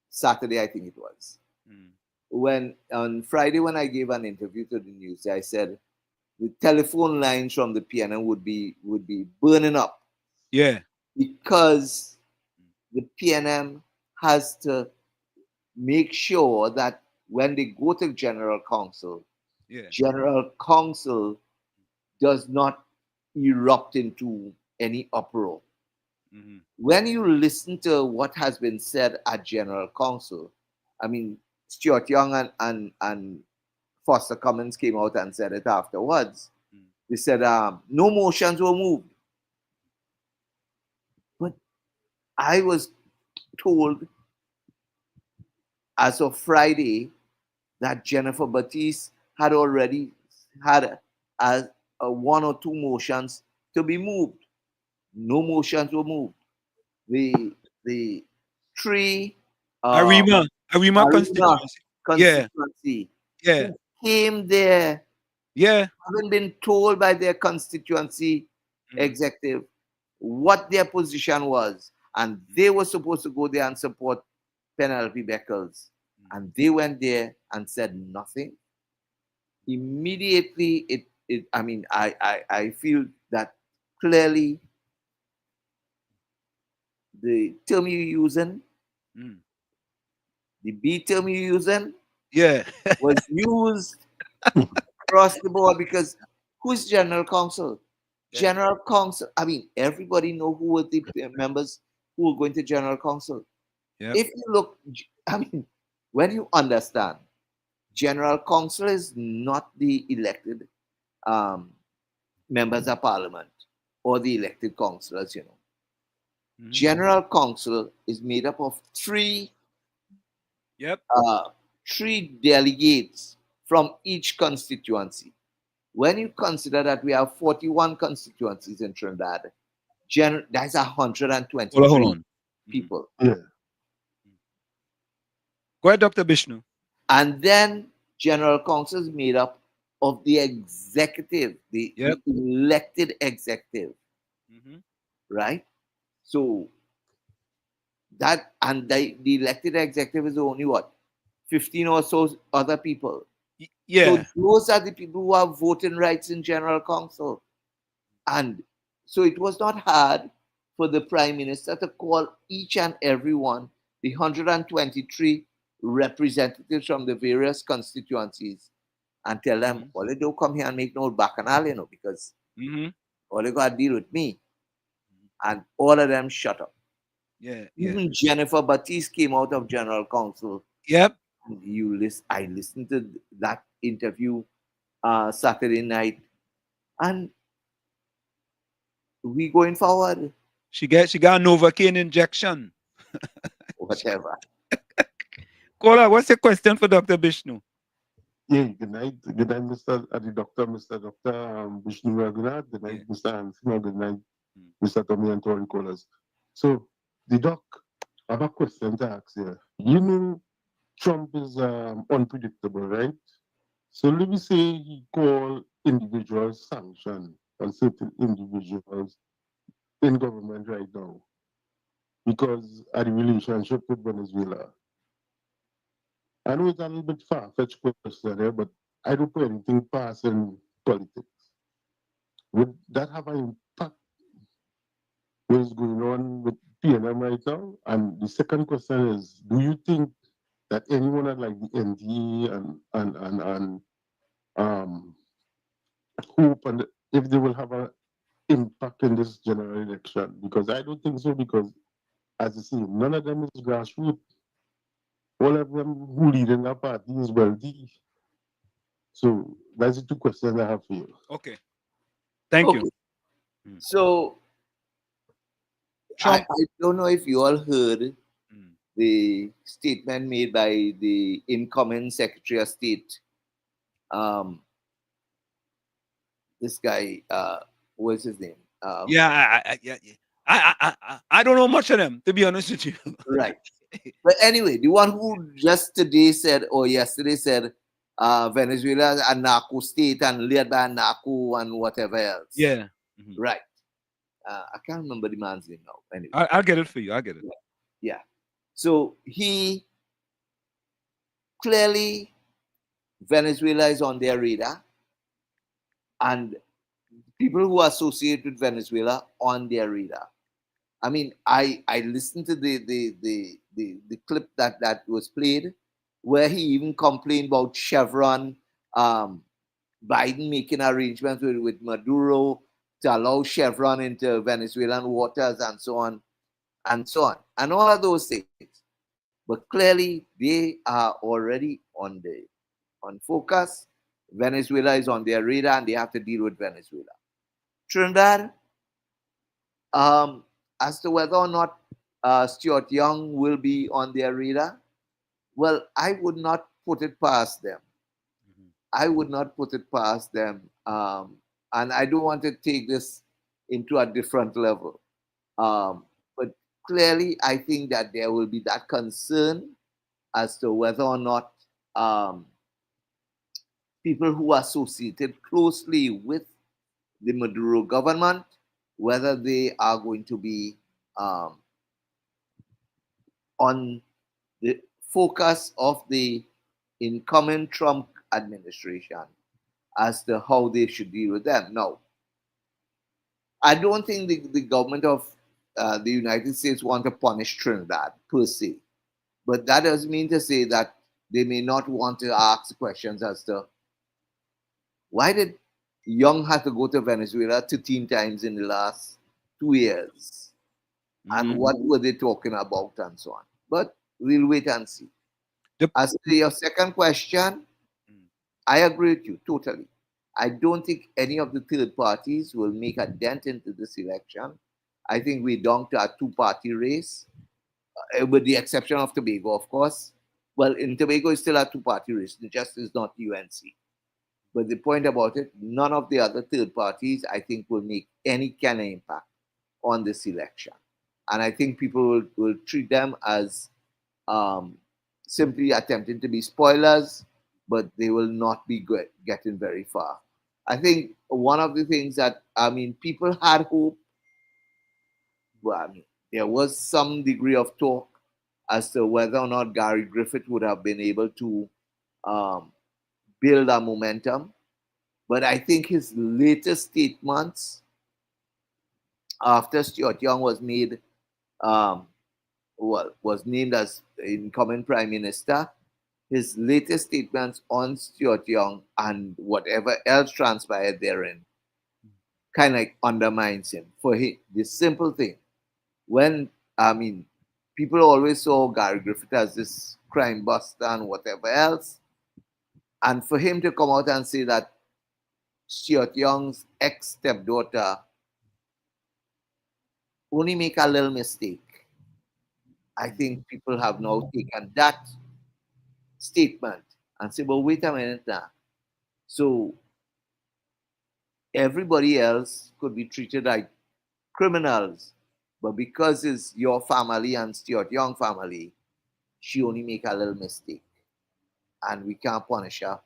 P: Saturday, I think it was. When on Friday when I gave an interview to the news, I said the telephone lines from the PNM would be burning up.
F: Yeah.
P: Because the PNM has to make sure that when they go to General Council, General Council does not erupt into any uproar. When you listen to what has been said at General Council, I mean, Stuart Young and Foster Cummins came out and said it afterwards. They said no motions were moved. But I was told as of Friday that Jennifer Batiste had already had one or two motions to be moved. No motions were moved. The three
F: Arima
P: constituency who came there, haven't been told by their constituency executive what their position was, and they were supposed to go there and support Penelope Beckles, and they went there and said nothing. Immediately, I feel that clearly the term you're using, the B term you're using, was used across the board because who's General Council? General Council, I mean, everybody know who were the members who were going to General Council. If you look, I mean, when you understand, General Council is not the elected members of parliament or the elected councillors, you know. General Council is made up of three delegates from each constituency. When you consider that we have 41 constituencies in Trinidad, that's 123 people.
F: Go ahead, Dr. Bishnu.
P: And then General Council is made up of the executive, the elected executive, right? So that, and the elected executive is only what? 15 or so other people. So those are the people who have voting rights in General Council. And so it was not hard for the Prime Minister to call each and every one, the 123 representatives from the various constituencies, and tell them, all they don't come here and make no bacchanal, you know, because all they got to deal with me. And all of them shut up. Even Jennifer Batiste came out of General Council. I listened to that interview Saturday night, and we going forward.
F: She got a Novocaine injection.
P: Whatever.
F: Kola, what's your question for Dr. Bishnu?
M: Yeah, good night. Good night, Mr. Bishnu Ragoonath. Good night, Mr. Anthony. Good night, Mr. Tommy and Tori Colas. So, the doc, I have a question to ask you. You know, Trump is unpredictable, right? So let me say he call individuals sanction on certain individuals in government right now because of the relationship with Venezuela. I know it's a little bit far-fetched question there, but I don't put anything past in politics. Would that have an impact what is going on with PNM right now? And the second question is, do you think that anyone at like the NDA and hope and if they will have an impact in this general election? Because I don't think so, because as you see, none of them is grassroots. All of them who lead in that party is wealthy. So that's the two questions I have for you.
F: Okay. Thank you.
P: So I don't know if you all heard the statement made by the incoming Secretary of State. This guy, what's his name?
F: I don't know much of them, to be honest with you.
P: Right. But anyway, the one who just today said, or yesterday said, Venezuela is a narco state and led by a narco and whatever else.
F: Yeah.
P: Right. I can't remember the man's name now. Anyway.
F: I'll get it for you. I'll get it.
P: Yeah. So he clearly, Venezuela is on their radar, and people who associate with Venezuela on their radar. I mean, I listened to the clip that was played, where he even complained about Chevron, Biden making arrangements with Maduro to allow Chevron into Venezuelan waters and so on, and so on, and all of those things. But clearly, they are already on focus. Venezuela is on their radar, and they have to deal with Venezuela. Trinidad, as to whether or not Stuart Young will be on their radar, well, I would not put it past them. I would not put it past them. And I don't want to take this into a different level. But clearly, I think that there will be that concern as to whether or not people who are associated closely with the Maduro government, whether they are going to be on the focus of the incoming Trump administration as to how they should deal with them. Now, I don't think the government of the United States want to punish Trinidad per se, but that doesn't mean to say that they may not want to ask questions as to why did Young have to go to Venezuela 13 times in the last 2 years? And what were they talking about and so on? But we'll wait and see. As to your second question, I agree with you totally. I don't think any of the third parties will make a dent into this election. I think we're down to a two-party race, with the exception of Tobago, of course. Well, in Tobago, it's still a two-party race. It just is not UNC. But the point about it, none of the other third parties, I think, will make any kind of impact on this election. And I think people will treat them as simply attempting to be spoilers, but they will not be getting very far. I think one of the things that, people had hope. Well, there was some degree of talk as to whether or not Gary Griffith would have been able to build a momentum. But I think his latest statements after Stuart Young was made, was named as incoming Prime Minister, his latest statements on Stuart Young and whatever else transpired therein kind of undermines him. For him, the simple thing, when, people always saw Gary Griffith as this crime buster and whatever else, and for him to come out and say that Stuart Young's ex-stepdaughter only make a little mistake, I think people have now taken that statement and say, well, wait a minute now. So everybody else could be treated like criminals, but because it's your family and Stuart Young family, she only make a little mistake. and we can't punish her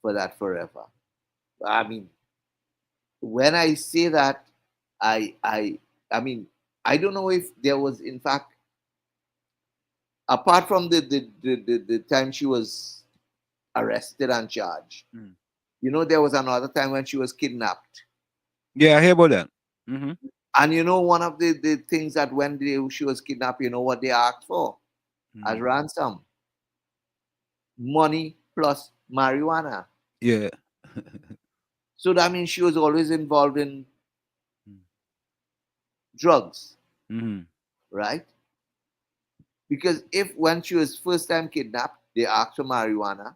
P: for that forever. I mean, when I say that, I mean, I don't know if there was, in fact, apart from the time she was arrested and charged, you know, there was another time when she was kidnapped.
F: Yeah, I hear about that.
P: And you know, one of the things that when she was kidnapped, you know what they asked for as ransom? Money plus marijuana.
F: Yeah.
P: So that means she was always involved in drugs, right? Because if when she was first time kidnapped, they asked for marijuana,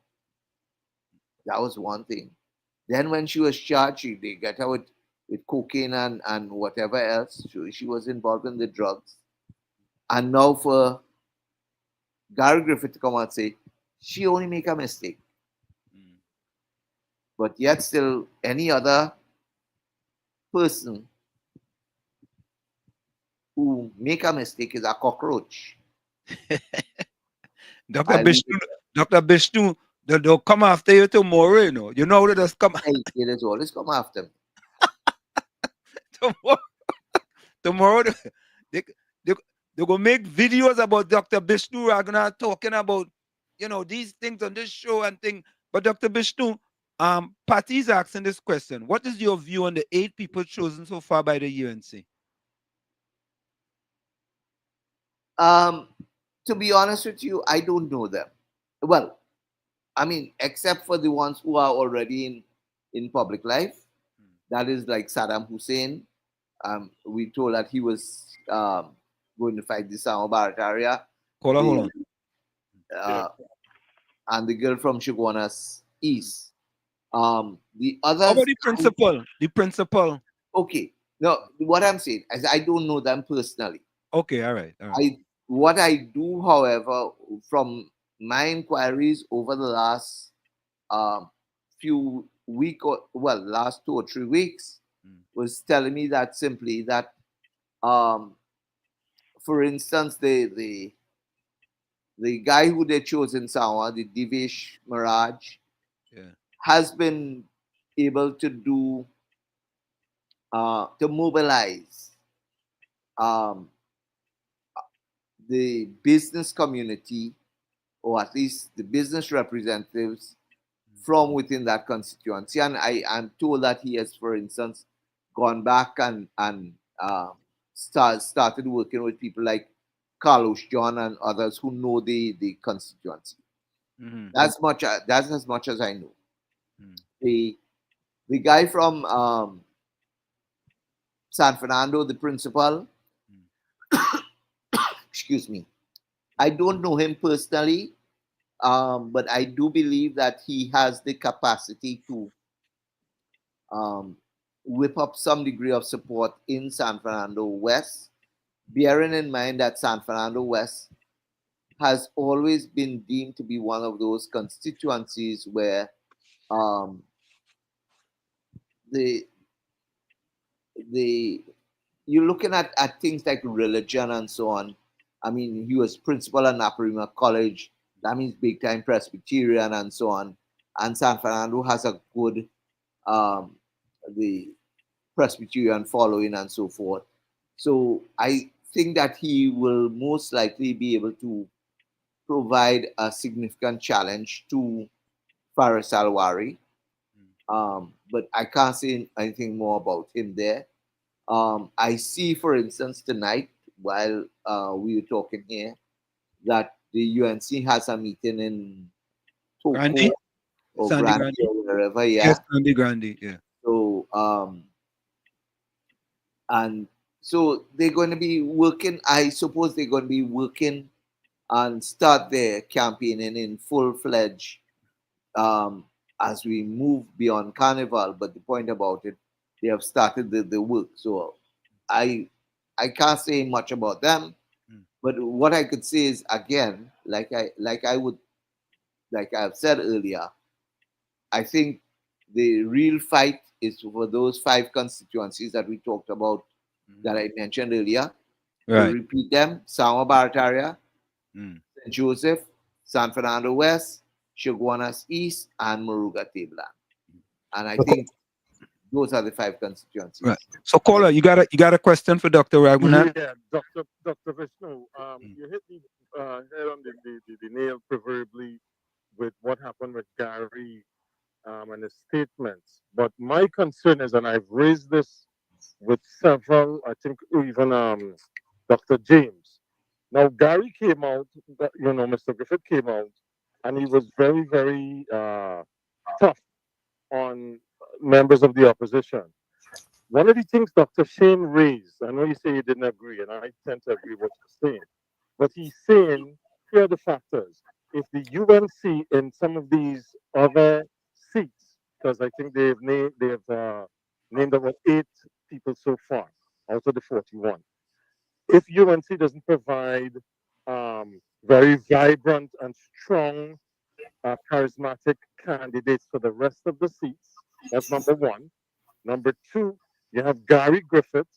P: that was one thing. Then when she was charged, they get her with cocaine and whatever else. She was involved in the drugs. And now for Gary Griffith to come out and say, she only make a mistake. But yet still, any other person who make a mistake is a cockroach.
F: Dr. Bishnu, they'll come after you tomorrow, you know. You know that just come.
P: Hey, it is always come after me.
F: Tomorrow they're going to make videos about Dr. Bishnu Ragoonath talking about, you know, these things on this show and thing. But Dr. Bishnu, Patty's asking this question. What is your view on the 8 people chosen so far by the UNC?
P: To be honest with you, I don't know them. Well, I mean, except for the ones who are already in public life. That is like Saddam Hussein. We told that he was going to fight the Islamabad area.
F: Hold on.
P: And the girl from Shogunas East. The others.
F: How about the principal? The principal.
P: Okay. No, what I'm saying is I don't know them personally.
F: Okay, all right. All right.
P: What I do, however, from my inquiries over the last few weeks, last 2 or 3 weeks, was telling me that simply that, for instance, the guy who they chose in Sawa, the Divesh Maharaj, has been able to do to mobilize the business community, or at least the business representatives from within that constituency. And I'm told that he has, for instance, gone back and started working with people like Carlos John and others who know the constituency. That's as much as I know. The guy from San Fernando, the principal, excuse me, I don't know him personally, but I do believe that he has the capacity to whip up some degree of support in San Fernando West, bearing in mind that San Fernando West has always been deemed to be one of those constituencies where you're looking at things like religion and so on. I mean, he was principal at Naparima College. That means big time Presbyterian and so on. And San Fernando has a good the Presbyterian following and so forth. So I think that he will most likely be able to provide a significant challenge to Faris Alwari. But I can't say anything more about him there. I see, for instance, tonight, while we were talking here, that the UNC has a meeting in Toko or Grande or wherever, yeah.
F: Yes, Grande, yeah.
P: So, and so they're going to be working, I suppose they're going to be working and start their campaigning in full-fledged as we move beyond Carnival. But the point about it, they have started the work. So I can't say much about them, but what I could say is, again, like I've said earlier, I think the real fight is for those 5 constituencies that we talked about, that I mentioned earlier.
F: Right.
P: To repeat them: Sama Barataria, St. Joseph, San Fernando West, Chaguanas East, and Moruga Tableland. And I think those are the 5 constituencies.
F: Right. So, caller, you got a question for Dr. Raghunath?
M: Yeah, Dr. Vishnu, you hit the head on the nail proverbially with what happened with Gary and his statements. But my concern is, and I've raised this with several, I think even Dr. James. Now, Gary came out, Mr. Griffith came out, and he was very, very tough on members of the opposition. One of the things Dr. Shane raised, I know you say you didn't agree, and I tend to agree with what you're saying, but he's saying here are the factors. If the UNC in some of these other seats, because I think named about 8 people so far out of the 41. If UNC doesn't provide very vibrant and strong, charismatic candidates for the rest of the seats, that's number one. Number two, you have Gary Griffith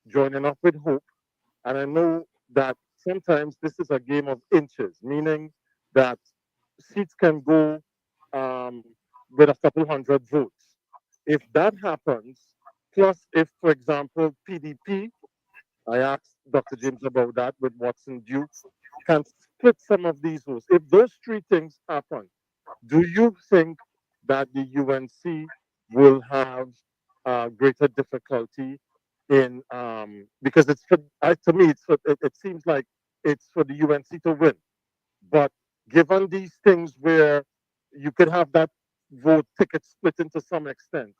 M: joining up with Hope. And I know that sometimes this is a game of inches, meaning that seats can go with a couple hundred votes. If that happens, plus if, for example, PDP, I asked Dr. James about that with Watson Duke, can split some of these votes. If those 3 things happen, do you think that the UNC will have greater difficulty in because it's to me it seems like it's for the UNC to win, but given these things where you could have that vote ticket split into some extent,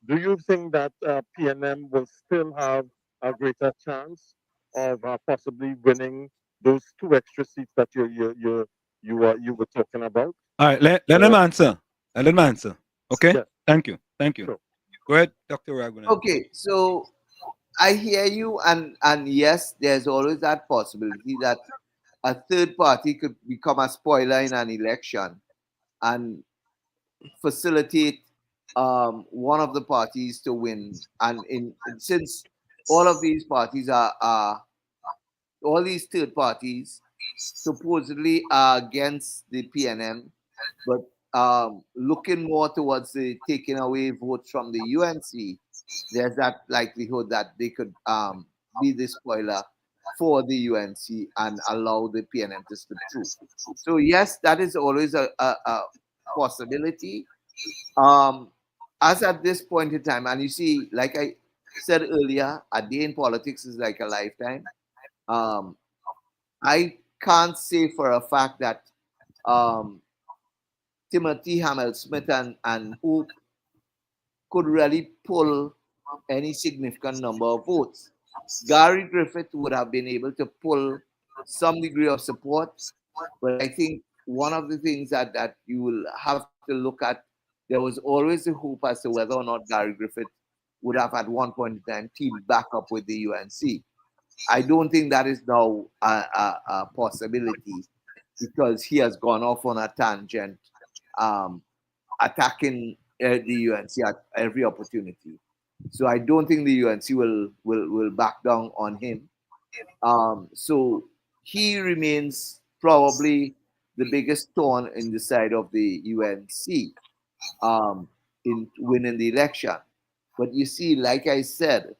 M: do you think that PNM will still have a greater chance of possibly winning those 2 extra seats that you were talking about?
F: All right, let him answer. Let him answer. Okay?
M: Yeah.
F: Thank you. Sure. Go ahead, Dr. Raghunath.
P: Okay, so I hear you, and yes, there's always that possibility that a third party could become a spoiler in an election and facilitate one of the parties to win. And since all of these parties are all these third parties supposedly are against the PNM, but looking more towards the taking away votes from the UNC, there's that likelihood that they could be the spoiler for the UNC and allow the PNM to slip through. So yes, that is always a possibility. As at this point in time, and you see, like I said earlier, a day in politics is like a lifetime. I can't say for a fact that Timothy Hamel-Smith and Hope could really pull any significant number of votes. Gary Griffith would have been able to pull some degree of support, but I think one of the things that you will have to look at, there was always a hope as to whether or not Gary Griffith would have at one point in time teamed back up with the UNC. I don't think that is now a possibility because he has gone off on a tangent, attacking the UNC at every opportunity. So I don't think the UNC will back down on him. So he remains probably the biggest thorn in the side of the UNC in winning the election. But you see, like I said,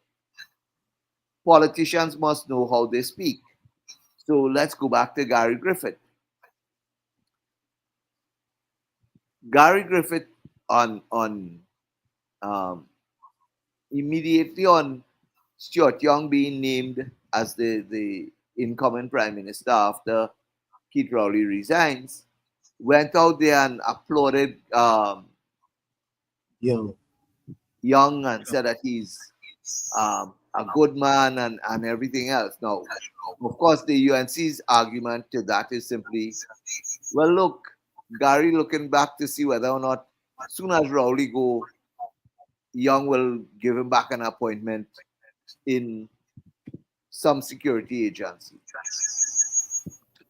P: politicians must know how they speak. So let's go back to Gary Griffith. Gary Griffith immediately on Stuart Young being named as the incoming prime minister after Keith Rowley resigns, went out there and applauded Young and said that he's a good man and everything else. Now, of course, the UNC's argument to that is simply, well, look, Gary looking back to see whether or not, as soon as Rowley go, Young will give him back an appointment in some security agency.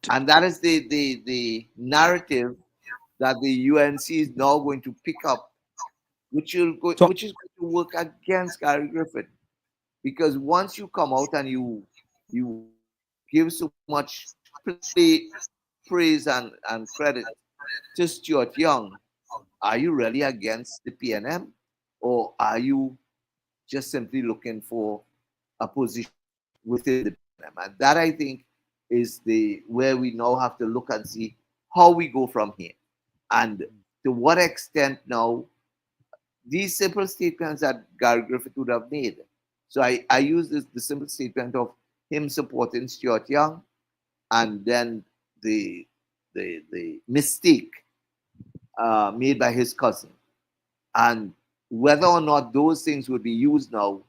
P: And that is the narrative that the UNC is now going to pick up, which is going to work against Gary Griffith. Because once you come out and you give so much praise and credit to Stuart Young, are you really against the PNM, or are you just simply looking for a position within the PNM? And that, I think, is the where we now have to look and see how we go from here, and to what extent now these simple statements that Gary Griffith would have made. So I use the simple statement of him supporting Stuart Young, and then the mistake made by his cousin, and whether or not those things would be used now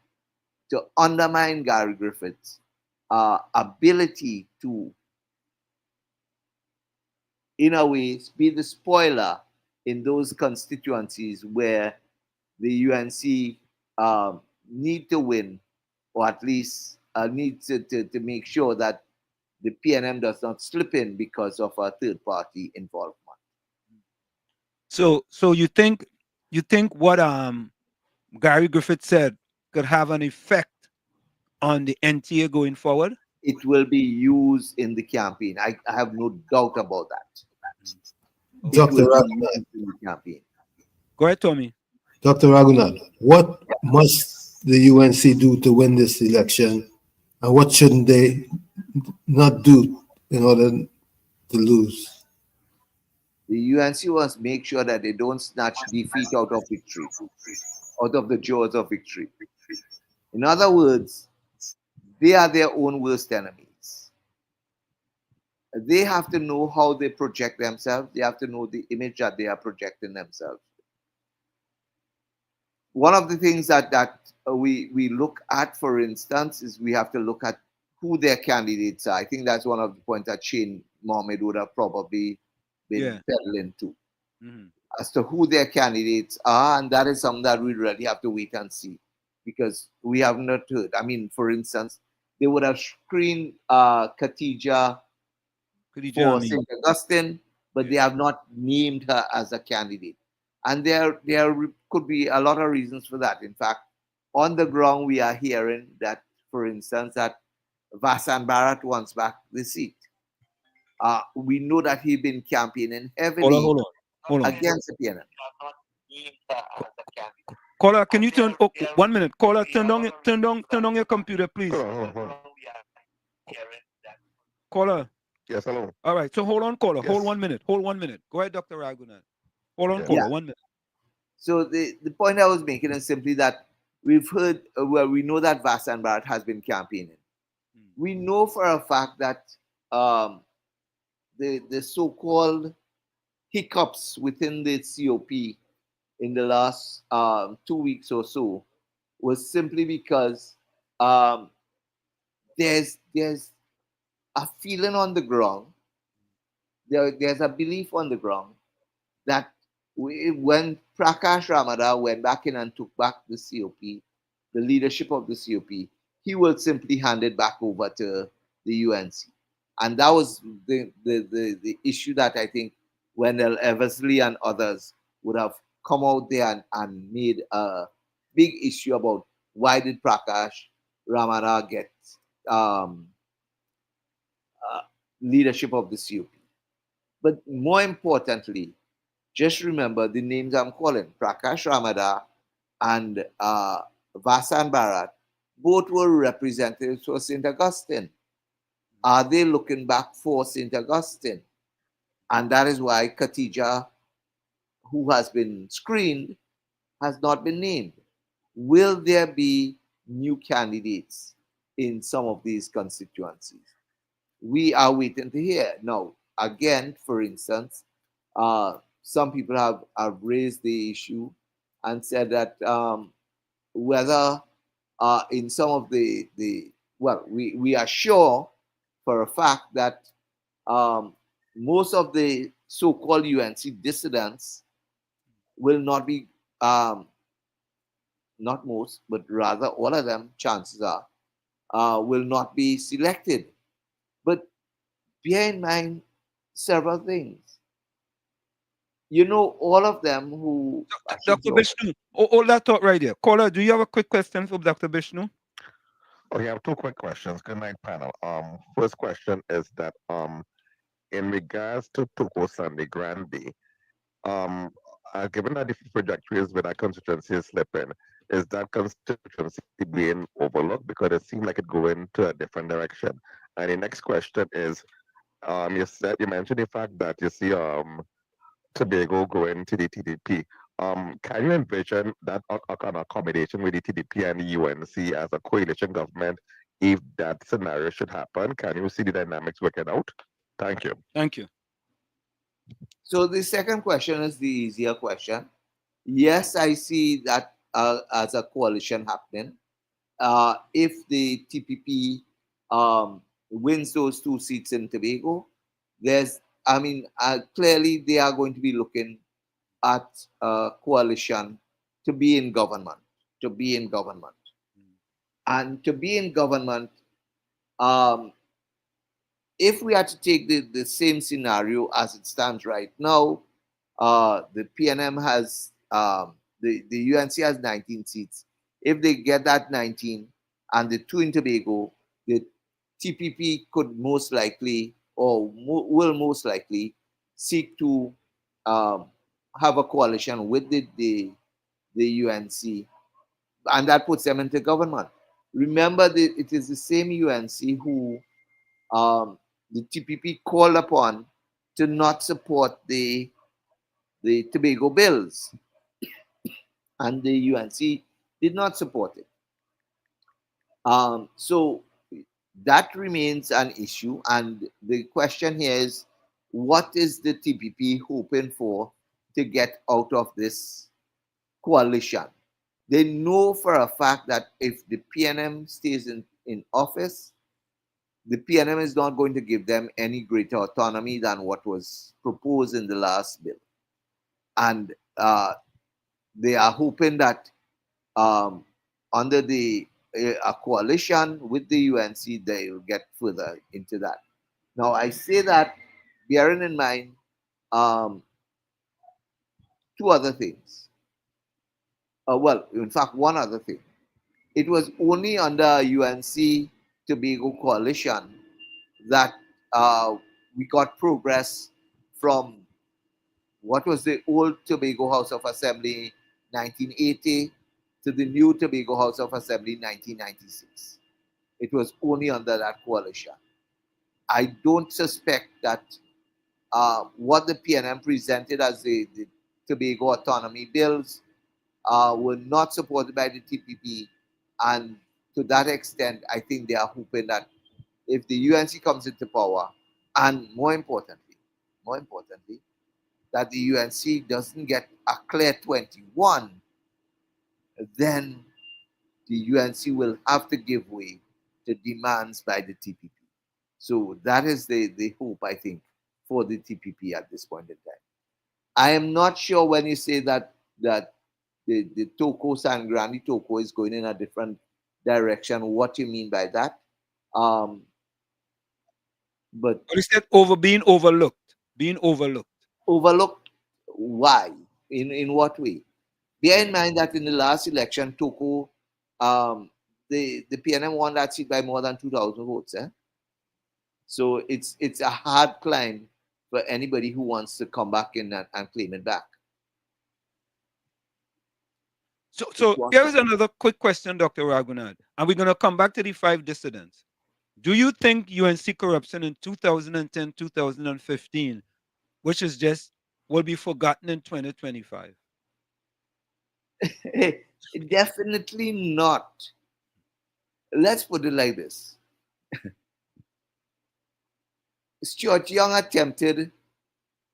P: to undermine Gary Griffith's ability to, in a way, be the spoiler in those constituencies where the UNC need to win, or at least need to make sure that the PNM does not slip in because of a third party involvement.
F: So you think what Gary Griffith said could have an effect on the NTA going forward?
P: It will be used in the campaign. I have no doubt about that.
G: Dr.
P: It will be
G: Ragoonath.
P: used in the campaign.
F: Go ahead, Tommy.
G: Dr. Ragoonath, what must the UNC do to win this election, and what shouldn't they not do in order to lose?
P: The UNC must make sure that they don't snatch defeat out of victory, out of the jaws of victory. In other words, they are their own worst enemies. They have to know how they project themselves. They have to know the image that they are projecting themselves. One of the things that we look at, for instance, is we have to look at who their candidates are. I think that's one of the points that Shane Mohammed would have probably been peddling to, as to who their candidates are, and that is something that we really have to wait and see, because we have not heard. I mean, for instance, they would have screened Khadija for St. Augustine, but they have not named her as a candidate. And there could be a lot of reasons for that. In fact, on the ground, we are hearing that, for instance, that Vasan Bharat wants back the seat. We know that he's been campaigning heavily
F: Hold on.
P: against the PNM.
F: Caller, can you turn? Oh, 1 minute. Caller, turn on your computer, please. Caller.
M: Yes, hello.
F: All right. So hold on, caller.
M: Yes.
F: Hold 1 minute. Hold 1 minute. Go ahead, Dr. Ragoonath. Hold on, caller. 1 minute.
P: So the point I was making is simply that we've heard, we know that Vasan Bharat has been campaigning. We know for a fact that the so-called hiccups within the COP in the last 2 weeks or so was simply because there's a feeling on the ground, there's a belief on the ground that when Prakash Ramada went back in and took back the COP, the leadership of the COP, he will simply hand it back over to the UNC. And that was the issue that I think Wendell Eversley and others would have come out there and made a big issue about why did Prakash Ramada get leadership of the COP. But more importantly, just remember the names I'm calling, Prakash Ramada and Vasan Bharat, both were representatives for St. Augustine. Are they looking back for St. Augustine? And that is why Khadija, who has been screened, has not been named. Will there be new candidates in some of these constituencies? We are waiting to hear. Now, again, for instance, some people have raised the issue and said that whether in some of we are sure for a fact that most of the so-called UNC dissidents will not be, not most, but rather all of them, chances are, will not be selected. But bear in mind several things. You know, all of them who...
F: Dr. Bishnu, hold that thought right there. Caller, do you have a quick question for Dr. Bishnu?
M: Okay, I have two quick questions. Good night, panel. First question is that
Q: in regards to Toko Sunday Grande, given that the trajectories with that constituency is slipping, is that constituency being overlooked because it seems like it going to a different direction? And the next question is, you mentioned the fact that you see Tobago going to the TDP. Can you envision that an accommodation with the TDP and the UNC as a coalition government if that scenario should happen? Can you see the dynamics working out? Thank you.
F: Thank you.
P: So the second question is the easier question. Yes, I see that as a coalition happening. If the TPP wins those 2 seats in Tobago, clearly they are going to be looking at a coalition to be in government, And to be in government, if we had to take the same scenario as it stands right now, the PNM has, the UNC has 19 seats. If they get that 19 and the 2 in Tobago, the TPP could most likely, or will most likely, seek to have a coalition with the UNC, and that puts them into government. Remember, it is the same UNC who the TPP called upon to not support the Tobago bills, and the UNC did not support it. So that remains an issue, and the question here is, what is the TPP hoping for to get out of this coalition? They know for a fact that if the PNM stays in office, the PNM is not going to give them any greater autonomy than what was proposed in the last bill. And they are hoping that under a coalition with the UNC, they will get further into that. Now, I say that bearing in mind 2 other things. In fact, 1 other thing. It was only under UNC Tobago coalition that we got progress from what was the old Tobago House of Assembly 1980 to the new Tobago House of Assembly 1996. It was only under that coalition. I don't suspect that what the PNM presented as the Tobago autonomy bills were not supported by the TPP, and to that extent, I think they are hoping that if the UNC comes into power, and more importantly, that the UNC doesn't get a clear 21, then the UNC will have to give way to demands by the TPP. So that is the hope, I think, for the TPP at this point in time. I am not sure when you say that the Toko Sangrani Toko is going in a different direction, what you mean by that. But
F: you said being overlooked.
P: Overlooked? Why? In what way? Bear in mind that in the last election, Toko, the PNM won that seat by more than 2,000 votes. So it's a hard climb for anybody who wants to come back in and claim it back.
F: So here is another quick question, Dr. Ragoonath, and we're going to come back to the 5 dissidents. Do you think UNC corruption in 2010, 2015, which is will be forgotten in 2025?
P: Definitely not. Let's put it like this. Stuart Young attempted,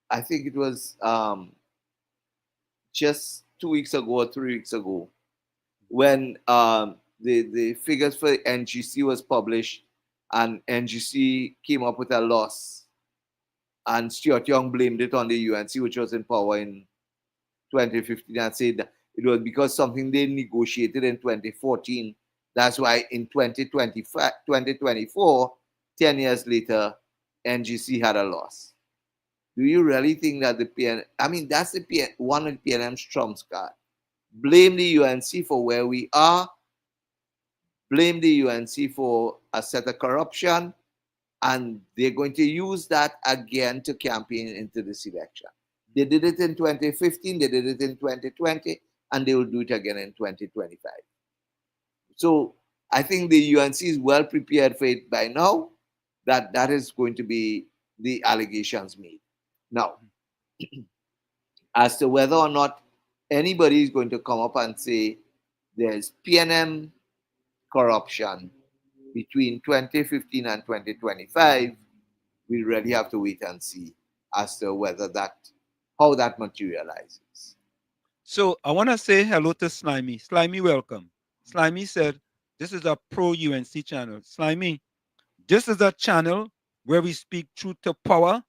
P: I think it was just 2 weeks ago or 3 weeks ago, when the figures for NGC was published, and NGC came up with a loss, and Stuart Young blamed it on the UNC, which was in power in 2015, and said that it was because something they negotiated in 2014. That's why in 2024, 10 years later, NGC had a loss. Do you really think that the PN, that's the one of the PNM's trumps card? Blame the UNC for where we are, blame the UNC for a set of corruption, And they're going to use that again to campaign into this election. They did it in 2015, they did it in 2020, and they will do it again in 2025. So I think the UNC is well prepared for it by now, that is going to be the allegations made. Now, as to whether or not anybody is going to come up and say there's PNM corruption between 2015 and 2025, we really have to wait and see as to how that materializes.
F: So I want to say hello to Slimy. Slimy, welcome. Slimy said, this is a pro-UNC channel. Slimy, this is a channel where we speak truth to power,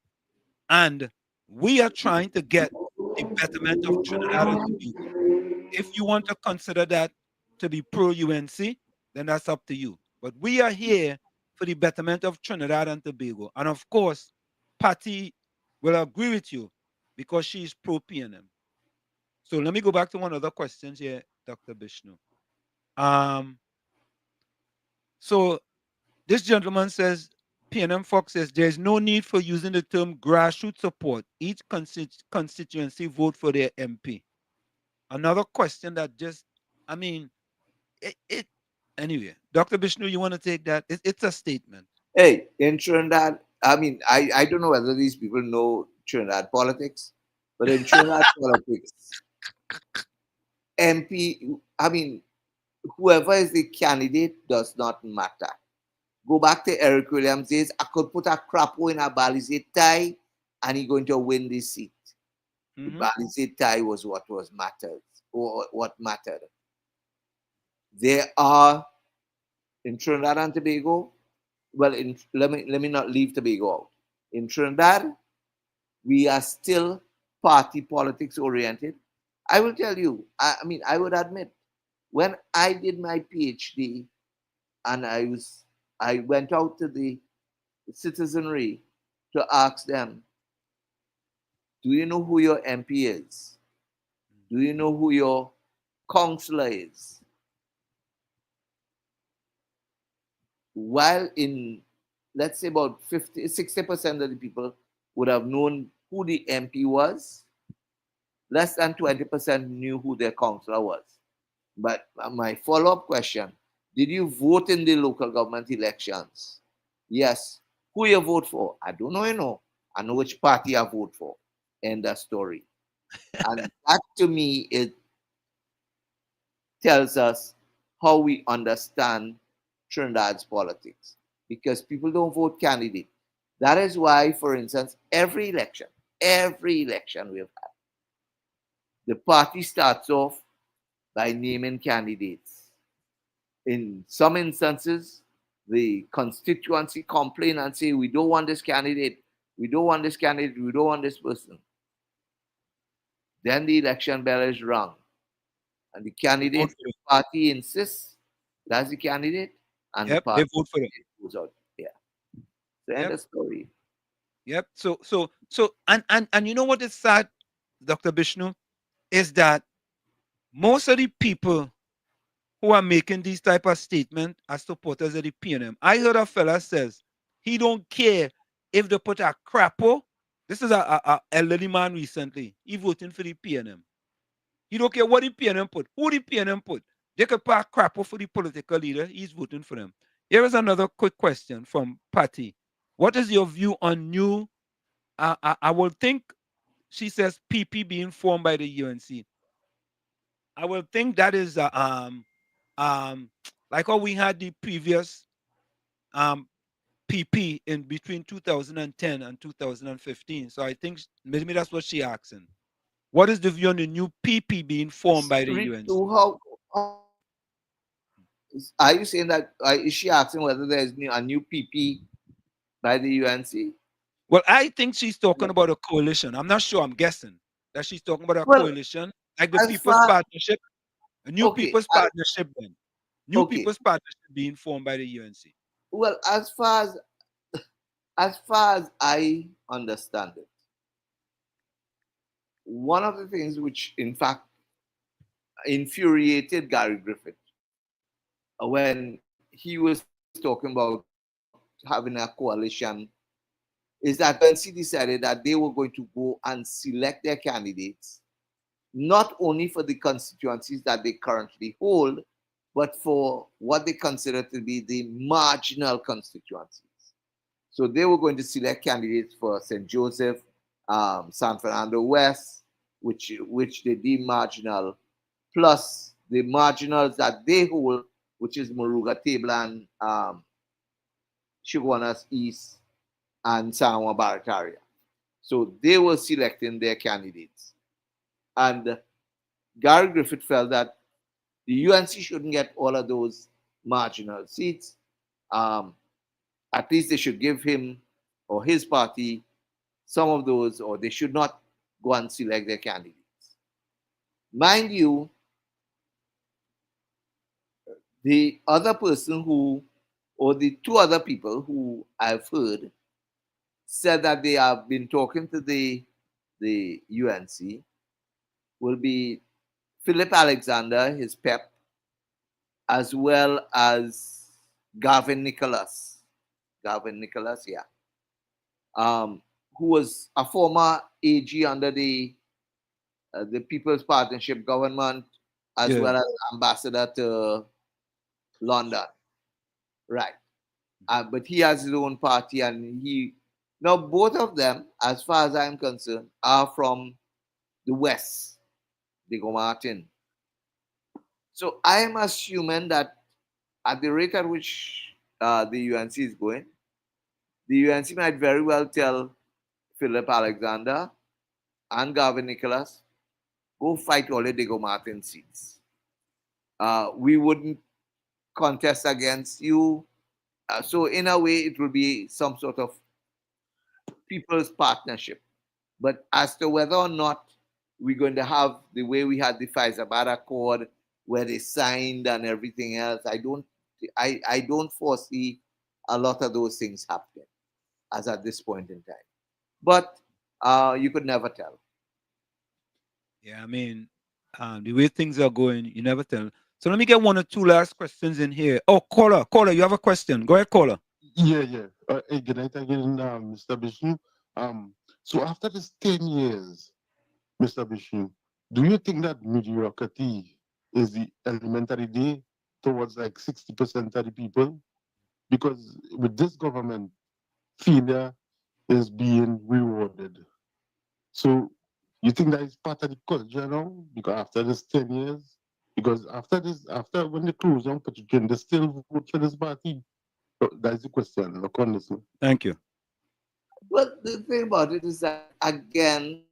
F: and we are trying to get the betterment of Trinidad and Tobago. If you want to consider that to be pro-UNC, then that's up to you. But we are here for the betterment of Trinidad and Tobago. And of course, Patty will agree with you because she's pro-PNM. So let me go back to one other question here, Dr. Bishnu. So this gentleman says, PNM Fox says, there's no need for using the term grassroots support. Each constituency vote for their MP. Another question that just, I mean, anyway, Dr. Bishnu, you want to take that? It's a statement.
P: Hey, in Trinidad, I mean, I don't know whether these people know Trinidad politics, but in Trinidad politics, MP, I mean, whoever is the candidate does not matter. Go back to Eric Williams days, I could put a crapo in a Balizé tie and he's going to win this seat. The Balizé tie was what mattered, or what mattered. There are, in Trinidad and Tobago, well, let me not leave Tobago out. In Trinidad, we are still party politics oriented. I will tell you, I mean, I would admit, when I did my PhD and I went out to the citizenry to ask them, do you know who your MP is? Do you know who your councillor is? While in, let's say about 60% of the people would have known who the MP was, less than 20% knew who their councillor was. But my follow-up question, did you vote in the local government elections? Yes. Who you vote for? I don't know, I know which party I vote for. End of story. And that to me, it tells us how we understand Trinidad's politics. Because people don't vote candidate. That is why, for instance, every election we've had, the party starts off by naming candidates. In some instances, the constituency complain and say, we don't want this candidate, we don't want this candidate, we don't want this person. Then the election bell is rung. And the candidate, the party insists that's the candidate, and the party
F: they vote for it.
P: Goes out. Yeah. The end of story.
F: Yep. So and you know what is sad, Dr. Bishnu, is that most of the people who are making these type of statements are supporters of the PNM. I heard a fella says he don't care if they put a crapo. This is a elderly man recently. He voting for the PNM. He don't care what the PNM put. Who the PNM put. They could put a crapo for the political leader. He's voting for them. Here is another quick question from Patty. What is your view on new, I will think, she says, PP being formed by the UNC. I will think that is like how we had the previous PP in between 2010 and 2015. So I think maybe that's what she's asking. What is the view on the new PP being formed by the UNC?
P: Are you saying that, is she asking whether there's a new PP by the UNC?
F: Well, I think she's talking about a coalition. I'm not sure. I'm guessing that she's talking about a coalition, like the People's Partnership, a new People's Partnership then. New People's Partnership being formed by the UNC.
P: Well, as far as I understand it, one of the things which, in fact, infuriated Gary Griffith when he was talking about having a coalition is that UNC decided that they were going to go and select their candidates, not only for the constituencies that they currently hold, but for what they consider to be the marginal constituencies. So they were going to select candidates for St. Joseph, San Fernando West, which they deem marginal, plus the marginals that they hold, which is Moruga Tablan, Chaguanas East, and San Juan Barataria. So they were selecting their candidates. And Gary Griffith felt that the UNC shouldn't get all of those marginal seats. At least they should give him or his party some of those, or they should not go and select their candidates. Mind you, the other person who, or the two other people who I've heard, said that they have been talking to the UNC will be Philip Alexander, his pep, as well as Gavin Nicholas. Gavin Nicholas, yeah. Who was a former AG under the People's Partnership government, as well as ambassador to London. Right. But he has his own party, and now both of them, as far as I'm concerned, are from the West, Diego Martin. So I am assuming that at the rate at which the UNC is going, the UNC might very well tell Philip Alexander and Gavin Nicholas, go fight all the Diego Martin seats. We wouldn't contest against you. So in a way, it will be some sort of people's partnership. But as to whether or not we're going to have the way we had the Faizabad Accord, where they signed and everything else, I don't foresee a lot of those things happening as at this point in time. But you could never tell.
F: Yeah, I mean, the way things are going, you never tell. So let me get one or two last questions in here. Oh, caller, you have a question. Go ahead, caller.
M: Yeah. Hey, good night again, Mr. Bishnu. So after this 10 years, Mr. Bishnu, do you think that mediocrity is the elementary day towards like 60% of the people? Because with this government, failure is being rewarded. So you think that is part of the culture now? Because after this 10 years, because after when they close down Petrotrain, they still vote for this party. So that's the question. Look on this one.
F: Thank you.
P: Well, the thing about it is that, again,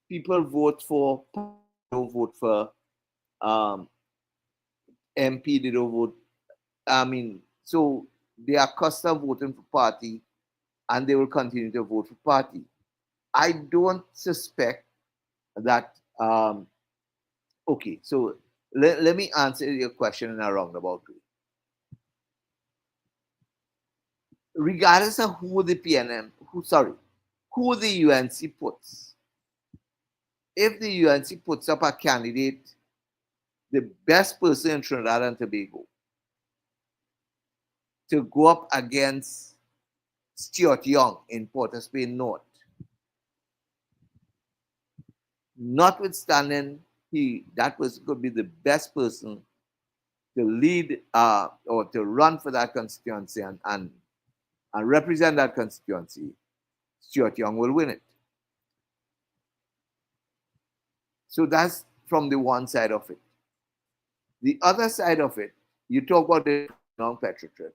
P: people vote for, don't vote for MP, they don't vote. I mean, so they are accustomed voting for party, and they will continue to vote for party. I don't suspect that. Okay, so let me answer your question in a roundabout way. Regardless of who the PNM, who the UNC puts, if the UNC puts up a candidate, the best person in Trinidad and Tobago, to go up against Stuart Young in Port of Spain North, notwithstanding that person could be the best person to lead or to run for that constituency and represent that constituency, Stuart Young will win it. So that's from the one side of it. The other side of it, you talk about the Petrotrain.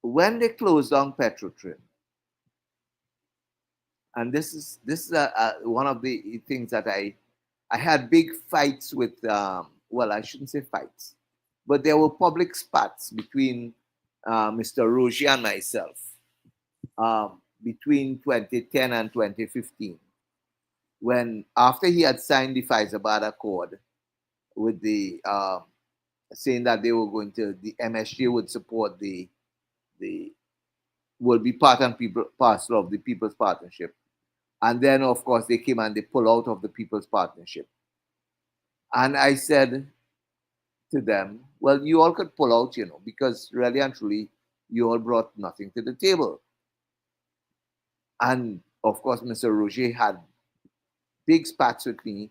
P: When they closed down Petrotrain, and this is one of the things that I had big fights with, well, I shouldn't say fights, but there were public spats between Mr. Roger and myself between 2010 and 2015, when after he had signed the Faizabad Accord with the saying that they were going to, the MSJ would support will be part and parcel of the People's Partnership. And then, of course, they came and they pulled out of the People's Partnership. And I said to them, well, you all could pull out, because really and truly, you all brought nothing to the table. And of course, Mr. Roger had big spats with me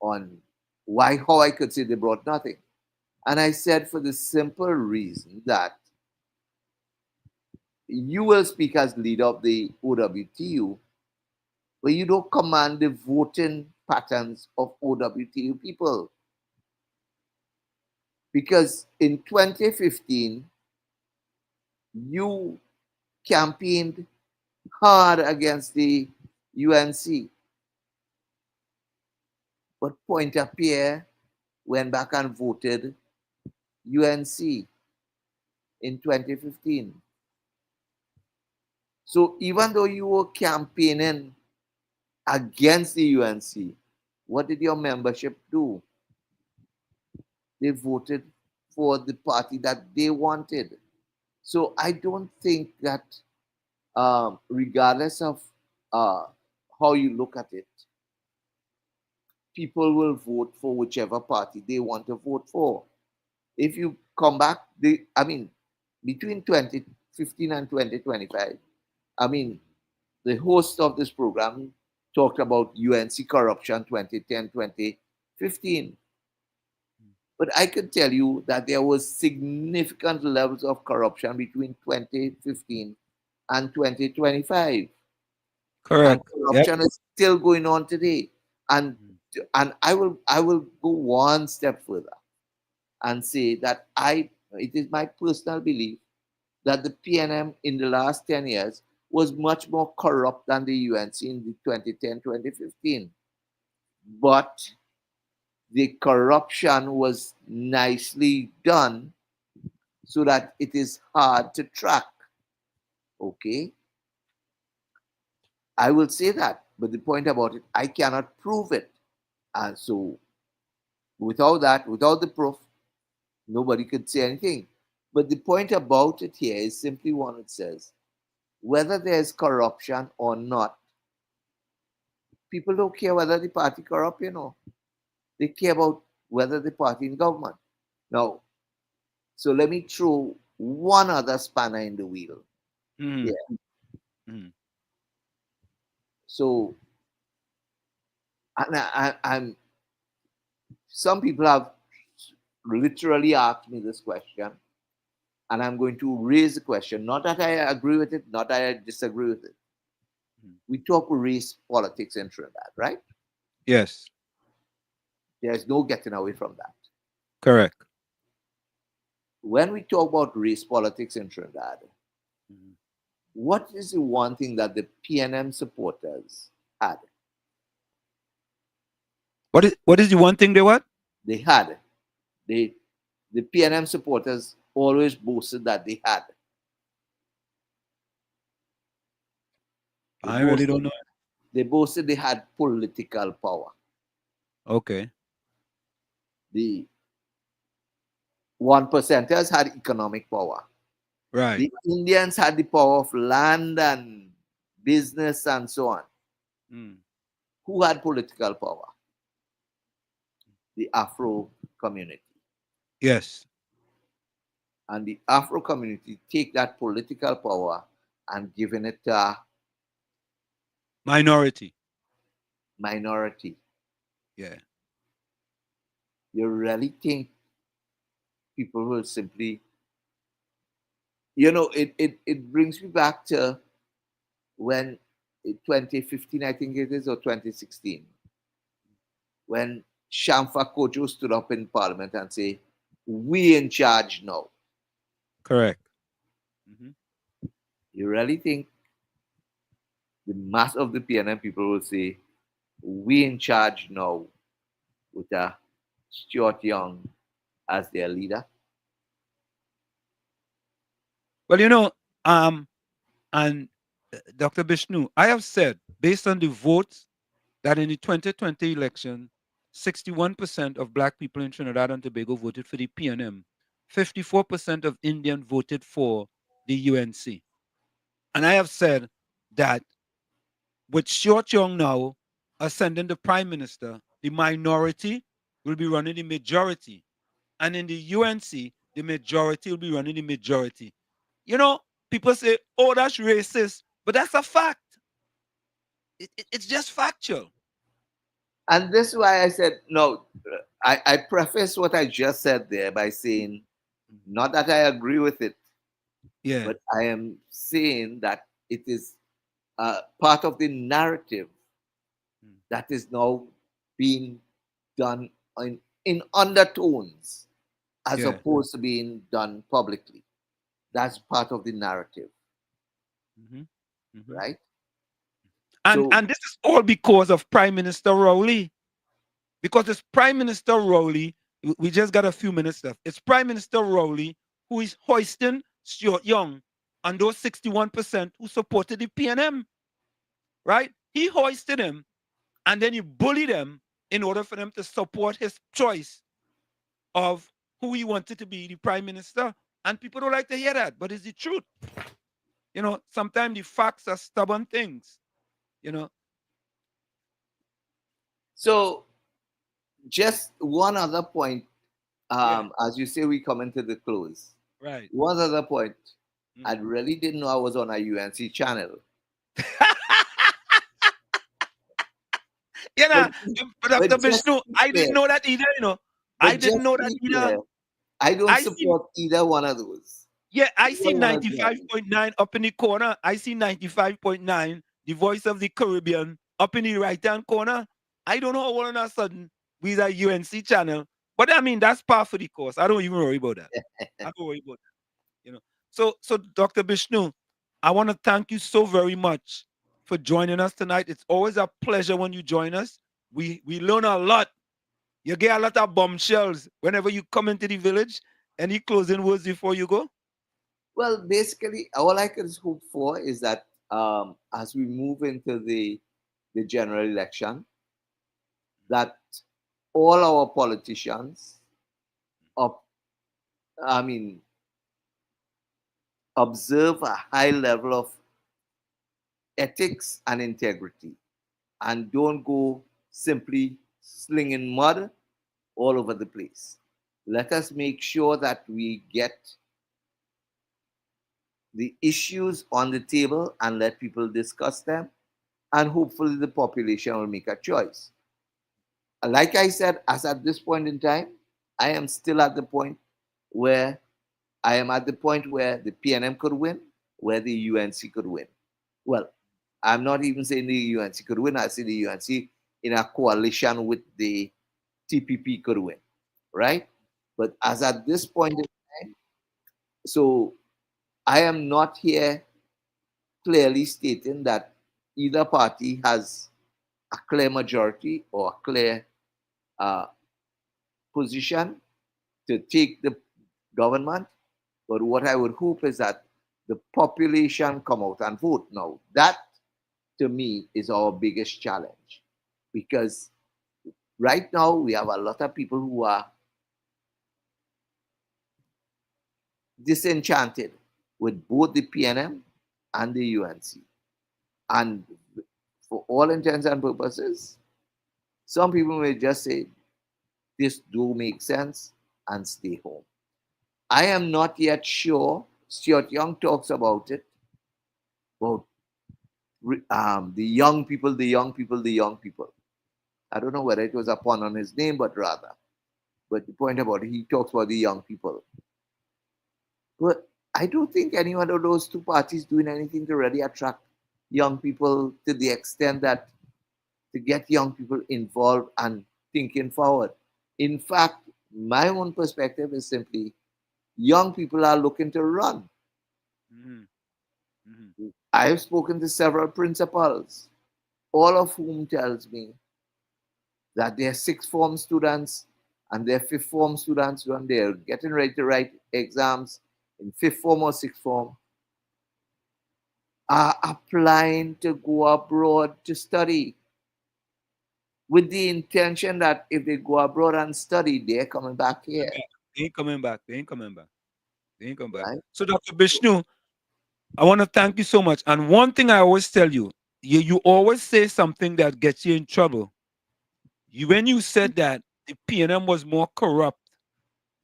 P: on how I could say they brought nothing. And I said, for the simple reason that you will speak as leader of the OWTU, but you don't command the voting patterns of OWTU people. Because in 2015, you campaigned hard against the UNC. But Pointe-à-Pierre went back and voted UNC in 2015. So even though you were campaigning against the UNC, what did your membership do? They voted for the party that they wanted. So I don't think that regardless of how you look at it, people will vote for whichever party they want to vote for. If you come back, between 2015 and 2025, the host of this program talked about UNC corruption 2010, 2015. But I can tell you that there was significant levels of corruption between 2015 and 2025.
F: Correct.
P: And corruption is still going on today. And I will go one step further and say that it is my personal belief that the PNM in the last 10 years was much more corrupt than the UNC in the 2010, 2015. But the corruption was nicely done so that it is hard to track. Okay? I will say that, but the point about it, I cannot prove it. And so without that, without the proof, nobody could say anything. But the point about it here is simply one. It says, whether there's corruption or not, people don't care whether the party corrupt, They care about whether the party in government. Now, so let me throw one other spanner in the wheel. Yeah. So, I'm some people have literally asked me this question, and I'm going to raise the question. Not that I agree with it, not that I disagree with it. We talk race politics in Trinidad, right?
F: Yes.
P: There's no getting away from that.
F: Correct.
P: When we talk about race politics in Trinidad, what is the one thing that the PNM supporters had?
F: What is the one thing they what?
P: They had. The PNM supporters always boasted that they had.
F: I really don't know.
P: They boasted they had political power.
F: Okay.
P: The 1%ers had economic power.
F: Right.
P: The Indians had the power of land and business and so on. Who had political power? The Afro community.
F: Yes.
P: And the Afro community take that political power and giving it to a
F: minority. Yeah.
P: You really think people will simply, it brings me back to when in 2015, I think it is, or 2016, when Shamfa Kojo stood up in Parliament and say, we in charge now.
F: Correct.
P: You really think the mass of the PNM people will say, we in charge now with Stuart Young as their leader?
F: Well, and Dr. Bishnu, I have said, based on the votes, that in the 2020 election, 61% of black people in Trinidad and Tobago voted for the PNM. 54% of Indian voted for the UNC. And I have said that with Stuart Young now ascending the prime minister, the minority will be running the majority. and in the UNC, the majority will be running the majority. You know, people say, oh, that's racist, but that's a fact. It's just factual.
P: And this is why I said, no, I preface what I just said there by saying, not that I agree with it,
F: yeah,
P: but I am saying that it is part of the narrative that is now being done in undertones as
F: yeah.
P: opposed to being done publicly. That's part of the narrative, right?
F: And this is all because of Prime Minister Rowley. Because it's Prime Minister Rowley, we just got a few minutes left. It's Prime Minister Rowley who is hoisting Stuart Young and those 61% who supported the PNM, right? He hoisted him and then he bullied them in order for them to support his choice of who he wanted to be the Prime Minister. And people don't like to hear that, but it's the truth. You know, sometimes the facts are stubborn things, you know.
P: So just one other point, as you say, we come into the close.
F: Right.
P: One other point, I really didn't know I was on a UNC channel.
F: You know, but Dr. Bishnu, I didn't know that either, you know. I didn't know that either.
P: I don't support either one of those.
F: Yeah, I see 95.9 up in the corner. I see 95.9, the voice of the Caribbean, up in the right-hand corner. I don't know all of a sudden we are UNC channel. But I mean, that's par for the course. I don't even worry about that. I don't worry about that. You know. So Dr. Bishnu, I want to thank you so very much for joining us tonight. It's always a pleasure when you join us. We learn a lot. You get a lot of bombshells whenever you come into the village. Any closing words before you go?
P: Well, basically, all I can hope for is that as we move into the general election, that all our politicians, observe a high level of ethics and integrity, and don't go simply slinging mud all over the place. Let us make sure that we get the issues on the table and let people discuss them, and hopefully the population will make a choice. Like I said, as at this point in time, I am still at the point where the PNM could win, where the UNC could win. Well, I'm not even saying the UNC could win. I say the UNC in a coalition with the TPP could win, right? But as at this point in time, so I am not here clearly stating that either party has a clear majority or a clear position to take the government. But what I would hope is that the population come out and vote. Now, that to me is our biggest challenge, because right now we have a lot of people who are disenchanted with both the PNM and the UNC. And for all intents and purposes, some people may just say, this do make sense and stay home. I am not yet sure. Stuart Young talks about it, about the young people, the young people, the young people. I don't know whether it was a pun on his name, but rather. But the point about it, he talks about the young people. But I don't think any one of those two parties doing anything to really attract young people to the extent that to get young people involved and thinking forward. In fact, my own perspective is simply young people are looking to run. I have spoken to several principals, all of whom tells me that their sixth form students and their fifth form students, when they're getting ready to write exams in fifth form or sixth form, are applying to go abroad to study with the intention that if they go abroad and study, they're coming back here.
F: They ain't coming back. They ain't coming back. They ain't coming back. Right? So, Dr. Bishnu, I want to thank you so much. And one thing I always tell you, you always say something that gets you in trouble. When you said that the PNM was more corrupt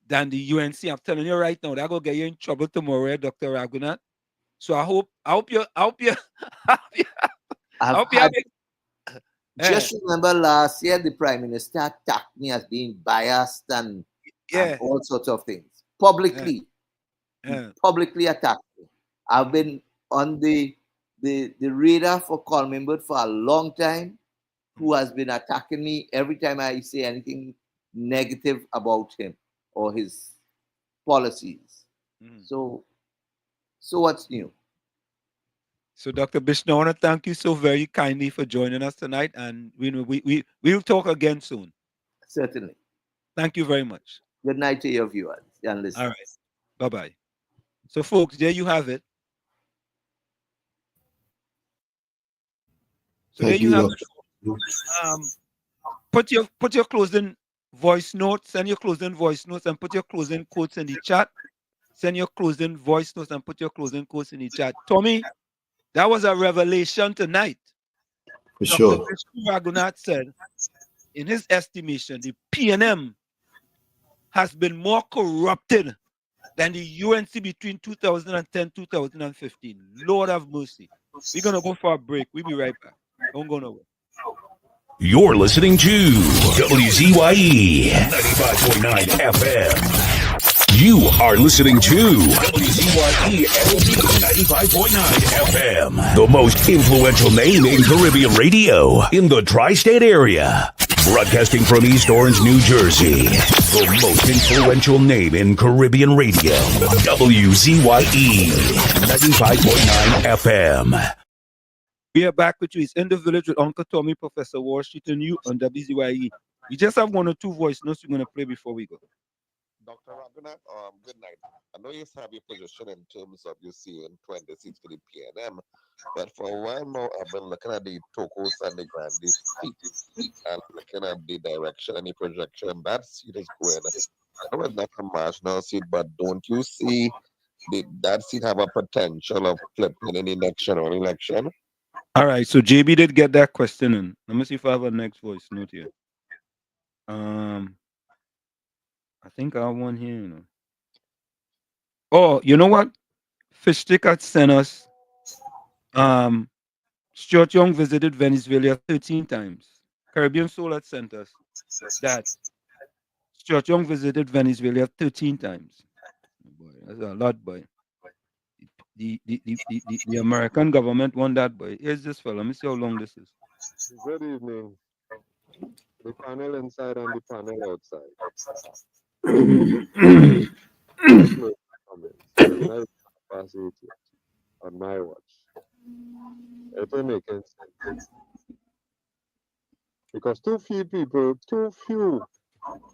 F: than the UNC. I'm telling you right now, that gonna get you in trouble tomorrow, Dr. Ragoonath. So I hope you I hope you
P: Just remember last year the Prime Minister attacked me as being biased and all sorts of things. Publicly. Publicly attacked me. I've been on the radar for Colminbert for a long time, who has been attacking me every time I say anything negative about him or his policies. So what's new?
F: So, Dr. Bishnu, I want to thank you so very kindly for joining us tonight, and we'll talk again soon.
P: Certainly.
F: Thank you very much.
P: Good night to your viewers and listeners.
F: All right. Bye-bye. So, folks, there you have it. So
G: Thank
F: there you have
G: you.
F: Put your closing voice notes, send your closing voice notes, and put your closing quotes in the chat. Send your closing voice notes and put your closing quotes in the chat. Tommy, that was a revelation tonight.
G: For sure.
F: Dr. Bishnu Ragoonath said, in his estimation, the PNM has been more corrupted than the UNC between 2010 2015. Lord have mercy. We're going to go for a break. We'll be right back. Don't go nowhere.
A: You're listening to WZYE 95.9 FM. You are listening to WZYE 95.9 FM, the most influential name in Caribbean radio in the tri-state area. Broadcasting from East Orange, New Jersey, the most influential name in Caribbean radio. WZYE 95.9 FM.
F: We are back with you. It's In the Village with Uncle Tommy, Professor Washington, you on WZYE. We just have one or two voice notes we're going to play before we go.
Q: Dr. Ragoonath, good night. I know you have your position in terms of you seeing 20 seats for the PNM, but for a while now, I've been looking at the Tocos and the Grande seat and looking at the direction and the projection that seat is going. I know it's not a marginal seat, but don't you see that seat have a potential of flipping in the next general election?
F: All right, so JB did get that question in. Let me see if I have a next voice note here. I think I have one here, you know. Oh, you know what? Fish Stick had sent us. Stuart Young visited Venezuela 13 times. Caribbean Soul had sent us that Stuart Young visited Venezuela 13 times. Boy, that's a lot, boy. The American government won that, boy. Here's this fella. Let me see how long this is.
M: Good evening. The panel inside and the panel outside. On my watch. It ain't making sense. Because too few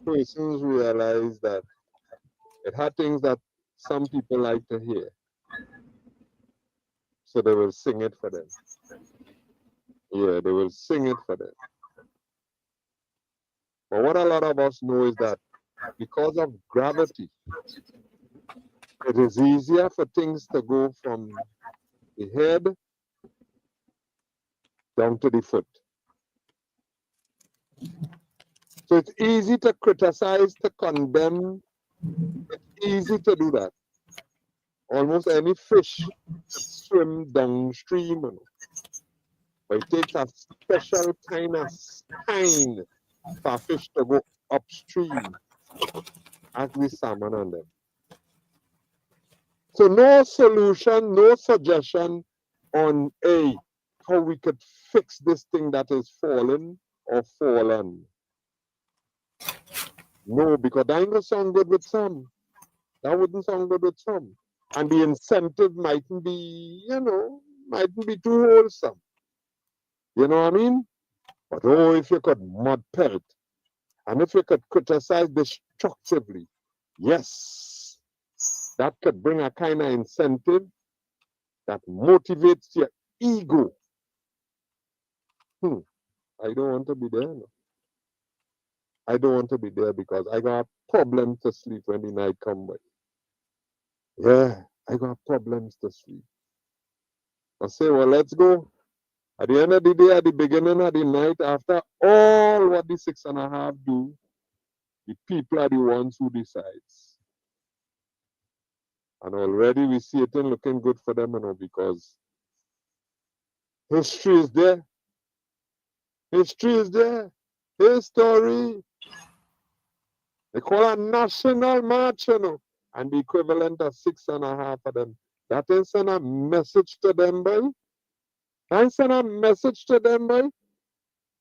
M: persons realize that it had things that some people like to hear. So they will sing it for them. Yeah, they will sing it for them. But what a lot of us know is that because of gravity, it is easier for things to go from the head down to the foot. So it's easy to criticize, to condemn. It's easy to do that. Almost any fish swim downstream. But it takes a special kind of spine for fish to go upstream, as the salmon on them. So no solution, no suggestion on how we could fix this thing that is fallen or fallen. No, because that ain't gonna sound good with some. That wouldn't sound good with some. And the incentive mightn't be, mightn't be too wholesome. You know what I mean? But if you could mud pelt, and if you could criticize destructively, yes, that could bring a kind of incentive that motivates your ego. I don't want to be there. No. I don't want to be there because I got problems to sleep when the night come by. Yeah, I got problems to sleep. I say, well, let's go. At the end of the day, at the beginning of the night, after all what the 6.5 do, the people are the ones who decides. And already we see it looking good for them, because history is there. History is there. History. They call a national march, and the equivalent of 6.5 of them. That is send a message to them, boy. That send a message to them, boy.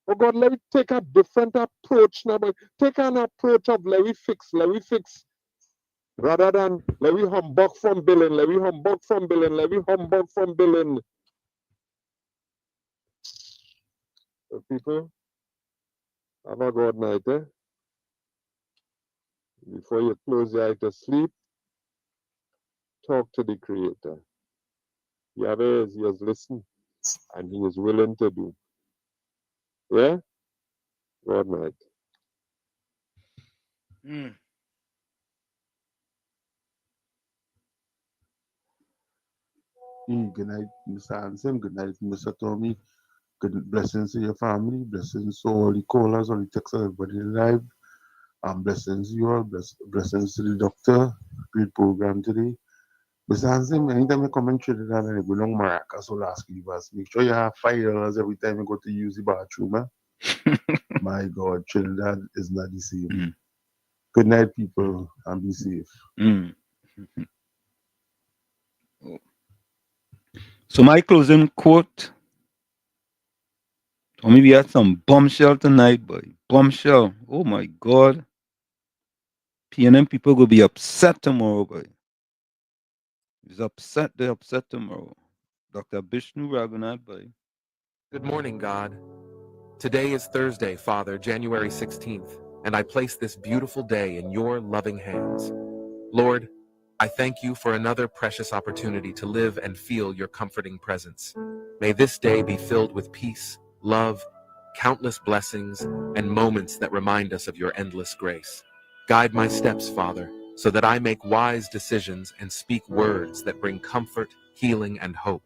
M: Oh God, let me take a different approach now, boy. Take an approach of let me fix. Rather than let me humbug from billing, let me humbug from billing, let me humbug from billing. So people, have a good night, eh? Before you close your eye to sleep, talk to the Creator. He has listened, and He is willing to do. Yeah? Good night.
R: Good night, Mr. Anselm. Good night, Mr. Tommy. Good blessings to your family. Blessings to all the callers, all the texters, everybody alive. Blessings to you all. Blessings to the doctor. Great program today. Mr. Anselm, anytime you come in Trinidad and you go along Maracas or Las Vivas, make sure you have $5 every time you go to use the bathroom. My God, Trinidad is not the same. Good night, people, and be safe.
F: So my closing quote, or maybe had some bombshell tonight, boy. Bombshell. Oh my God. PNM people will be upset tomorrow, boy. He's upset, they're upset tomorrow. Dr. Bishnu Ragoonath, boy.
S: Good morning, God. Today is Thursday, Father, January 16th, and I place this beautiful day in your loving hands. Lord, I thank you for another precious opportunity to live and feel your comforting presence. May this day be filled with peace, love, countless blessings, and moments that remind us of your endless grace. Guide my steps, Father, so that I make wise decisions and speak words that bring comfort, healing, and hope.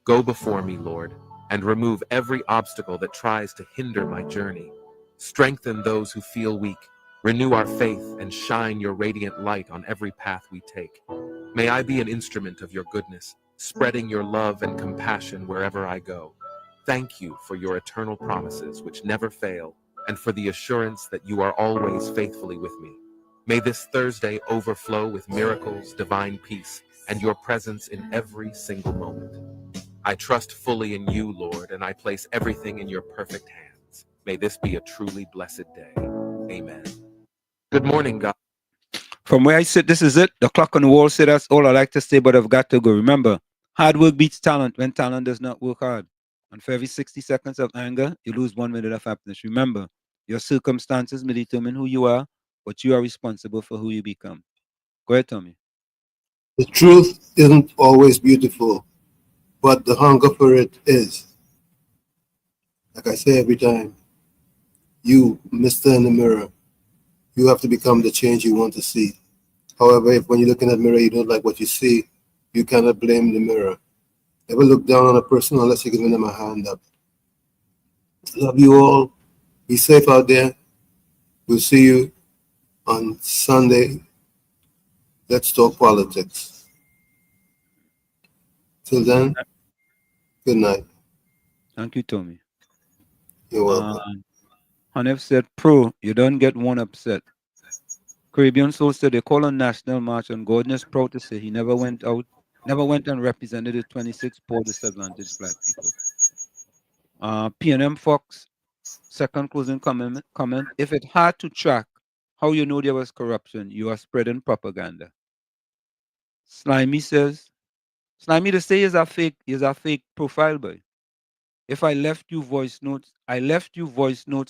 S: Go before me, Lord, and remove every obstacle that tries to hinder my journey. Strengthen those who feel weak, renew our faith, and shine your radiant light on every path we take. May I be an instrument of your goodness, spreading your love and compassion wherever I go. Thank you for your eternal promises, which never fail, and for the assurance that you are always faithfully with me. May this Thursday overflow with miracles, divine peace, and your presence in every single moment. I trust fully in you, Lord, and I place everything in your perfect hands. May this be a truly blessed day. Amen. Good morning, God.
F: From where I sit, this is it. The clock on the wall said that's all I like to say, but I've got to go. Remember, hard work beats talent when talent does not work hard. And for every 60 seconds of anger, you lose 1 minute of happiness. Remember, your circumstances may determine who you are, but you are responsible for who you become. Go ahead, Tommy.
G: The truth isn't always beautiful, but the hunger for it is. Like I say every time, you, Mr. in the mirror, you have to become the change you want to see. However, if when you look in that mirror you don't like what you see, you cannot blame the mirror. Never look down on a person unless you're giving them a hand up. Love you all. Be safe out there. We'll see you on Sunday. Let's talk politics. Till then, good night.
F: Thank you, Tommy.
G: You're welcome.
F: Hanef said, Pro, you don't get one upset. Caribbean Soul said they call on National March, and Gordon is proud to say he never went and represented the 26 poor disadvantaged black people. PNM Fox, second closing comment. If it hard to track how you know there was corruption, you are spreading propaganda. Slimy says, Slimy to say is a fake profile boy. If I left you voice notes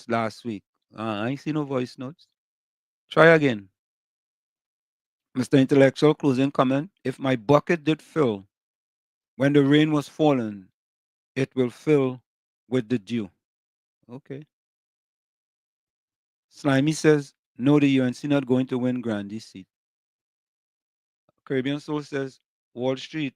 F: last week. I ain't see no voice notes. Try again. Mr. Intellectual, closing comment. If my bucket did fill when the rain was falling, it will fill with the dew. Okay. Slimy says, no, the UNC not going to win Grandy's seat. Caribbean Soul says, Wall Street,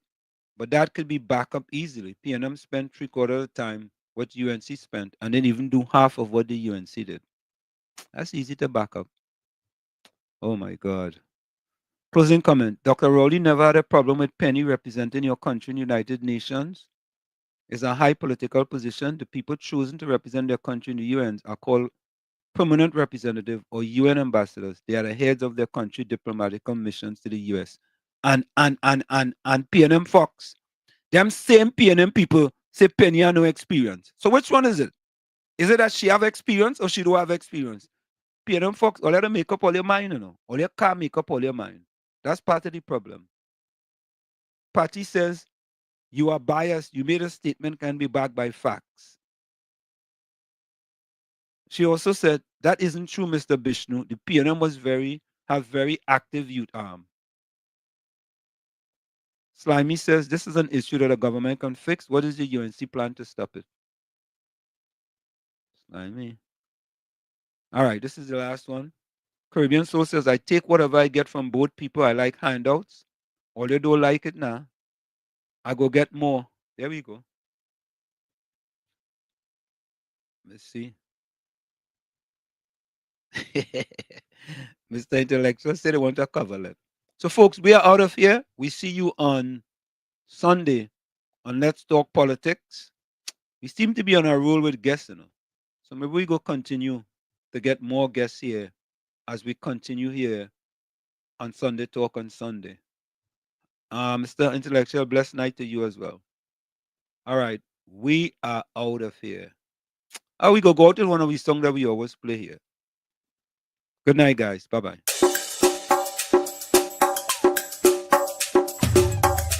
F: but that could be back up easily. PNM spent 3/4 of the time what UNC spent and didn't even do half of what the UNC did. That's easy to back up. Oh my God. Closing comment. Dr. Rowley never had a problem with Penny representing your country in United Nations. It's a high political position. The people chosen to represent their country in the UN are called permanent representative or UN ambassadors. They are the heads of their country diplomatic missions to the US. And PNM Fox. Them same PNM people say Penny has no experience. So which one is it? Is it that she have experience or she don't have experience? PNM Fox, all you make up all your mind, you know. All you can't make up all your mind. That's part of the problem. Patty says, you are biased. You made a statement can be backed by facts. She also said, that isn't true, Mr. Bishnu. The PNM have very active youth arm. Slimy says, this is an issue that the government can fix. What is the UNC plan to stop it? Slimy. All right, this is the last one. Caribbean Soul says, I take whatever I get from both people. I like handouts. All they don't like it now. I go get more. There we go. Let's see. Mr. Intellectual said they want a cover letter. So, folks, we are out of here. We see you on Sunday on Let's Talk Politics. We seem to be on a roll with guests, you know. So maybe we go continue to get more guests here as we continue here on Sunday Talk on Sunday. Mr. Intellectual, blessed night to you as well. All right, we are out of here. We go out to one of these songs that we always play here. Good night, guys. Bye-bye.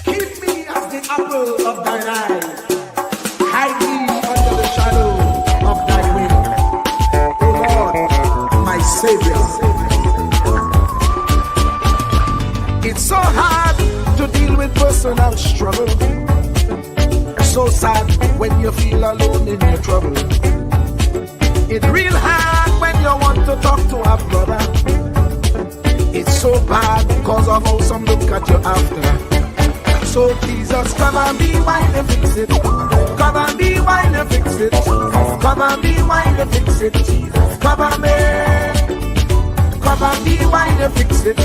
D: Keep me as the apple of thine eye. Hide me under the shadow of thy wing. O Lord, my Savior. It's so hard to deal with personal struggle. So sad when you feel alone in your trouble. It's real hard when you want to talk to a brother. It's so bad because of how some look at you after. So Jesus, cover me while you fix it. Cover me while you fix it. Cover me while you fix it. Jesus, cover me. Cover me while you fix it.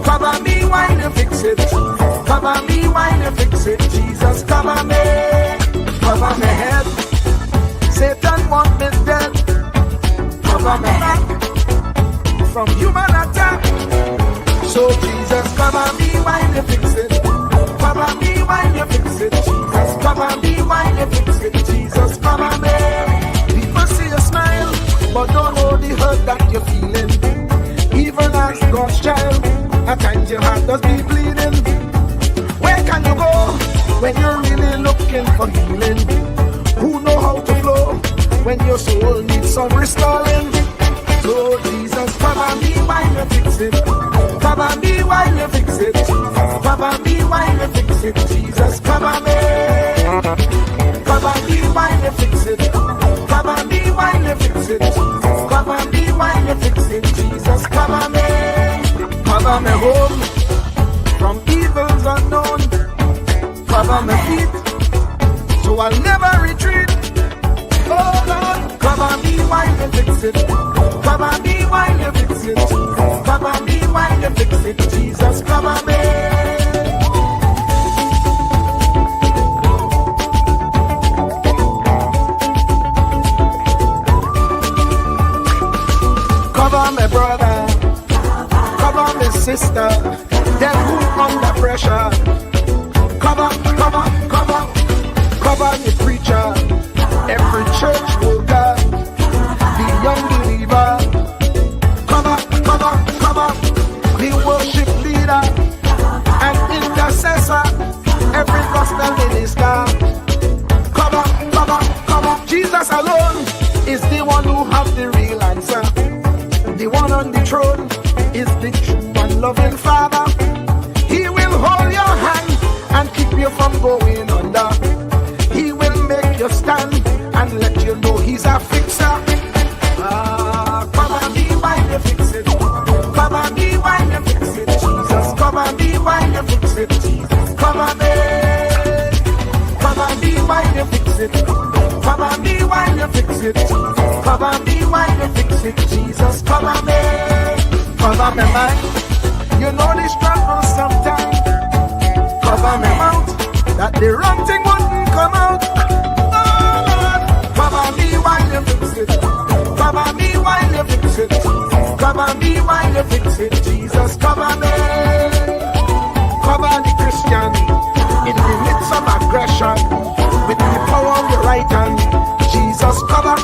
D: Cover me while you fix it. Cover me while you fix it. Jesus, cover me. Cover my head. Satan want me dead. Cover my back from human attack. So Jesus, cover me while you fix it. Cover me while you fix it. Jesus, cover me while you fix it. Jesus, cover me. People see you smile, but don't know the hurt that you're feeling. Even as God's child, at times your heart does be bleeding. Where can you go when you're really looking for healing? Who know how to flow when your soul needs some restoring? So Jesus, cover me while you fix it. Cover me while you fix it. Cover me while you fix it. Jesus, cover me. Cover me while you fix it. Cover me while you fix it. Cover me while you fix it. Jesus, cover me. Cover me home from evils unknown. Cover my feet so I'll never retreat. Oh Lord, cover me while you fix it. Cover me while you fix it. Cover me while you fix it. Jesus, cover me. Cover my brother, cover my sister, them who under pressure. Cover the preacher, every church worker, the young believer. Cover the worship leader and intercessor, every gospel minister. Cover. Jesus alone is the one who has the real answer. The one on the throne is the true and loving Father. He will hold your hand and keep you from going under. He will make you stand and let you know he's a fixer. Cover me while you fix it. Cover me while you fix it. Jesus, cover me while you fix it. Jesus, cover me. Cover me while you fix it. Cover me while you fix it. Cover me while you fix it. Jesus, cover me. Cover my mind. You know the struggle sometimes. Cover me mouth, that the wrong thing wouldn't come out. Oh Lord, cover me while you fix it. Cover me while you fix it. Cover me while you fix it. Jesus, cover me. Cover the Christian in the midst of aggression with the power of your right hand. Jesus, cover